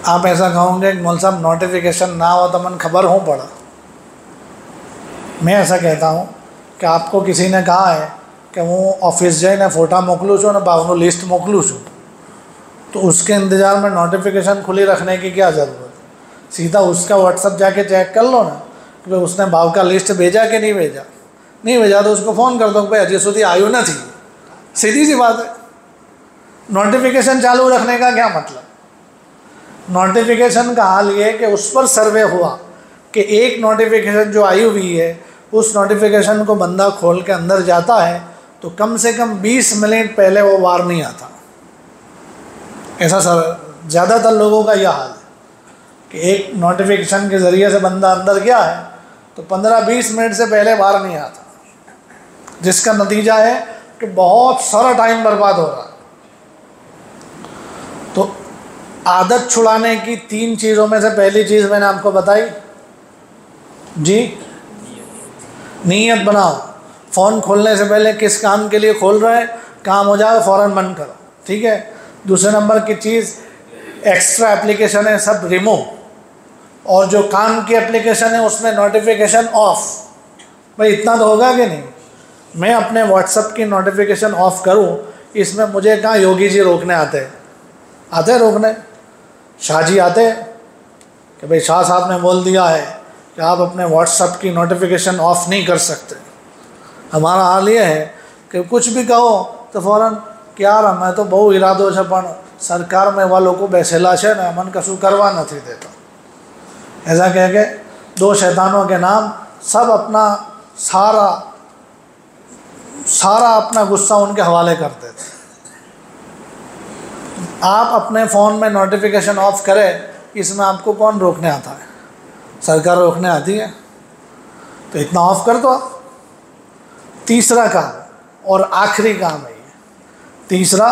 आप ऐसा कहोगे कि मौल साहब नोटिफिकेशन ना हो तो मन खबर हो पड़ा। मैं ऐसा कहता हूँ कि आपको किसी ने कहा है कि वो ऑफिस जाए ना फोटा मोकलूँ छूँ ना बावनो लिस्ट मोकलूँ छूँ, तो उसके इंतज़ार में नोटिफिकेशन खुली रखने की क्या ज़रूरत है? सीधा उसका व्हाट्सअप जाके चेक कर लो ना कि भाई उसने भाव का लिस्ट भेजा कि नहीं भेजा। नहीं भेजा तो उसको फ़ोन कर दो भाई अजय सुधी आयु ना थी। सीधी सी बात है। नोटिफिकेशन चालू रखने का क्या मतलब? नोटिफिकेशन का हाल ये कि उस पर सर्वे हुआ कि एक नोटिफिकेशन जो आई हुई है उस नोटिफिकेशन को बंदा खोल के अंदर जाता है तो कम से कम 20 मिनट पहले वो वार नहीं आता। ऐसा सर ज़्यादातर लोगों का यह हाल है कि एक नोटिफिकेशन के ज़रिए से बंदा अंदर गया है तो 15-20 मिनट से पहले वार नहीं आता, जिसका नतीजा है कि बहुत सारा टाइम बर्बाद हो रहा है। तो आदत छुड़ाने की 3 चीज़ों में से पहली चीज़ मैंने आपको बताई जी, नीयत बनाओ। फ़ोन खोलने से पहले किस काम के लिए खोल रहे हैं, काम हो जाए फ़ौरन बंद करो, ठीक है। दूसरे नंबर की चीज़, एक्स्ट्रा एप्लीकेशन है सब रिमूव, और जो काम की एप्लीकेशन है उसमें नोटिफिकेशन ऑफ। भाई इतना तो होगा कि नहीं? मैं अपने व्हाट्सएप की नोटिफिकेशन ऑफ़ करूं, इसमें मुझे कहाँ योगी जी रोकने आते हैं रोकने, शाह जी आते हैं कि भाई शाह साहब ने बोल दिया है कि आप अपने व्हाट्सएप की नोटिफिकेशन ऑफ़ नहीं कर सकते। हमारा हाल ये है कि कुछ भी कहो तो फ़ौरन क्या रहा मैं तो बहु इरादों से पण सरकार में वालों को बेसेला है ना मन कशु करवा नहीं देता, ऐसा कह के 2 शैतानों के नाम सब अपना सारा अपना गुस्सा उनके हवाले कर देते। आप अपने फ़ोन में नोटिफिकेशन ऑफ करें, इसमें आपको कौन रोकने आता है? सरकार रोकने आती है, तो इतना ऑफ कर दो। तीसरा काम और आखिरी काम है ये, तीसरा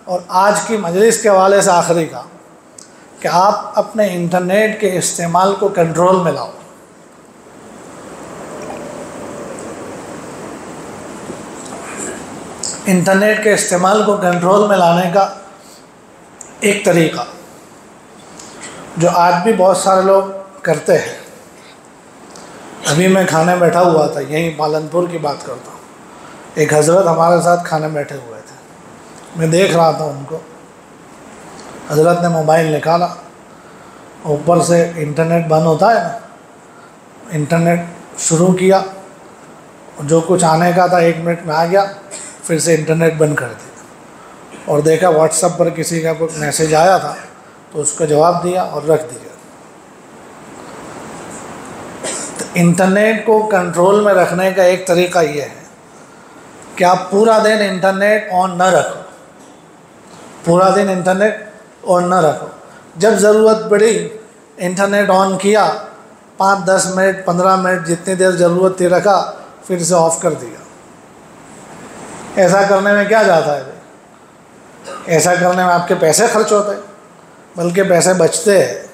और आज की मजलिस के हवाले से आखिरी काम, कि आप अपने इंटरनेट के इस्तेमाल को कंट्रोल में लाओ। इंटरनेट के इस्तेमाल को कंट्रोल में लाने का एक तरीका जो आज भी बहुत सारे लोग करते हैं। अभी मैं खाने बैठा हुआ था, यहीं पालनपुर की बात करता हूँ। एक हज़रत हमारे साथ खाने बैठे हुए थे, मैं देख रहा था उनको। हज़रत ने मोबाइल निकाला, ऊपर से इंटरनेट बंद होता है ना, इंटरनेट शुरू किया, जो कुछ आने का था 1 मिनट में आ गया, फिर से इंटरनेट बंद कर दिया और देखा व्हाट्सएप पर किसी का कोई मैसेज आया था तो उसको जवाब दिया और रख दिया। तो इंटरनेट को कंट्रोल में रखने का एक तरीका ये है कि आप पूरा दिन इंटरनेट ऑन न रखो, पूरा दिन इंटरनेट ऑन न रखो। जब ज़रूरत पड़ी इंटरनेट ऑन किया, 5-10 मिनट 15 मिनट जितनी देर ज़रूरत थी रखा, फिर से ऑफ़ कर दिया। ऐसा करने में क्या जाता है? ऐसा करने में आपके पैसे खर्च होते हैं, बल्कि पैसे बचते हैं।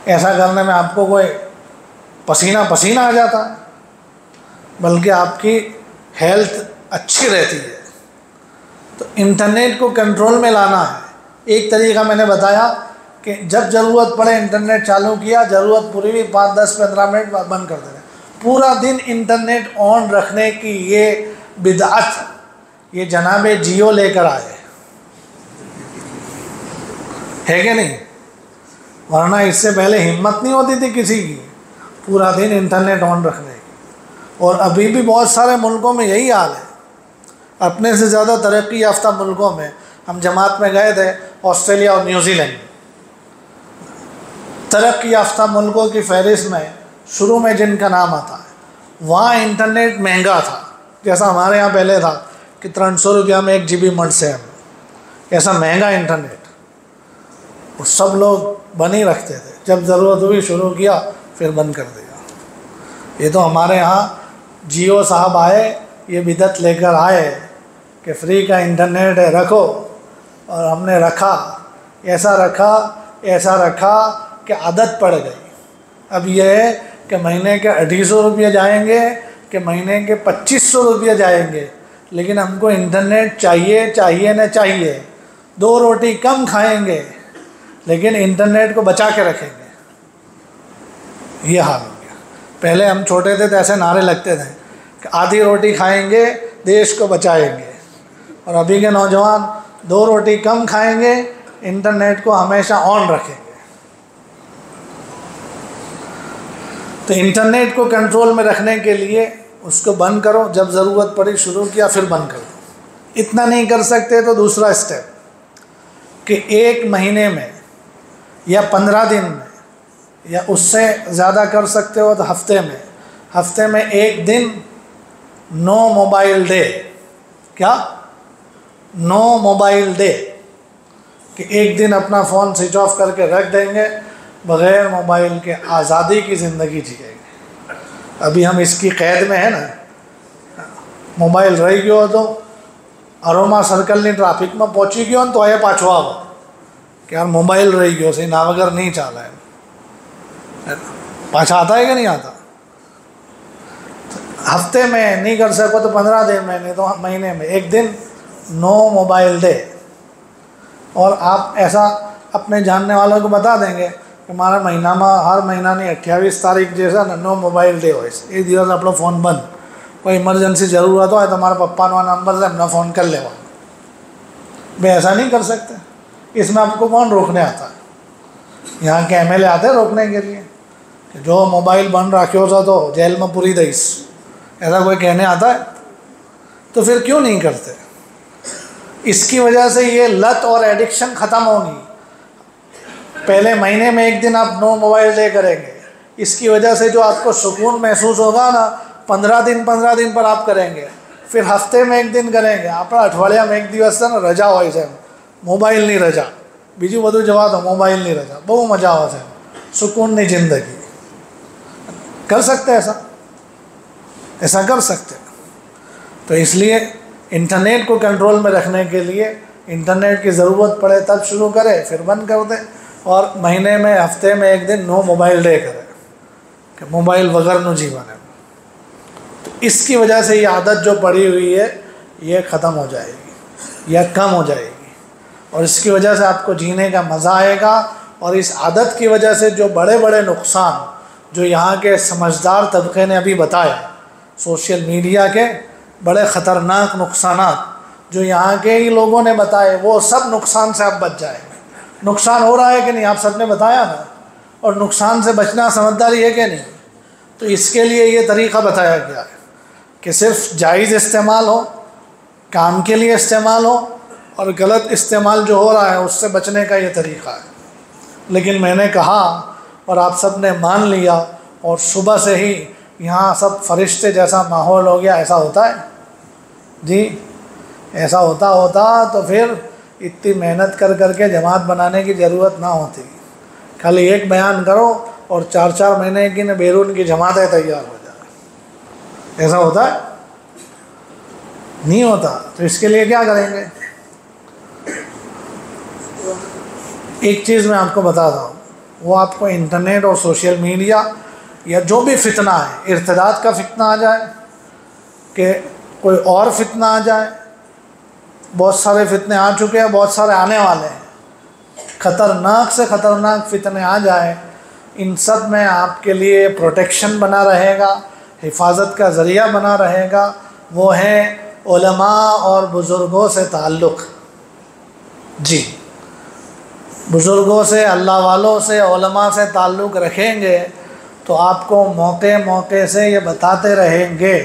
ऐसा करने में आपको कोई पसीना पसीना आ जाता है, बल्कि आपकी हेल्थ अच्छी रहती है। तो इंटरनेट को कंट्रोल में लाना है। एक तरीका मैंने बताया कि जब ज़रूरत पड़े इंटरनेट चालू किया, ज़रूरत पूरी हुई 5, 10, 15 मिनट बाद बंद कर देना। पूरा दिन इंटरनेट ऑन रखने की ये बिदअत ये जनाब जियो लेकर आए है कि नहीं? वरना इससे पहले हिम्मत नहीं होती थी किसी की पूरा दिन इंटरनेट ऑन रखने की। और अभी भी बहुत सारे मुल्कों में यही हाल है। अपने से ज़्यादा तरक्की याफ्ता मुल्कों में हम जमात में गए थे, ऑस्ट्रेलिया और न्यूजीलैंड। तरक्की याफ्ता मुल्कों की फहरिस्त में शुरू में जिनका नाम आता है, वहाँ इंटरनेट महंगा था। जैसा हमारे यहाँ पहले था कि 300 रुपया में 1 GB मट से, ऐसा महंगा इंटरनेट वो सब लोग बन ही रखते थे। जब ज़रूरत हुई शुरू किया, फिर बंद कर दिया। ये तो हमारे यहाँ जियो साहब आए, ये बिदत लेकर आए कि फ्री का इंटरनेट है रखो, और हमने रखा, ऐसा रखा कि आदत पड़ गई। अब यह है कि महीने के 250 रुपये जाएंगे कि महीने के 2500 रुपये जाएंगे, लेकिन हमको इंटरनेट चाहिए न चाहिए। 2 रोटी कम खाएंगे लेकिन इंटरनेट को बचा के रखेंगे। ये हाल हो गया। पहले हम छोटे थे तो ऐसे नारे लगते थे कि आधी रोटी खाएंगे देश को बचाएंगे, और अभी के नौजवान 2 रोटी कम खाएंगे, इंटरनेट को हमेशा ऑन रखेंगे। तो इंटरनेट को कंट्रोल में रखने के लिए उसको बंद करो, जब ज़रूरत पड़ी शुरू किया फिर बंद कर दो। इतना नहीं कर सकते तो दूसरा स्टेप कि 1 महीने में या 15 दिन में या उससे ज़्यादा कर सकते हो तो हफ्ते में 1 दिन नो मोबाइल डे। क्या? नो मोबाइल डे, कि 1 दिन अपना फ़ोन स्विच ऑफ करके रख देंगे, बग़ैर मोबाइल के आज़ादी की ज़िंदगी जिएंगे। अभी हम इसकी कैद में है ना। मोबाइल रही गयो तो अरोमा सर्कल ની ટ્રાફિકમાં પહોંચી ગયો ને તો એ પાછો આવો कि यार मोबाइल रही गयो से ना वगैरह नहीं चाला है, पाछा आता है कि नहीं आता? हफ्ते में नहीं कर सको तो 15 दिन में, नहीं तो महीने में 1 दिन नो मोबाइल डे। और आप ऐसा अपने जानने वालों को बता देंगे कि हमारा महीना में हर महीना नहीं 28 तारीख जैसा ना नो मोबाइल डे हो। ये दिवस अपना फ़ोन बंद, कोई इमरजेंसी ज़रूरत हो तो हमारा पप्पा नो नंबर से अपना फ़ोन कर लेवा। वे ऐसा नहीं कर सकते। इसमें आपको कौन रोकने आता है? यहाँ के MLA आते हैं रोकने के लिए कि जो मोबाइल बंद रखियो था तो जेल में पूरी दईस, ऐसा कोई कहने आता है? तो फिर क्यों नहीं करते? इसकी वजह से ये लत और एडिक्शन ख़त्म होगी। पहले महीने में 1 दिन आप नो मोबाइल डे करेंगे, इसकी वजह से जो आपको सुकून महसूस होगा ना, 15 दिन पर आप करेंगे। फिर हफ्ते में 1 दिन करेंगे, अपना अठवाडिया में 1 દિવસ છે ને રજા હોય છે, મોબાઈલની રજા, બીજું બધું જવા દો, મોબાઈલની રજા, બહુ મજા આવે છે, સુકૂનની ज़िंदगी। कर सकते हैं ऐसा कर सकते हैं। तो इसलिए इंटरनेट को कंट्रोल में रखने के लिए इंटरनेट की ज़रूरत पड़े तब शुरू करें, फिर बंद कर दें, और महीने में हफ्ते में 1 दिन नो मोबाइल डे करें कि मोबाइल वगैरह जीवन है। तो इसकी वजह से ये आदत जो पड़ी हुई है ये ख़त्म हो जाएगी या कम हो जाएगी, और इसकी वजह से आपको जीने का मज़ा आएगा। और इस आदत की वजह से जो बड़े बड़े नुकसान जो यहाँ के समझदार तबके ने अभी बताया, सोशल मीडिया के बड़े ख़तरनाक नुकसानात जो यहाँ के ही लोगों ने बताए, वो सब नुकसान से आप बच जाएंगे। नुकसान हो रहा है कि नहीं, आप सब ने बताया ना, और नुकसान से बचना समझदारी है कि नहीं। तो इसके लिए ये तरीक़ा बताया गया है कि सिर्फ जायज़ इस्तेमाल हो, काम के लिए इस्तेमाल हो, और गलत इस्तेमाल जो हो रहा है उससे बचने का ये तरीक़ा है। लेकिन मैंने कहा और आप सब ने मान लिया, और सुबह से ही यहाँ सब फरिश्ते जैसा माहौल हो गया। ऐसा होता है जी? ऐसा होता तो फिर इतनी मेहनत कर के जमात बनाने की ज़रूरत ना होती। खाली एक बयान करो और 4-4 महीने की न बैरून की जमातें तैयार हो जाए। ऐसा होता है? नहीं होता। तो इसके लिए क्या करेंगे? एक चीज़ मैं आपको बताता हूँ, वो आपको इंटरनेट और सोशल मीडिया या जो भी फितना है, इर्तिदाद का फितना आ जाए कि कोई और फितना आ जाए, बहुत सारे फितने आ चुके हैं, बहुत सारे आने वाले हैं, ख़तरनाक से ख़तरनाक फितने आ जाए, इन सब में आपके लिए प्रोटेक्शन बना रहेगा, हिफाजत का ज़रिया बना रहेगा, वो है उलमा और बुज़ुर्गों से ताल्लुक़। जी, बुज़ुर्गों से, अल्लाह वालों से, उलमा से ताल्लुक़ रखेंगे तो आपको मौके मौके से ये बताते रहेंगे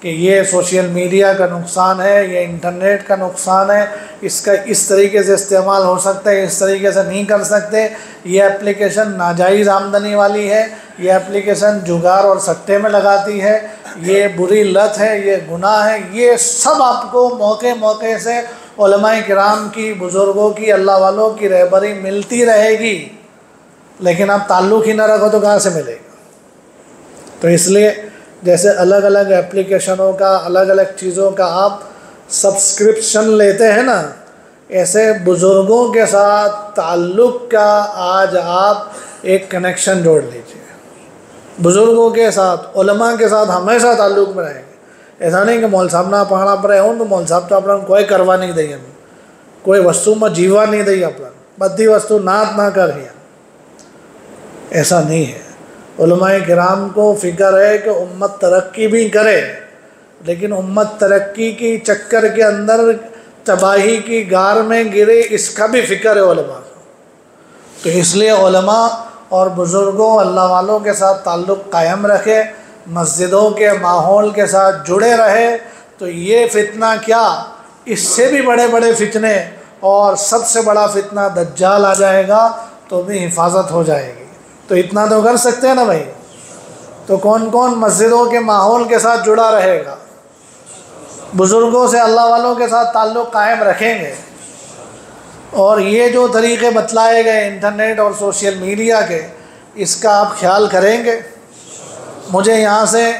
कि ये सोशल मीडिया का नुकसान है, ये इंटरनेट का नुकसान है, इसका इस तरीके से इस्तेमाल हो सकता है, इस तरीके से नहीं कर सकते, ये एप्लीकेशन नाजायज़ आमदनी वाली है, ये एप्लीकेशन जुगार और सट्टे में लगाती है, ये बुरी लत है, ये गुनाह है। ये सब आपको मौके मौके से उलमाए किराम की, बुज़ुर्गों की, अल्लाह वालों की रहबरी मिलती रहेगी, लेकिन आप ताल्लुक़ ही ना रखो तो कहाँ से मिलेगा। तो इसलिए जैसे अलग अलग एप्लीकेशनों का, अलग अलग चीज़ों का आप सब्सक्रिप्शन लेते हैं ना, ऐसे बुज़ुर्गों के साथ ताल्लुक़ का आज आप एक कनेक्शन जोड़ लीजिए। बुज़ुर्गों के साथ, उलमा के साथ हमेशा ताल्लुक़ में रहेंगे। ऐसा नहीं कि मौल साहब ना पहाड़ा पर रहे तो मौल साहब तो अपना कोई करवा नहीं दी, हमें कोई वस्तु में जीवा नहीं दी, अपना बद्दी वस्तु नात ना कर, ऐसा नहीं है। उलमाए किराम को फ़िक्र है कि उम्मत तरक्की भी करे, लेकिन उम्मत तरक्की की चक्कर के अंदर तबाही की गार में गिरे, इसका भी फ़िक्र है उलमा को। तो इसलिए उलमा और बुज़ुर्गों, अल्लाह वालों के साथ ताल्लुक़ कायम रखे, मस्जिदों के माहौल के साथ जुड़े रहे, तो ये फ़ितना क्या, इससे भी बड़े बड़े फ़ितने, और सबसे बड़ा फ़ितना दज्जाल आ जाएगा तो भी हिफाजत हो जाएगी। तो इतना तो कर सकते हैं ना भाई। तो कौन कौन मस्जिदों के माहौल के साथ जुड़ा रहेगा, बुज़ुर्गों से, अल्लाह वालों के साथ ताल्लुक़ कायम रखेंगे, और ये जो तरीक़े बतलाए गए इंटरनेट और सोशल मीडिया के, इसका आप ख्याल करेंगे। मुझे यहाँ से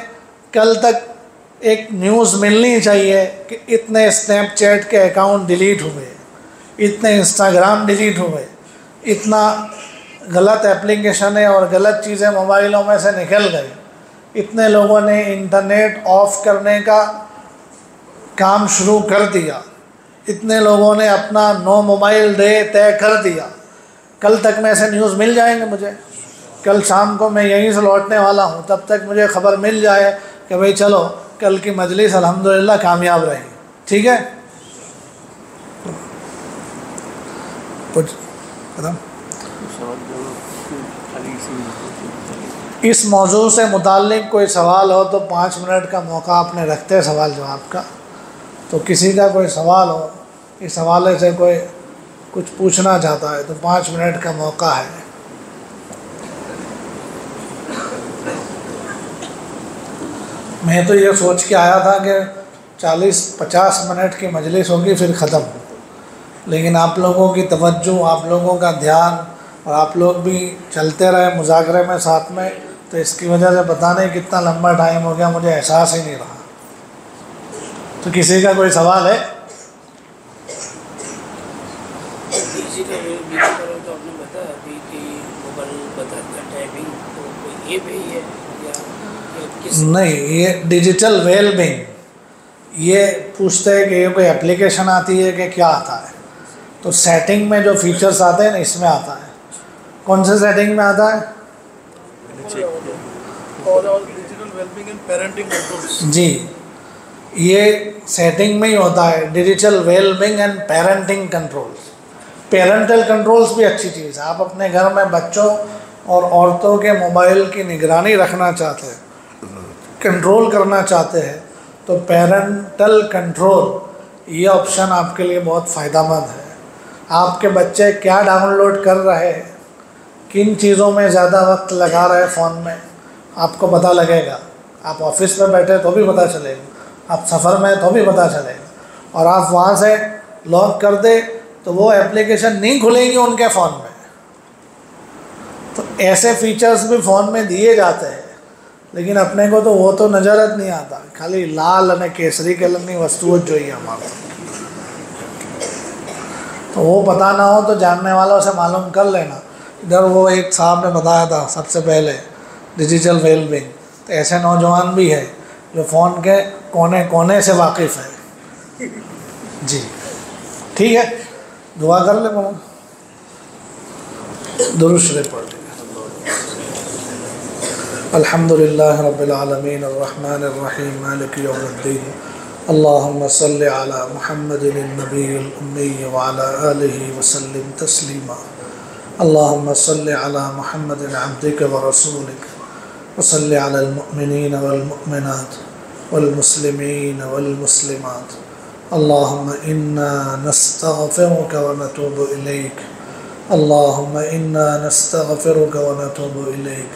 कल तक एक न्यूज़ मिलनी चाहिए कि इतने स्नैपचैट के अकाउंट डिलीट हुए, इतने इंस्टाग्राम डिलीट हुए, इतना गलत एप्लीकेशन है और गलत चीज़ें मोबाइलों में से निकल गई, इतने लोगों ने इंटरनेट ऑफ़ करने का काम शुरू कर दिया, इतने लोगों ने अपना नो मोबाइल डे तय कर दिया। कल तक में ऐसे न्यूज़ मिल जाएंगे मुझे। कल शाम को मैं यहीं से लौटने वाला हूँ, तब तक मुझे ख़बर मिल जाए कि भाई चलो कल की मजलिस अल्हम्दुलिल्लाह कामयाब रही। ठीक है, कुछ खत्म। इस मौजू से मुताल्लिक़ कोई सवाल हो तो 5 मिनट का मौका आपने रखते हैं सवाल जवाब का। तो किसी का कोई सवाल हो, इस हवाले से कोई कुछ पूछना चाहता है तो 5 मिनट का मौका है। मैं तो ये सोच के आया था कि 40-50 मिनट की मजलिस होगी फिर ख़त्म, लेकिन आप लोगों की तवज्जो, आप लोगों का ध्यान, और आप लोग भी चलते रहे मुज़ाकरे में साथ में, तो इसकी वजह से पता नहीं कितना लंबा टाइम हो गया, मुझे एहसास ही नहीं रहा। तो किसी का कोई सवाल है? नहीं, ये डिजिटल वेलबींग, ये पूछते हैं कि ये कोई एप्लीकेशन आती है कि क्या आता है। तो सेटिंग में जो फीचर्स आते हैं ना, इसमें आता है। कौन से सेटिंग में आता है? जी, ये सेटिंग में ही होता है, digital wellbeing and parenting controls. Parental controls भी अच्छी चीज़ है। आप अपने घर में बच्चों और औरतों के मोबाइल की निगरानी रखना चाहते हैं, कंट्रोल करना चाहते हैं, तो पेरेंटल कंट्रोल ये ऑप्शन आपके लिए बहुत फ़ायदेमंद है। आपके बच्चे क्या डाउनलोड कर रहे हैं, किन चीज़ों में ज़्यादा वक्त लगा रहे हैं फ़ोन में, आपको पता लगेगा। आप ऑफिस में बैठे तो भी पता चलेगा, आप सफ़र में तो भी पता चलेगा, और आप वहाँ से लॉक कर दे तो वो एप्लीकेशन नहीं खुलेंगी उनके फ़ोन में। तो ऐसे फीचर्स भी फ़ोन में दिए जाते हैं, लेकिन अपने को तो वो तो नज़रत नहीं आता। खाली लाल અને કેસરી કલરની વસ્તુઓ જ જોઈએ અમારે। तो तो वो पता ना हो तो जानने वालों से मालूम कर लेना। इधर वो एक साहब ने बताया था सबसे पहले डिजिटल वेलबींग, तो ऐसे नौजवान भी है जो फ़ोन के कोने कोने से वाकिफ़ है। जी ठीक है, दुआ कर ले मामा, दुरूद शरीफ पढ़ लें। अल्हम्दुलिल्लाह रब्बिल आलमीन अर्रहमानिर रहीम मालिकि यौमिद्दीन अल्लाहुम्मा सल्लि अला मुहम्मदिन नबिय्यिल उम्मी व अला आलिहि व सल्लिम तस्लीमा। अल्लाहुम्मा सल्लि अला मुहम्मदिन अब्दिक व रसूलिक व सल्लि अलल मुमिनीन वल मुमिनात वल मुस्लिमीन वल मुस्लिमात। अल्लाहुम्मा इन्ना नस्तगफिरुका व नतूबु इलैक। अल्लाहुम्मा इन्ना नस्तगफिरुका व नतूबु इलैक।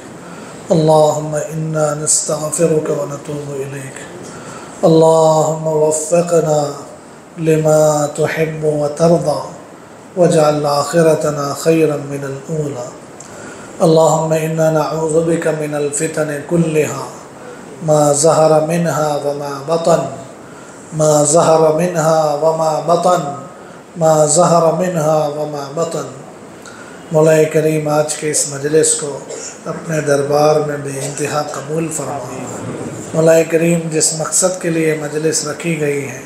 अल्लाहुम्मा इन्ना नस्तगफिरुका व नतूबु इलैक। अल्लाहुम्मा वफ़्फ़िक़ना लिमा तुहिब्बु व तर्दा वजअल आखिरतना खैरन मिनल ऊला। अल्लाहुम्मा इन्ना नऊज़ु बिका मिनल फितनि कुल्लिहा मा ज़हरा मिन्हा व मा बतन, मा ज़हरा मिन्हा व मा बतन, मा ज़हरा मिन्हा व मा बतन। मौला करीम आज के इस मजलिस को अपने दरबार में बेइंतहा कबूल फरमा। मौला करीम जिस मकसद के लिए मजलिस रखी गई है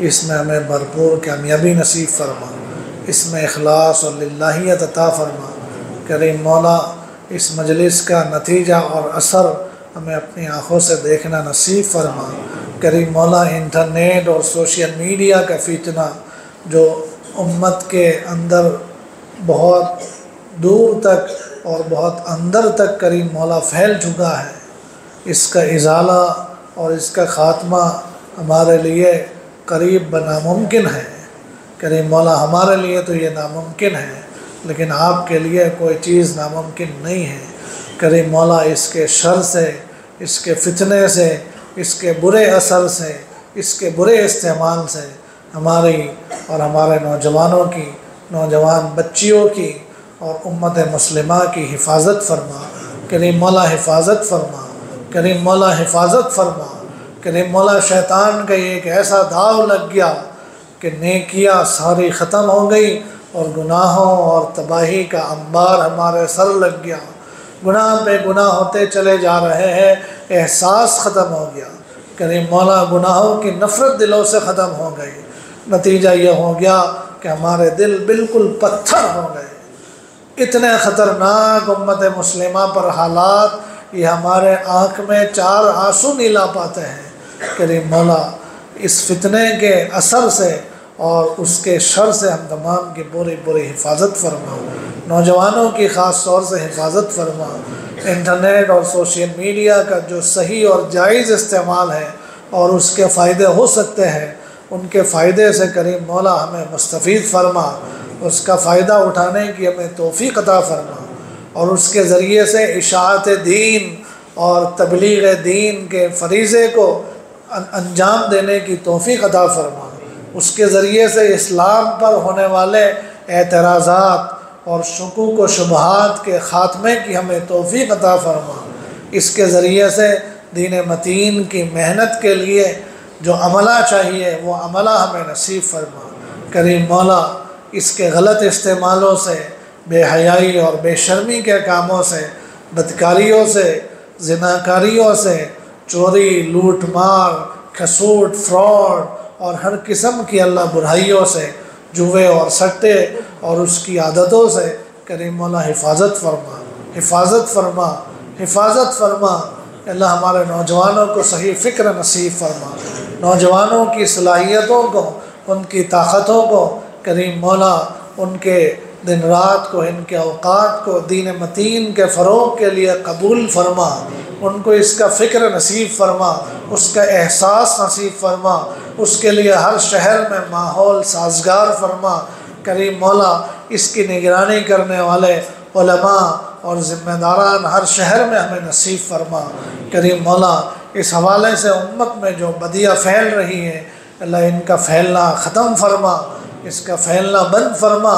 इसमें हमें भरपूर कामयाबी नसीब फरमा, इसमें इखलास और लिल्लाहियत अता फरमा। करीम मौला इस मजलिस का नतीजा और असर हमें अपनी आँखों से देखना नसीब फरमा। करीम मौला इंटरनेट और सोशल मीडिया का फितना जो उम्मत के अंदर बहुत दूर तक और बहुत अंदर तक करीम मौला फैल चुका है, इसका इज़ाला और इसका ख़ात्मा हमारे लिए करीब नामुमकिन है। करीम मौला हमारे लिए तो ये नामुमकिन है, लेकिन आपके लिए कोई चीज़ नामुमकिन नहीं है। करीम मौला इसके शर से, इसके फितने से, इसके बुरे असर से, इसके बुरे इस्तेमाल से हमारी और हमारे नौजवानों की, नौजवान बच्चियों की और उम्मत मुस्लिमा की हिफाजत फरमा। करीम मौला हिफाजत फरमा, करीम मौला हिफाजत फरमा। करीम मौला शैतान का एक ऐसा दाव लग गया कि नेकियां सारी ख़त्म हो गई और गुनाहों और तबाही का अंबार हमारे सर लग गया। गुनाह पे गुनाह होते चले जा रहे हैं, एहसास ख़त्म हो गया। करीम मौला गुनाहों की नफ़रत दिलों से ख़त्म हो गई। नतीजा ये हो गया कि हमारे दिल बिल्कुल पत्थर हो गए। इतने ख़तरनाक उम्मत मुस्लिमा पर हालात, ये हमारे आँख में चार आंसू नहीं ला पाते हैं। करीम मौला इस फितने के असर से और उसके शर से हम तमाम की पूरी पूरी हिफाजत फरमा। नौजवानों की ख़ास तौर से हिफाजत फरमा। इंटरनेट और सोशल मीडिया का जो सही और जायज़ इस्तेमाल है और उसके फ़ायदे हो सकते हैं, उनके फ़ायदे से करीम मौला हमें मुस्तफ़ीद फरमा। उसका फ़ायदा उठाने की हमें तौफ़ीक़ अता फरमा और उसके ज़रिए से इशाअत दीन और तबलीग दीन के फ़रीज़े को अंजाम देने की तौफ़ीक़ अता फरमा। उसके ज़रिए से इस्लाम पर होने वाले एतराज़ात और शुकूक व शुबहात के ख़ात्मे की हमें तौफ़ीक़ अता फरमा। इसके ज़रिए से दीन मतीन की मेहनत के लिए जो अमला चाहिए वो अमला हमें नसीब फरमा। करीम मौला इसके गलत इस्तेमालों से, बेहयाई और बेशर्मी के कामों से, बदकारियों से, ज़िनाकारियों से, चोरी, लूट मार, खसूट, फ्रॉड और हर किस्म की अल्लाह बुराइयों से, जुए और सट्टे और उसकी आदतों से करीम मौला हिफाजत फरमा, हिफाजत फरमा, हिफाजत फरमा। अल्लाह हमारे नौजवानों को सही फ़िक्र नसीब फरमा। नौजवानों की सलाहियतों को, उनकी ताक़तों को करीम मौला उनके दिन रात को, इनके औक़ात को दीन मतीन के फ़रोग़ के लिए कबूल फरमा। उनको इसका फ़िक्र नसीब फरमा, उसका एहसास नसीब फरमा। उसके लिए हर शहर में माहौल साजगार फरमा। करीम मौला इसकी निगरानी करने वाले उलमा और ज़िम्मेदारान हर शहर में हमें नसीब फरमा। करीम मौला इस हवाले से उम्मत में जो बदिया फैल रही है, अल्लाह इनका फैलना ख़त्म फरमा, इसका फैलना बंद फरमा।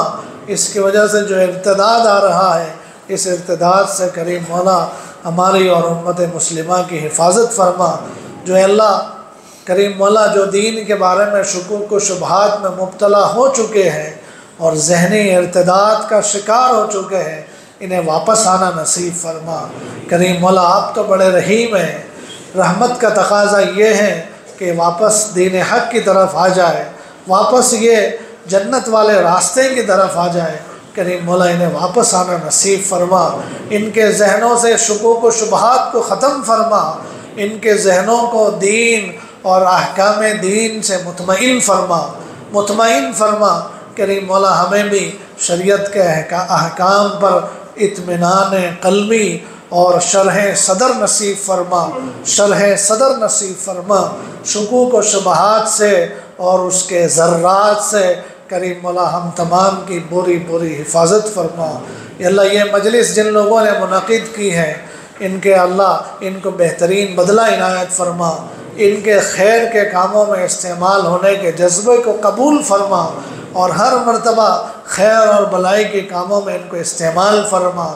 इसकी वजह से जो इर्तिदाद आ रहा है, इस इर्तिदाद से करीम मौला हमारी और उम्मत मुस्लिमा की हिफाजत फरमा। जो अल्लाह करीम मौला जो दीन के बारे में शुकूक व शुबहात में मुब्तला हो चुके हैं, और जहनी इर्तिदाद का शिकार हो चुके हैं, इन्हें वापस आना नसीब फरमा। करीम मौला आप तो बड़े रहीम हैं, रहमत का तकाजा ये है कि वापस दीन हक़ की तरफ आ जाए, वापस ये जन्नत वाले रास्ते की तरफ आ जाए। करीम मौला इन्हें वापस आना नसीब फरमा, इनके जहनों से शुकूक व शुबहात को ख़त्म फरमा, इनके जहनों को दीन और अहकाम दीन से मुतमईन फरमा। करीम मौला हमें भी शरीयत के अहकाम पर इत्मीनान क़ल्बी और शरह सदर नसीब फरमा, शुकूक व शुबहात से और उसके ज़र्रात से करीम मौला हम तमाम की पूरी हिफाजत फरमा। अल्लाह ये मजलिस जिन लोगों ने मुनक़िद की है, इनके अल्लाह इनको बेहतरीन बदला इनायत फरमा, इनके खैर के कामों में इस्तेमाल होने के जज्बे को कबूल फरमा और हर मर्तबा खैर और भलाई के कामों में इनको इस्तेमाल फरमा।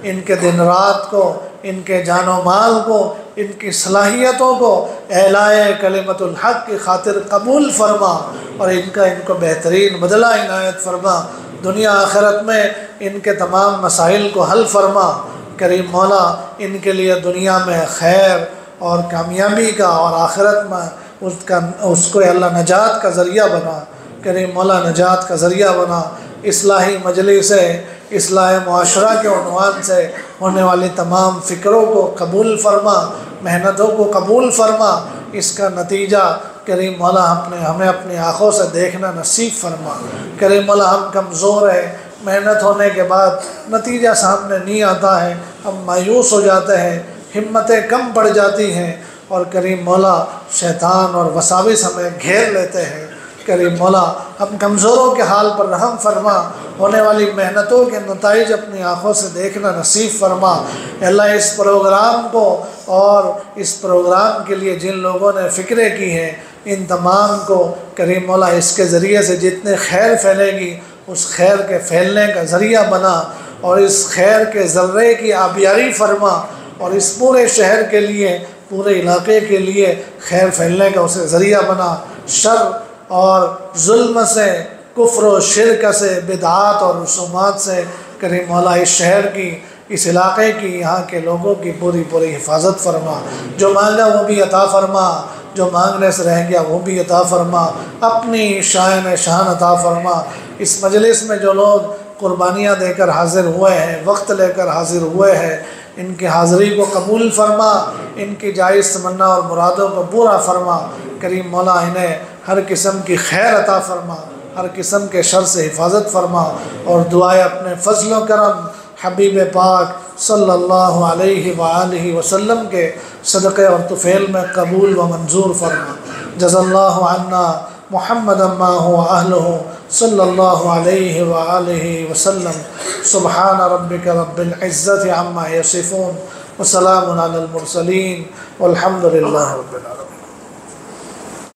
इनके दिन रात को, इनके जानो माल को, इनकी सलाहियतों को एलाए कलिमतुल हक़ की खातिर कबूल फरमा और इनको बेहतरीन बदला इनायत फरमा। दुनिया आखिरत में इनके तमाम मसाइल को हल फरमा। करीम मौला इनके लिए दुनिया में खैर और कामयाबी का और आखिरत में उसको अल्लाह नजात का ज़रिया बना। करीम मौला नजात का ज़रिया बना। इस्लाही मजलिस से, इस्लाह मुआशरा के उन्वान से होने वाली तमाम फ़िक्रों को कबूल फरमा, मेहनतों को कबूल फरमा। इसका नतीजा करीम मौला हमें अपनी आँखों से देखना नसीब फरमा। करीम मौला हम कमज़ोर है, मेहनत होने के बाद नतीजा सामने नहीं आता है, हम मायूस हो जाते हैं, हिम्मतें कम पड़ जाती हैं और करीम मौला शैतान और वसाविस हमें घेर लेते हैं। करीम मौला हम कमज़ोरों के हाल पर रहम फरमा, होने वाली मेहनतों के नताइज अपनी आँखों से देखना नसीब फरमा। अल्लाह इस प्रोग्राम को और इस प्रोग्राम के लिए जिन लोगों ने फ़िक्रें की हैं, इन तमाम को करीम मौला इसके ज़रिए से जितने खैर फैलेगी उस खैर के फैलने का ज़रिया बना और इस खैर के ज़र्रे की आबियारी फरमा और इस पूरे शहर के लिए, पूरे इलाके के लिए खैर फैलने का उसे ज़रिया बना। शर और जुल्म से, कुफ्र और शिरक से, बिदआत और रसूमात से करीम मौला इस शहर की, इस इलाके की, यहाँ के लोगों की पूरी हिफाजत फरमा। जो मांगा वो भी अता फरमा, जो मांगने से रह गया वो भी अता फरमा। अपनी शान अता फरमा। इस मजलिस में जो लोग कुर्बानियाँ देकर हाज़िर हुए हैं, वक्त लेकर हाज़िर हुए हैं, इनकी हाज़िरी को कबूल फरमा, इनकी जायज़ तमन्ना और मुरादों को पूरा फरमा। करीम मौला इन्हें हर किस्म की खैर अता फरमा, हर किस्म के शर से हिफाजत फरमा और दुआएं अपने फजल व करम हबीब पाक सल्लल्लाहु अलैहि वालिहि वसल्लम के सदक़े और तुफ़ैल में कबूल व मंजूर फरमा। जज़ल्लाहु अन्ना मुहम्मदन मा हुवा अहलुहु सल्लल्लाहु अलैहि वालिहि वसल्लम। सुब्हान रब्बिका रब्बिल इज़्ज़ति अम्मा यसिफ़ून व सलामुन अलल मुरसलीन वल्हम्दुलिल्लाहि रब्बिल आलमीन।